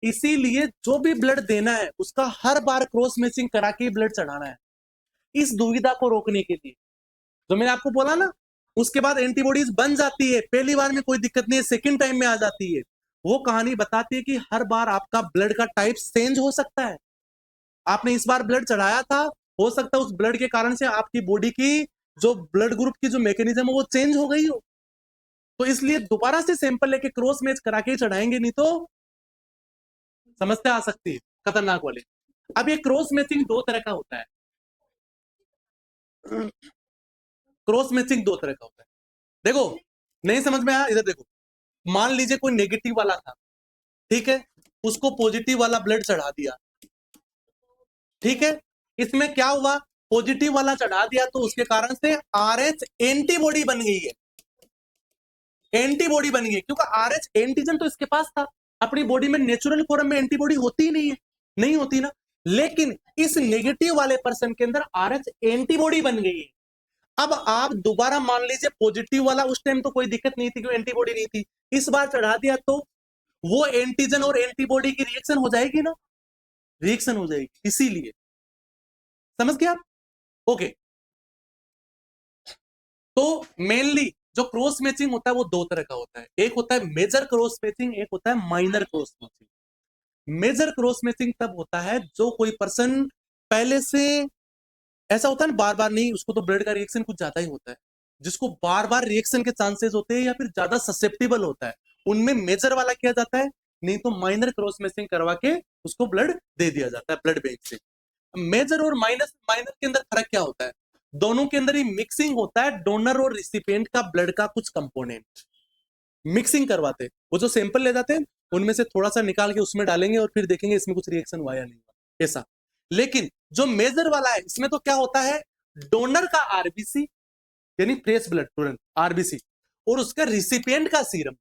इसीलिए जो भी ब्लड देना है उसका हर बार क्रॉस मैचिंग करा के ब्लड चढ़ाना है, इस दुविधा को रोकने के लिए। जो मैंने आपको बोला ना, उसके बाद एंटीबॉडीज बन जाती है, पहली बार में कोई दिक्कत नहीं है, सेकंड टाइम में आ जाती है। वो कहानी बताती है कि हर बार आपका ब्लड का टाइप चेंज हो सकता है। आपने इस बार ब्लड चढ़ाया था, हो सकता है उस ब्लड के कारण से आपकी बॉडी की जो ब्लड ग्रुप की जो मैकेनिज्म है वो चेंज हो गई हो, तो इसलिए दोबारा से सैंपल लेके क्रॉस मैच करा के चढ़ाएंगे, नहीं तो समस्या आ सकती है खतरनाक वाली। अब ये क्रॉस मैचिंग दो तरह का होता है। क्रॉस मैचिंग दो तरह का होता है, देखो नहीं समझ में आया, इधर देखो। मान लीजिए कोई नेगेटिव वाला था, ठीक है, उसको पॉजिटिव वाला ब्लड चढ़ा दिया, ठीक है, इसमें क्या हुआ, पॉजिटिव वाला चढ़ा दिया तो उसके कारण से आरएच एंटीबॉडी बन गई है, एंटीबॉडी बन गई, क्योंकि आरएच एंटीजन तो इसके पास था। अपनी बॉडी में नेचुरल फॉर्म में एंटीबॉडी होती ही नहीं है, नहीं होती ना, लेकिन इस नेगेटिव वाले पर्सन के अंदर आरएच एंटीबॉडी बन गई है। अब आप दोबारा मान लीजिए पॉजिटिव वाला, उस टाइम तो कोई दिक्कत नहीं थी, क्योंकि एंटीबॉडी नहीं थी, इस बार चढ़ा दिया तो वो एंटीजन और एंटीबॉडी की रिएक्शन हो जाएगी ना, रिएक्शन हो जाएगी, इसीलिए। समझ गए आप? ओके, तो मेनली जो क्रॉस मैचिंग होता है वो दो तरह का होता है, एक होता है मेजर क्रॉस मैचिंग, एक होता है minor cross matching. Major cross matching तब होता है जो कोई पर्सन पहले से, ऐसा होता है ना बार बार नहीं, उसको तो ब्लड का रिएक्शन कुछ ज्यादा ही होता है, जिसको बार बार रिएक्शन के चांसेस होते हैं या फिर ज्यादा ससेप्टेबल होता है, उनमें मेजर वाला किया जाता है, नहीं तो माइनर क्रॉस मैचिंग करवा के उसको ब्लड दे दिया जाता है ब्लड बैंक से। मेजर और माइनस, माइनर के अंदर फर्क क्या होता है, दोनों के अंदर ही मिक्सिंग होता है, डोनर और रिसिपिएंट का ब्लड का कुछ कंपोनेंट मिक्सिंग करवाते हैं, वो जो सैंपल ले जाते हैं उनमें से थोड़ा सा निकाल के उसमें डालेंगे और फिर देखेंगे इसमें कुछ रिएक्शन हुआ या नहीं हुआ, ऐसा। लेकिन जो मेजर वाला है इसमें तो क्या होता है, डोनर का आरबीसी यानी फ्रेश ब्लड तुरंत आरबीसी, और उसका रिसिपिएंट का सीरम,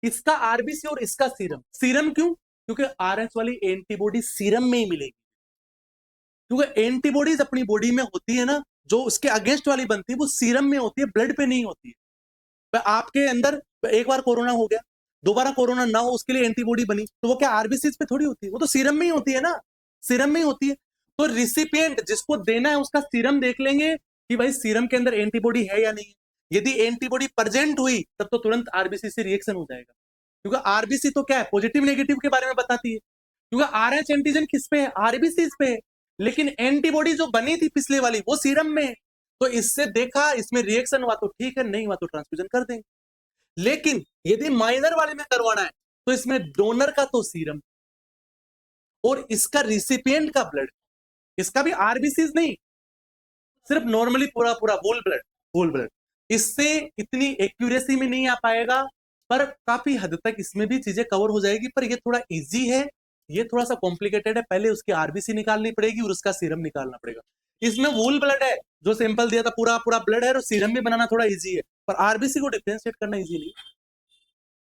इसका आरबीसी और इसका सीरम। सीरम क्यों? क्योंकि आरएच वाली एंटीबॉडी सीरम में ही मिलेगी, क्योंकि एंटीबॉडीज अपनी बॉडी में होती है ना, जो उसके अगेंस्ट वाली बनती है वो सीरम में होती है, ब्लड पे नहीं होती है। आपके अंदर एक बार कोरोना हो गया, दोबारा कोरोना ना हो उसके लिए एंटीबॉडी बनी, तो वो क्या आरबीसीज पे थोड़ी होती है, वो तो सीरम में ही होती है ना, सीरम में ही होती है। तो रिसिपिएंट जिसको देना है उसका सीरम देख लेंगे कि भाई सीरम के अंदर एंटीबॉडी है या नहीं है, यदि एंटीबॉडी प्रेजेंट हुई तब तो तुरंत आरबीसी से रिएक्शन हो जाएगा, क्योंकि आरबीसी तो क्या है, पॉजिटिव नेगेटिव के बारे में बताती है, क्योंकि आरएच एंटीजन किस पे है, आरबीसी पे है, लेकिन एंटीबॉडी जो बनी थी पिछले वाली वो सीरम में है, तो इससे देखा इसमें रिएक्शन हुआ तो ठीक है, नहीं हुआ तो ट्रांसफ्यूजन कर देंगे। लेकिन यदि माइनर वाले में करवाना है तो इसमें डोनर का तो सीरम और इसका रिसिपिएंट का ब्लड, इसका भी आरबीसीज नहीं, सिर्फ नॉर्मली पूरा पूरा होल ब्लड, होल ब्लड। इससे इतनी एक्यूरेसी में नहीं आ पाएगा, पर काफी हद तक इसमें भी चीजें कवर हो जाएगी, पर ये थोड़ा इजी है, ये थोड़ा सा कॉम्प्लिकेटेड है, पहले उसकी आरबीसी निकालनी पड़ेगी और उसका सीरम निकालना पड़ेगा। इसमें होल ब्लड है, जो सैंपल दिया था पूरा पूरा ब्लड है, और सीरम भी बनाना थोड़ा इजी है, पर आरबीसी को डिफरेंशिएट करना इजी नहीं।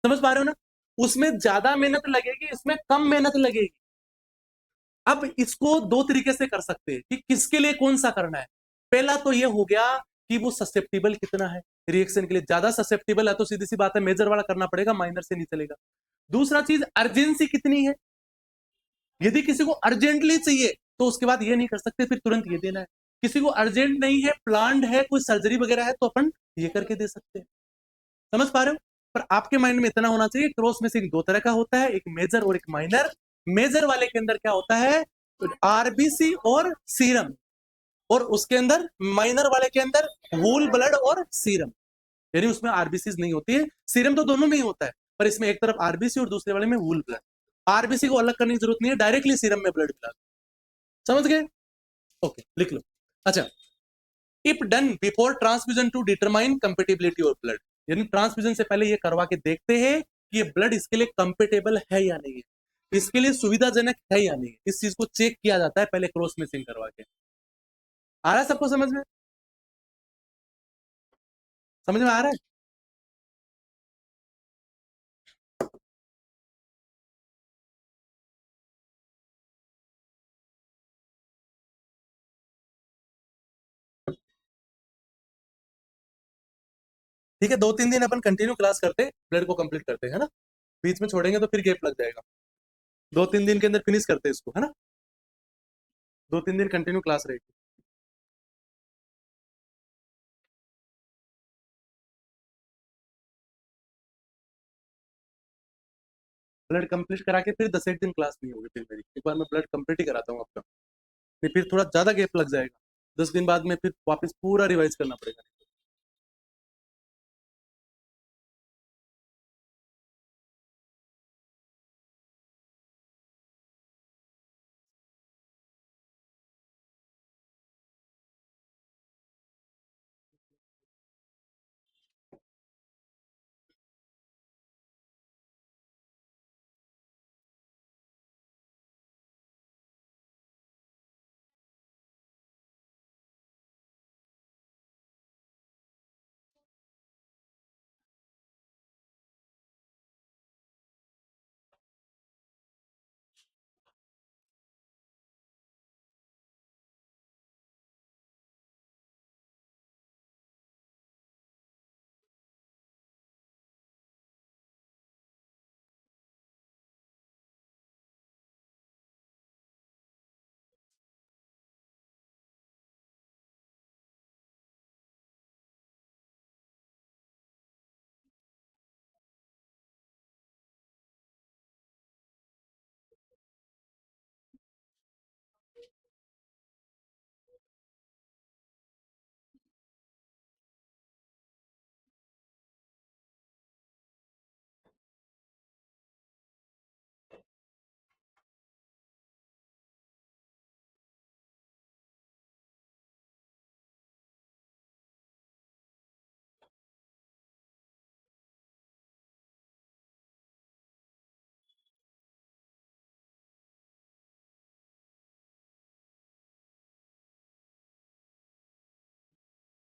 समझ पा रहे हो ना? उसमें ज्यादा मेहनत लगेगी, इसमें कम मेहनत लगेगी। अब इसको दो तरीके से कर सकते हैं कि किसके लिए कौन सा करना है। पहला तो ये हो गया कि वो ससेप्टेबल कितना है रिएक्शन के लिए, ज्यादा ससेप्टेबल है तो सीधी सी बात है मेजर वाला करना पड़ेगा, माइनर से नहीं चलेगा। दूसरा चीज अर्जेंसी कितनी है, यदि किसी को अर्जेंटली चाहिए तो उसके बाद ये नहीं कर सकते फिर तुरंत ये देना है। किसी को अर्जेंट नहीं है, प्लान्ड है, कोई सर्जरी वगैरह है, तो अपन ये करके दे सकते हैं। समझ पा रहे हो? पर आपके माइंड में इतना होना चाहिए, क्रॉस मिसिंग दो तरह का होता है, एक मेजर और एक माइनर। मेजर वाले के अंदर क्या होता है, आरबीसी और सीरम, और उसके अंदर माइनर वाले के अंदर होल ब्लड और सीरम, यानी उसमें आरबीसी नहीं होती है, सीरम तो दोनों में ही होता है, पर इसमें एक तरफ आरबीसी और दूसरे वाले में होल ब्लड। आरबीसी को अलग करने की जरूरत नहीं है, डायरेक्टली सीरम में ब्लड मिला। समझ गए? ओके, लिख लो। अच्छा, if done before transfusion to determine compatibility of blood, यानी ट्रांसफ्यूजन से पहले ये करवा के देखते हैं कि ये ब्लड इसके लिए कंपेटेबल है या नहीं है, इसके लिए सुविधाजनक है या नहीं, इस चीज को चेक किया जाता है पहले क्रॉस मैचिंग करवा के। आ रहा है सबको समझ में? समझ में आ रहा है? ठीक है, 2-3 दिन अपन कंटिन्यू क्लास करते, ब्लड को कंप्लीट करते है ना, बीच में छोड़ेंगे तो फिर गैप लग जाएगा। 2-3 दिन के अंदर फिनिश करते इसको, है ना, 2-3 दिन कंटिन्यू क्लास रहेगी। ब्लड कंप्लीट करा के फिर 10-1 दिन क्लास नहीं होगी फिर मेरी, एक बार मैं ब्लड कंप्लीट ही कराता हूँ आपका, फिर थोड़ा ज्यादा गैप लग जाएगा, 10 दिन बाद में फिर वापस पूरा रिवाइज करना पड़ेगा।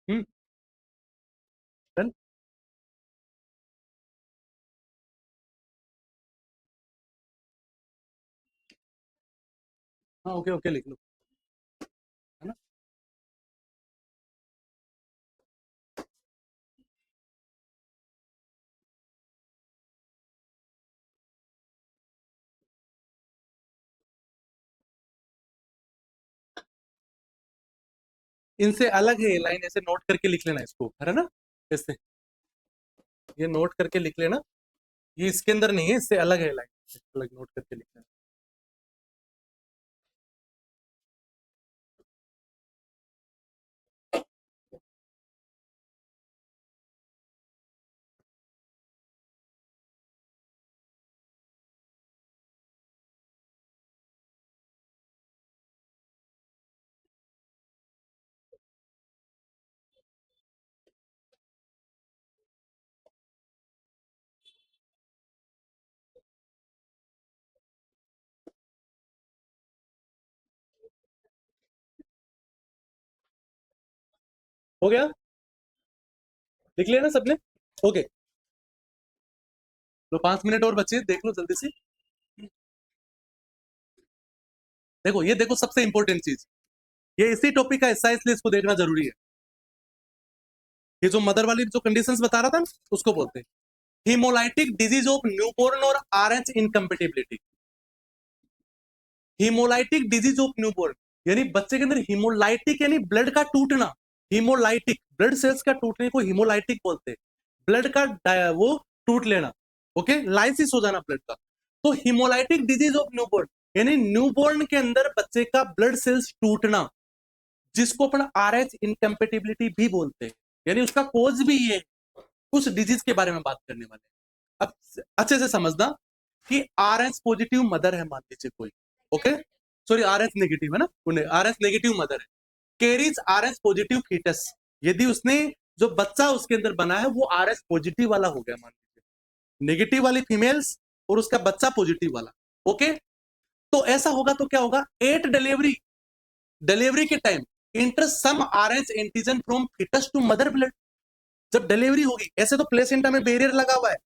हम्म, डन। हाँ, ओके ओके, लिख लो, है ना। इनसे अलग है ये लाइन, ऐसे नोट करके लिख लेना इसको, है ना, ऐसे ये नोट करके लिख लेना, ये इसके अंदर नहीं है, इससे अलग है लाइन, अलग नोट करके लिख लेना। हो गया, लिख लिया ना सबने? ओके, तो 5 मिनट और बचे, देख लो जल्दी से। देखो, ये देखो सबसे इंपॉर्टेंट चीज, ये इसी टॉपिक का हिस्सा है, इसलिए इसको देखना जरूरी है। ये जो मदर वाली जो कंडीशंस बता रहा था ना, उसको बोलते हैं हीमोलाइटिक डिजीज ऑफ न्यूबॉर्न और RH incompatibility. Haemolytic disease of newborn, यानी बच्चे के अंदर हीमोलाइटिक यानी ब्लड का टूटना, हीमोलाइटिक ब्लड सेल्स का टूटने को हीमोलाइटिक बोलते हैं, ब्लड का वो टूट लेना, ओके, लाइसिस हो जाना ब्लड का। तो हीमोलाइटिक डिजीज ऑफ न्यूबॉर्न यानी न्यूबॉर्न के अंदर बच्चे का ब्लड सेल्स टूटना, जिसको अपन RH इनकम्पेटिबिलिटी भी बोलते हैं, यानी उसका कोज भी ये, उस डिजीज के बारे में बात करने वाले। अब अच्छे से समझना कि RH पॉजिटिव मदर है, मान लीजिए कोई, ओके, सॉरी RH नेगेटिव है ना, RH नेगेटिव मदर है, कैरीज RH पॉजिटिव फीटस, यदि उसने जो बच्चा उसके अंदर बना है वो RH पॉजिटिव वाला हो गया, मान लीजिए नेगेटिव वाली फीमेल्स और उसका बच्चा पॉजिटिव वाला, ओके, तो ऐसा होगा तो क्या होगा, एट डिलीवरी के time enter some RH antigen from foetus to mother blood. जब डिलीवरी होगी, ऐसे तो प्लेसेंटा में बैरियर लगा हुआ है,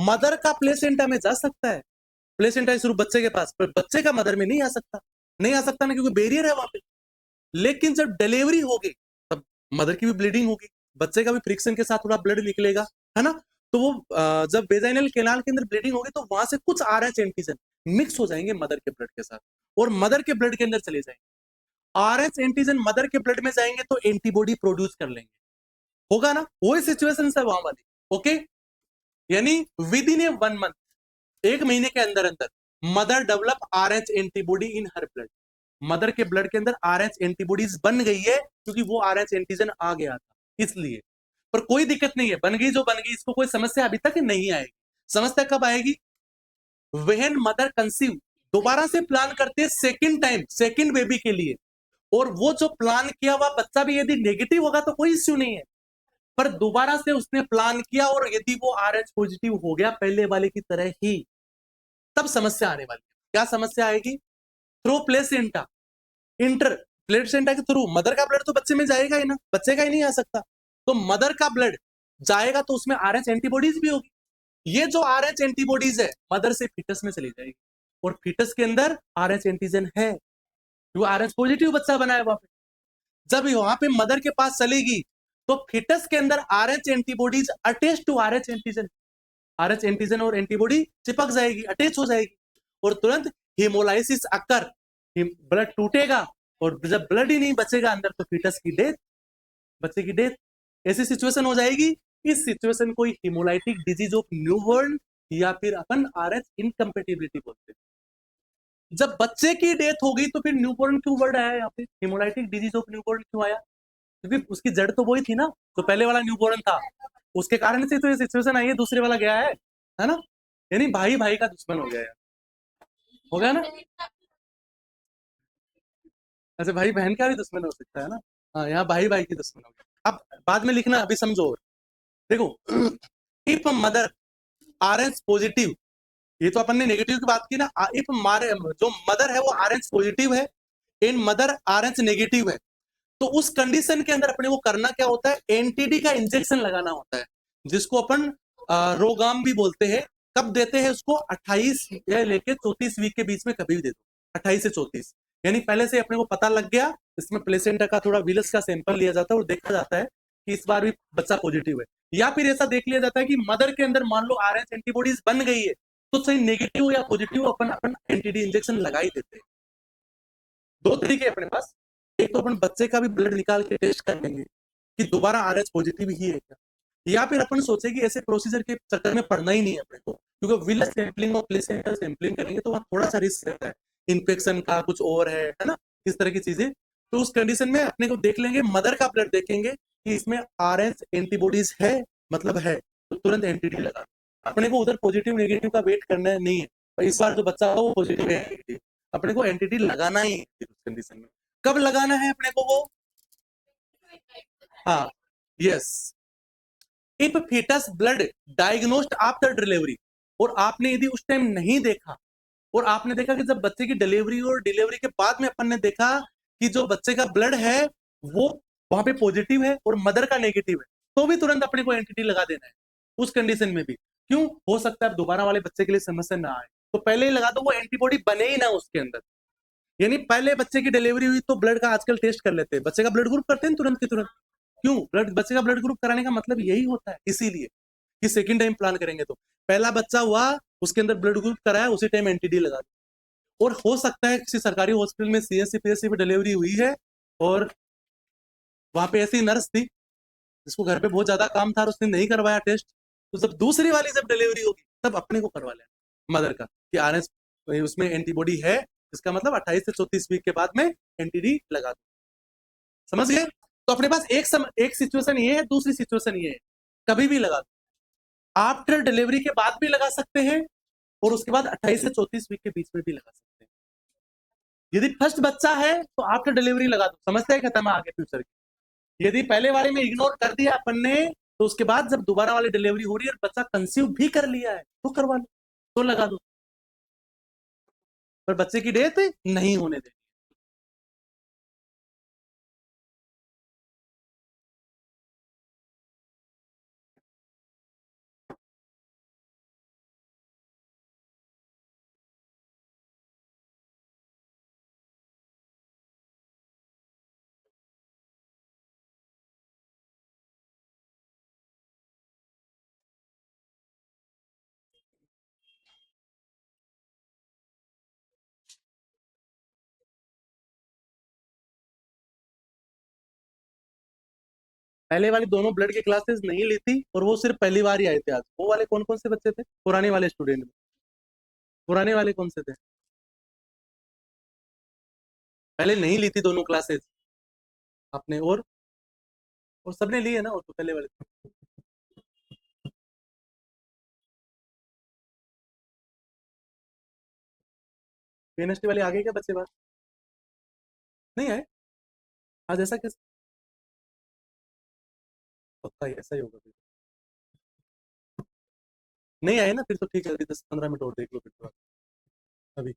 मदर का प्लेसेंटा में जा सकता है, प्लेसेंटा सिर्फ बच्चे के पास, पर बच्चे का मदर में नहीं आ सकता, नहीं आ सकता ना, क्योंकि बैरियर है वहां पे। लेकिन जब डिलीवरी होगी तब मदर की भी ब्लीडिंग होगी, बच्चे का भी फ्रिक्शन के साथ थोड़ा ब्लड निकलेगा, है ना, तो वो जब वेजाइनल कैनाल के अंदर ब्लीडिंग होगी तो वहां से कुछ RH एंटीजन मिक्स हो जाएंगे मदर के ब्लड के साथ और मदर के ब्लड के अंदर चले जाएंगे। RH एंटीजन मदर के ब्लड में जाएंगे तो एंटीबॉडी प्रोड्यूस कर लेंगे, होगा ना, वही सिचुएशन है वहां वाली, ओके। यानी विद इन ए 1 मंथ, 1 महीने के अंदर अंदर मदर डेवलप RH एंटीबॉडी इन हर ब्लड, मदर के ब्लड के अंदर RH एंटीबॉडीज बन गई है, क्योंकि वो RH एंटीजन आ गया था इसलिए। पर कोई दिक्कत नहीं है, बन गई जो बन गई, इसको कोई समस्या अभी तक नहीं आएगी। समस्या कब आएगी, व्हेन मदर कंसीव, दोबारा से प्लान करते हैं सेकंड टाइम, सेकंड बेबी के लिए, और वो जो प्लान किया हुआ बच्चा भी यदि नेगेटिव होगा तो कोई इश्यू नहीं है, पर दोबारा से उसने प्लान किया और यदि वो RH पॉजिटिव हो गया पहले वाले की तरह ही, तब समस्या आने वाली है। क्या समस्या आएगी, थ्रू प्लेसेंटा, इंटर प्लेसेंटा के थ्रू मदर का ब्लड तो बच्चे में जाएगा ही ना, बच्चे का ही नहीं आ सकता, तो मदर का ब्लड जाएगा तो उसमें RH एंटीबॉडीज भी होगी, ये जो RH एंटीबॉडीज है मदर से फीटस में चली जाएगी, और फीटस के अंदर RH एंटीजन है, वो RH पॉजिटिव बच्चा बना है वहां पे। जब वहां पे मदर के पास चलेगी तो फीटस के अंदर RH antibodies attach to RH antigen, RH antigen और एंटीबॉडी चिपक जाएगी, अटैच हो जाएगी, और तुरंत हीमोलाइसिस अकर, ब्लड टूटेगा, और जब ब्लड ही नहीं बचेगा अंदर तो फीटस की डेथ, बच्चे की डेथ, ऐसी सिचुएशन हो जाएगी। इस सिचुएशन को हीमोलाइटिक डिजीज ऑफ न्यूबॉर्न या फिर अपन RH इनकम्पेटिबिलिटी बोलते हैं। जब बच्चे की डेथ होगी तो फिर न्यूबॉर्न क्यों वर्ड आया यहाँ पे, हीमोलाइटिक डिजीज ऑफ न्यूबॉर्न क्यों आया, क्योंकि उसकी जड़ तो वही थी ना, तो पहले वाला न्यूबॉर्न था, उसके कारण से तो ये सिचुएशन आई है, दूसरे वाला गया है ना, यानी भाई भाई का दुश्मन हो गया है, हो गया ना। ऐसे भाई बहन का भी दुश्मन हो सकता है ना, हाँ, यहाँ भाई भाई की दुश्मन हो गया। अब बाद में लिखना, अभी समझो, देखो, इफ मदर RH पॉजिटिव, ये तो अपन ने नेगेटिव की बात की ना, इफ मारे जो मदर है वो RH पॉजिटिव है, इन मदर RH नेगेटिव है, तो उस कंडीशन के अंदर अपने को करना क्या होता है, एनटीडी का इंजेक्शन लगाना होता है, जिसको अपन रोगाम भी बोलते हैं। कब देते हैं उसको, 28 लेके 34 वीक के बीच में कभी भी दे दो, 28 से 34, यानी पहले से अपने को पता लग गया, इसमें प्लेसेंटा का थोड़ा विलस का सैंपल लिया जाता है और देखा जाता है कि इस बार भी बच्चा पॉजिटिव है, या फिर ऐसा देख लिया जाता है कि मदर के अंदर मान लो RH एंटीबॉडीज बन गई है, तो सही नेगेटिव या पॉजिटिव अपन एंटीडी इंजेक्शन लगा ही देते हैं। 2 तरीके अपने पास, एक तो अपन बच्चे का भी ब्लड निकाल के टेस्ट कर लेंगे कि दोबारा RH पॉजिटिव ही है क्या, या फिर अपन सोचे कि ऐसे प्रोसीजर के चक्कर में पड़ना ही नहीं है अपने को, क्योंकि विलस सैंपलिंग और प्लेसेंटा सैंपलिंग करेंगे तो वहां थोड़ा सा रिस्क रहता है, इन्फेक्शन का कुछ और है ना, इस तरह की चीजें। तो उस कंडीशन में अपने को देख लेंगे, मदर का ब्लड देखेंगे कि इसमें RH एंटीबॉडीज है, मतलब है, तो तुरंत एंटीडी लगा, अपने को उधर पॉजिटिव नेगेटिव का वेट करना नहीं है, इस बार जो बच्चा हो वो पॉजिटिव है, अपने को एंटीडी लगाना ही है उस कंडीशन में। कब लगाना है अपने को वो, हाँ, yes, if foetus blood diagnosed after delivery, और आपने यदि उस टाइम नहीं देखा, और आपने देखा कि जब बच्चे की डिलीवरी और डिलीवरी के बाद में अपन ने देखा कि जो बच्चे का ब्लड है वो वहां पे पॉजिटिव है और मदर का नेगेटिव है, तो भी तुरंत अपने को एंटीडी लगा देना है उस कंडीशन में भी। क्यों, हो सकता है दोबारा वाले बच्चे के लिए समस्या ना आए, तो पहले ही लगा दो, वो एंटीबॉडी बने ही ना उसके अंदर। यानी पहले बच्चे की डिलीवरी हुई तो ब्लड का आजकल टेस्ट कर लेते हैं, बच्चे का ब्लड ग्रुप करते हैं तुरंत के तुरंत, क्यों, बच्चे का ब्लड ग्रुप कराने का मतलब यही होता है, इसीलिए कि सेकंड टाइम प्लान करेंगे तो पहला बच्चा हुआ उसके अंदर ब्लड ग्रुप कराया, उसी टाइम एंटीडी लगा, और हो सकता है किसी सरकारी हॉस्पिटल में सीएससी पीएससी में डिलीवरी हुई है और वहां पे ऐसी नर्स थी जिसको घर पे बहुत ज्यादा काम था और उसने नहीं करवाया टेस्ट, तो जब दूसरी वाली जब डिलीवरी होगी तब अपने को करवा लेना मदर का कि आरएस उसमें एंटीबॉडी है, इसका मतलब 28 से 34 वीक के बाद में एंटीडी लगा दो। समझ गए? तो अपने पास एक सिचुएशन ये है, दूसरी सिचुएशन ये है, कभी भी लगा दो। आफ्टर डिलीवरी के बाद भी लगा सकते हैं और उसके बाद 28 से 34 वीक के बीच में भी लगा सकते हैं। यदि फर्स्ट बच्चा है तो आफ्टर डिलीवरी लगा दो, समझते हैं? खत्म आगे फ्यूचर की। यदि पहले वाले में इग्नोर कर दिया अपन ने तो उसके बाद जब दोबारा वाली डिलीवरी हो रही है बच्चा कंसीव भी कर लिया है तो करवा लो, तो लगा दो, पर बच्चे की डेथ नहीं होने देनी। पहले वाली दोनों ब्लड के क्लासेस नहीं ली थी और वो सिर्फ पहली बार ही आए थे आज। वो वाले कौन कौन से बच्चे थे पुराने वाले स्टूडेंट में? पुराने वाले कौन से थे? पहले नहीं ली थी दोनों क्लासेस आपने, और सबने ली है ना, और तो पहले वाले यूनिवर्सिटी वाले आगे क्या बच्चे बात नहीं आए आज? ऐसा कैसे? पक्का ही ऐसा ही होगा फिर। नहीं आए ना, फिर तो ठीक है, अभी 10-15 मिनट और देख लो फिर तो अभी।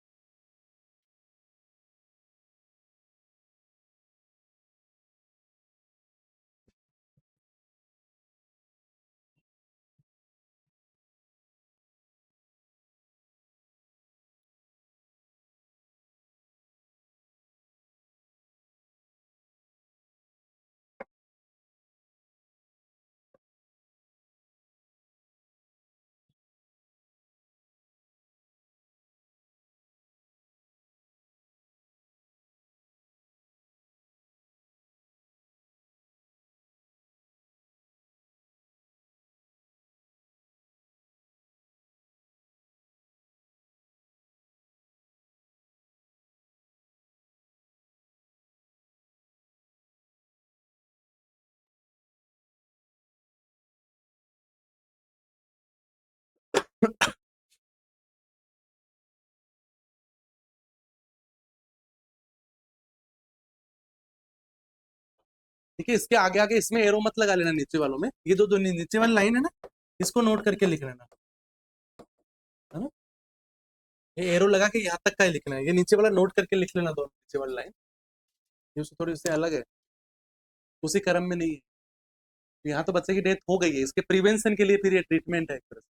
देखिए इसके आगे आगे इसमें एरो मत लगा लेना, नीचे वालों में ये दो नीचे वाली लाइन है ना, इसको नोट करके लिख लेना, है ना? ये एरो लगा के यहाँ तक का ही लिखना है, ये नीचे वाला नोट करके लिख लेना, दोनों नीचे वाली लाइन ये उससे थोड़ी उससे अलग है, उसी क्रम में नहीं है। यहाँ तो बच्चे की डेथ हो गई है, इसके प्रिवेंशन के लिए फिर ये ट्रीटमेंट है एक तरह से।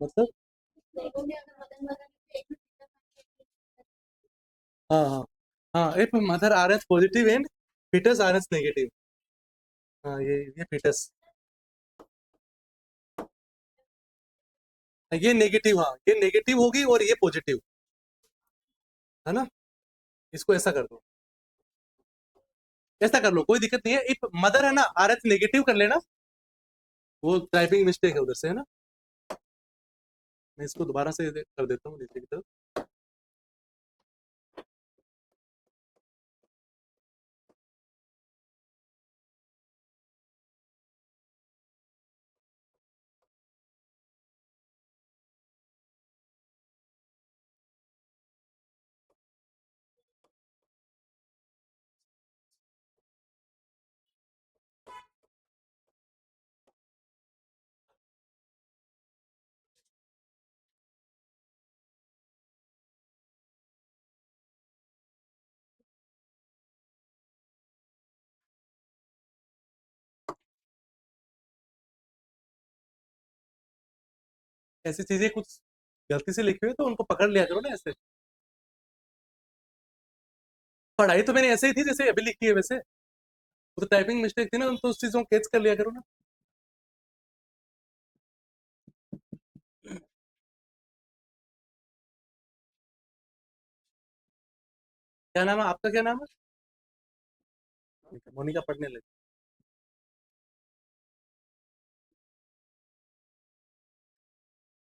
मतलब हाँ हाँ हाँ, if mother R H positive and foetus R H negative. हाँ ये फीटस, ये नेगेटिव, हाँ ये नेगेटिव होगी और ये पॉजिटिव, है ना। इसको ऐसा कर दो, ऐसा कर लो, कोई दिक्कत नहीं है। इफ मदर है ना आर एच नेगेटिव कर लेना, वो टाइपिंग मिस्टेक है उधर से, है ना। मैं इसको दोबारा से कर देता हूँ नीचे की तरफ। ऐसी चीजें कुछ गलती से लिखी हुई है तो उनको पकड़ लिया करो ना ऐसे। पढ़ाई तो मैंने ऐसे ही थी जैसे अभी लिखी है वैसे, वो तो टाइपिंग मिस्टेक थी ना, तो उस चीजों को कैच कर लिया करो ना। क्या नाम है आपका, क्या नाम है? ठीक है, मोनिका पढ़ने लगी।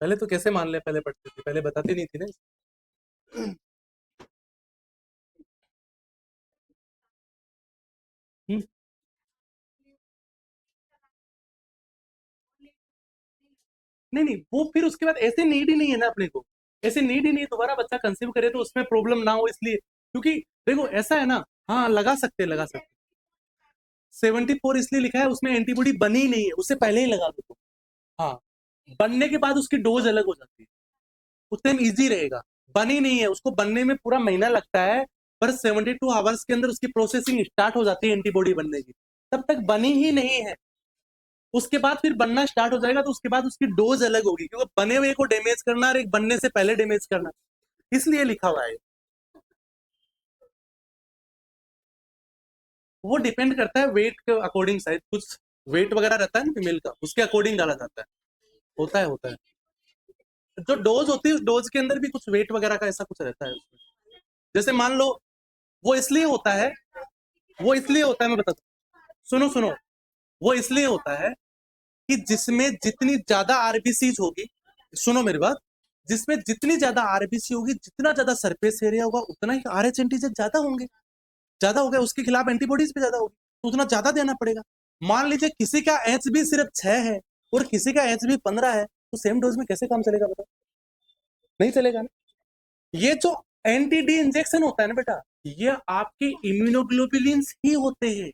पहले तो कैसे मान ले, पहले पढ़ती थी, पहले बताती नहीं थी ना। हम्म, नहीं नहीं, वो फिर उसके बाद ऐसे नीड ही नहीं है ना अपने को, ऐसे नीड ही नहीं है दोबारा बच्चा कंसीव करे तो उसमें प्रॉब्लम ना हो इसलिए, क्योंकि देखो ऐसा है ना। हाँ लगा सकते, लगा सकते। 74 इसलिए लिखा है, उसमें एंटीबॉडी बनी ही नहीं है, उससे पहले ही लगा दो तुम। हाँ, बनने के बाद उसकी डोज अलग हो जाती है, उस टाइम ईजी रहेगा। बनी नहीं है, उसको बनने में पूरा महीना लगता है, पर 72 आवर्स के अंदर उसकी प्रोसेसिंग स्टार्ट हो जाती है एंटीबॉडी बनने की। तब तक बनी ही नहीं है, उसके बाद फिर बनना स्टार्ट हो जाएगा, तो उसके बाद उसकी डोज अलग होगी, क्योंकि बने हुए को डैमेज करना और एक बनने से पहले डैमेज करना, इसलिए लिखा हुआ है। वो डिपेंड करता है वेट के अकॉर्डिंग, शायद कुछ वेट वगैरह रहता है ना फीमेल का, उसके अकॉर्डिंग डाला जाता है। होता है, होता है। जो डोज होती है उस डोज के अंदर भी कुछ वेट वगैरह का ऐसा कुछ रहता है उसमें। जैसे मान लो, वो इसलिए होता है, वो इसलिए होता है, मैं बताता हूँ, सुनो सुनो। वो इसलिए होता है कि जिसमें जितनी ज्यादा आरबीसी होगी, सुनो मेरी बात, जिसमें जितनी ज्यादा आरबीसी होगी, जितना ज्यादा सरफेस एरिया होगा, उतना ही आरएच एंटीजन ज्यादा होंगे। ज्यादा हो गया उसके खिलाफ एंटीबॉडीज भी ज्यादा होगी, तो उतना ज्यादा देना पड़ेगा। मान लीजिए किसी का एच बी सिर्फ 6 है और किसी का एच बी 15 है, तो सेम डोज में कैसे काम चलेगा बताओ? नहीं चलेगा ना। ये जो एंटी डी इंजेक्शन होता है ना बेटा, ये आपके इम्यूनोग्लोबुलिन्स ही होते हैं,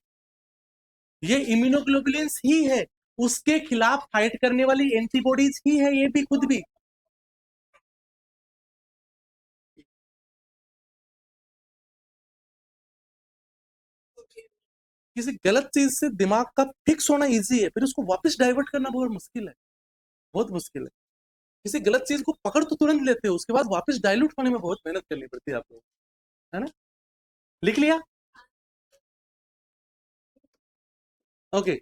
ये इम्यूनोग्लोबुलिन्स ही है, उसके खिलाफ फाइट करने वाली एंटीबॉडीज ही है ये भी, खुद भी। किसी गलत चीज से दिमाग का फिक्स होना इजी है, फिर उसको वापस डाइवर्ट करना बहुत मुश्किल है, बहुत मुश्किल है। किसी गलत चीज को पकड़ तो तुरंत लेते हो, उसके बाद वापस डाइल्यूट होने में बहुत मेहनत करनी पड़ती है आपको, है ना। लिख लिया? ओके।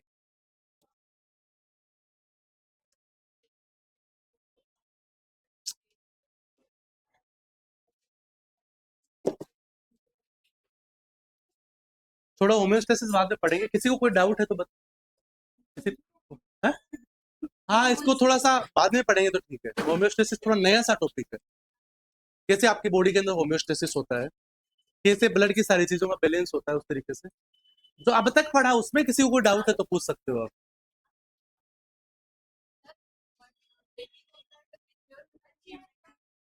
थोड़ा होम्योस्टेसिस बाद में पढ़ेंगे, किसी को कोई डाउट है तो बता। किसी है? हाँ, इसको थोड़ा सा बाद में पढ़ेंगे तो ठीक है। होम्योस्टेसिस थोड़ा नया सा टॉपिक है, कैसे आपकी बॉडी के अंदर होम्योस्टेसिस होता है, कैसे ब्लड की सारी चीजों का बैलेंस होता है, उस तरीके से जो अब तक पढ़ा उसमें किसी को कोई डाउट है तो पूछ सकते हो आप।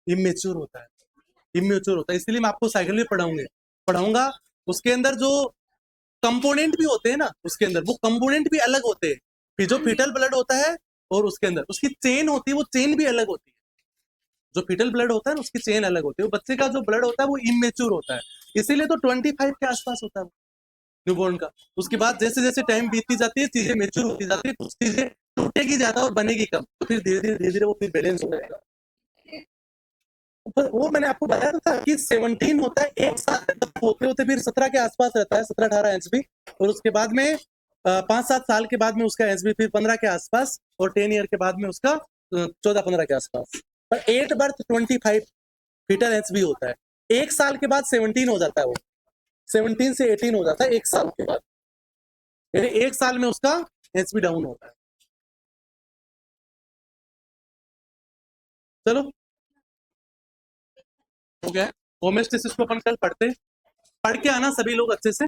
इमेच्योर होता है, इमेच्योर होता है, इसलिए मैं आपको साइकिल भी पढ़ाऊंगे, पढ़ाऊंगा। उसके अंदर जो कंपोनेंट भी होते हैं ना, उसके अंदर वो कंपोनेंट भी अलग होते हैं, फिर जो फीटल ब्लड होता है और उसके अंदर उसकी चेन होती है, वो चेन भी अलग होती है। जो फीटल ब्लड होता है ना, उसकी चेन अलग होती है। वो बच्चे का जो ब्लड होता है वो इमेच्योर होता है, इसीलिए तो 25 के आसपास होता है न्यूबॉर्न का। उसके बाद जैसे जैसे टाइम बीतती जाती है, चीजें मेच्योर होती जाती है, कुछ चीजें टूटेगी ज्यादा और बनेगी कम, तो फिर धीरे धीरे वो फिर बैलेंस हो जाएगा। वो मैंने आपको बताया था कि 17 होता है एक साल होते होते फिर 17 के आसपास रहता है, 17-18 एचबी, और उसके बाद में 5-7 साल के बाद में उसका एचबी फिर 15 के आसपास, और 10 ईयर के बाद में उसका 14-15 के आसपास। पर 8 बर्थ 25 फीटल एचबी होता है। एक साल के बाद 17 हो जाता है, वो 17 से 18 हो जाता है एक साल के बाद, यानी एक साल में उसका एचबी डाउन होता है। चलो हो गया। होमेस्टेसिस को अपन कल पढ़ते, पढ़ के आना सभी लोग अच्छे से।